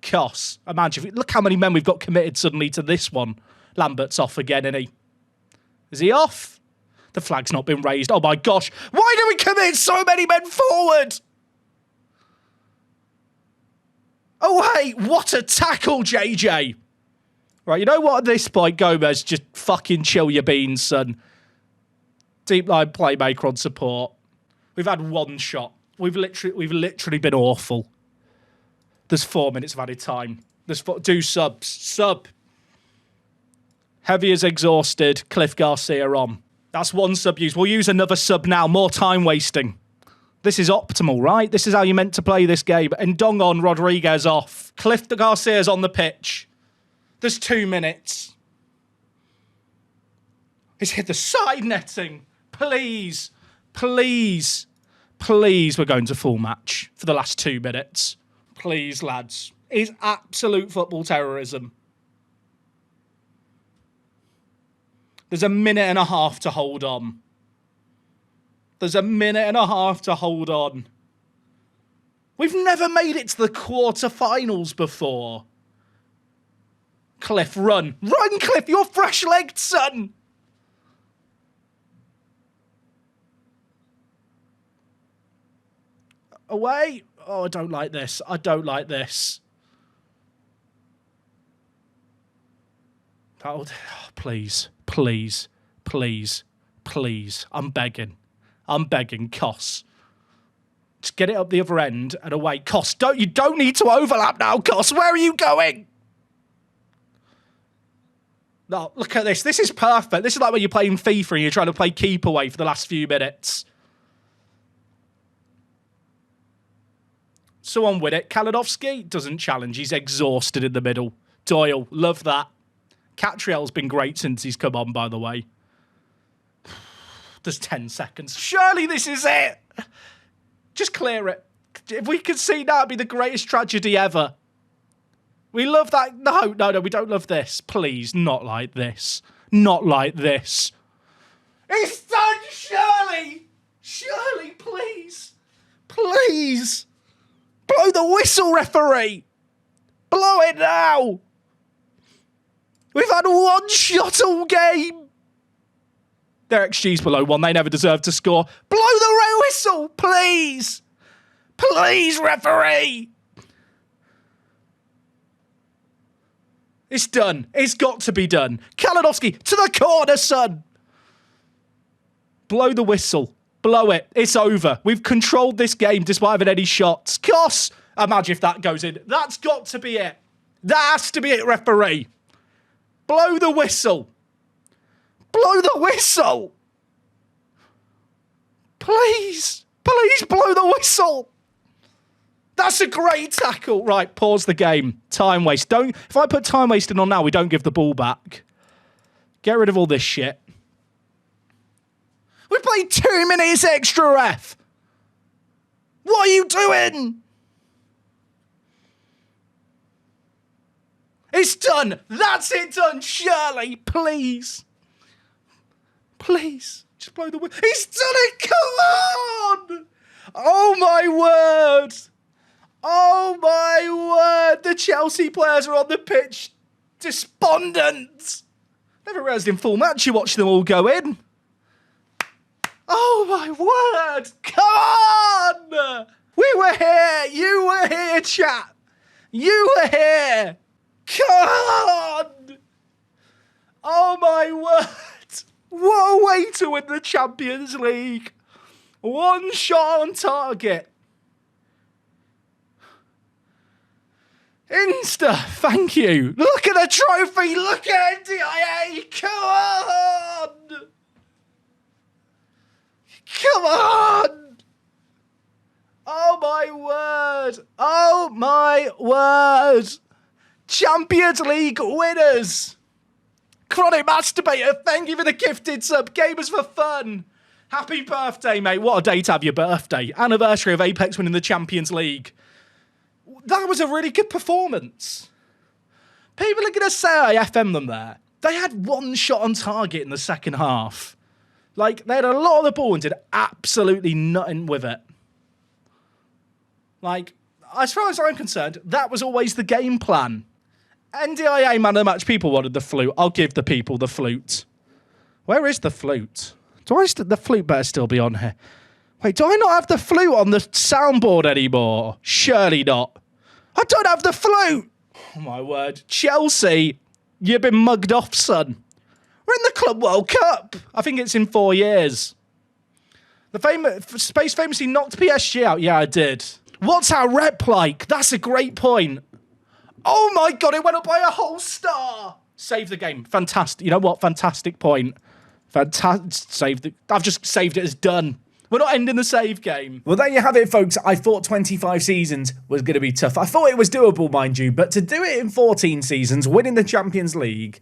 Koss. Imagine, look how many men we've got committed suddenly to this one. Lambert's off again, isn't he? Is he off? The flag's not been raised. Oh my gosh. Why do we commit so many men forward? Oh, hey, what a tackle, JJ. Right, you know what? At this point, Gomez, just fucking chill your beans, son. Deep line playmaker on support. We've had 1 shot. We've literally been awful. There's 4 minutes of added time. Do subs. Sub. Heavy is exhausted. Cliff Garcia on. That's 1 sub use. We'll use another sub now. More time wasting. This is optimal, right? This is how you're meant to play this game. And Dong on, Rodriguez off. Cliff Garcia's on the pitch. There's 2 minutes. He's hit the side netting. Please. Please. Please, we're going to full match for the last 2 minutes. Please, lads. It's absolute football terrorism. There's a minute and a half to hold on. There's a minute and a half to hold on. We've never made it to the quarterfinals before. Cliff, run. Run, Cliff. You're fresh-legged, son. Away. Oh, I don't like this. I don't like this. Oh, please. Please. Please. Please. I'm begging. I'm begging. Koss. Just get it up the other end and away. Koss, you don't need to overlap now, Koss. Where are you going? No, look at this. This is perfect. This is like when you're playing FIFA and you're trying to play keep away for the last few minutes. Someone with it. Kalinowski doesn't challenge. He's exhausted in the middle. Doyle, love that. Catriel's been great since he's come on, by the way. There's 10 seconds. Surely this is it. Just clear it. If we could see that, it'd be the greatest tragedy ever. We love that. No, we don't love this. Please, not like this. Not like this. It's done, Shirley! Shirley, please. Please. Blow the whistle, referee. Blow it now. We've had one shot all game. Their XG's below 1. They never deserve to score. Blow the whistle, please. Please, referee. It's done. It's got to be done. Kalinowski to the corner, son. Blow the whistle. Blow it. It's over. We've controlled this game despite having any shots. Kos! Imagine if that goes in. That's got to be it. That has to be it, referee. Blow the whistle. Blow the whistle. Please. Please blow the whistle. That's a great tackle. Right, pause the game. Time waste. If I put time wasting on now, we don't give the ball back. Get rid of all this shit. We played 2 minutes extra, ref. What are you doing? It's done. That's it done. Shirley, please. Please. Just blow the whistle. He's done it. Come on. Oh, my word. Oh, my word. The Chelsea players are on the pitch. Despondent. Never realised in full match you watch them all go in. Oh, my word. Come on. We were here. You were here, chat. You were here. Come on. Oh, my word. What a way to win the Champions League. One shot on target. Insta, thank you. Look at the trophy. Look at NDIA. Come on. Come on. Oh, my word. Oh, my word. Champions League winners. Chronic Masturbator, thank you for the gifted sub. Gamers for fun. Happy birthday, mate. What a day to have your birthday. Anniversary of Apex winning the Champions League. That was a really good performance. People are going to say I FM them there. They had one shot on target in the second half. Like, they had a lot of the ball and did absolutely nothing with it. Like, as far as I'm concerned, that was always the game plan. NDIA man of the match, people wanted the flute. I'll give the people the flute. Where is the flute? The flute better still be on here. Wait, do I not have the flute on the soundboard anymore? Surely not. I don't have the flute. Oh, my word. Chelsea, you've been mugged off, son. We're in the Club World Cup. I think it's in 4 years. Space famously knocked PSG out. Yeah, I did. What's our rep like? That's a great point. Oh, my God, it went up by a whole star. Save the game. Fantastic. You know what? Fantastic point. Fantastic. I've just saved it as done. We're not ending the save game. Well, there you have it, folks. I thought 25 seasons was going to be tough. I thought it was doable, mind you, but to do it in 14 seasons, winning the Champions League,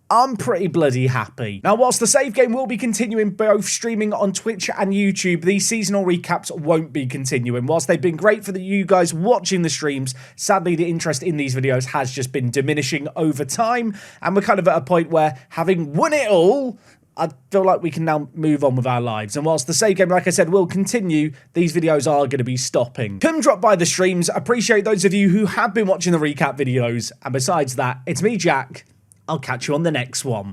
I'm pretty bloody happy. Now, whilst the save game will be continuing both streaming on Twitch and YouTube, these seasonal recaps won't be continuing. Whilst they've been great for you guys watching the streams, sadly, the interest in these videos has just been diminishing over time, and we're kind of at a point where, having won it all, I feel like we can now move on with our lives. And whilst the save game, like I said, will continue, these videos are going to be stopping. Come drop by the streams. Appreciate those of you who have been watching the recap videos. And besides that, it's me, Jack. I'll catch you on the next one.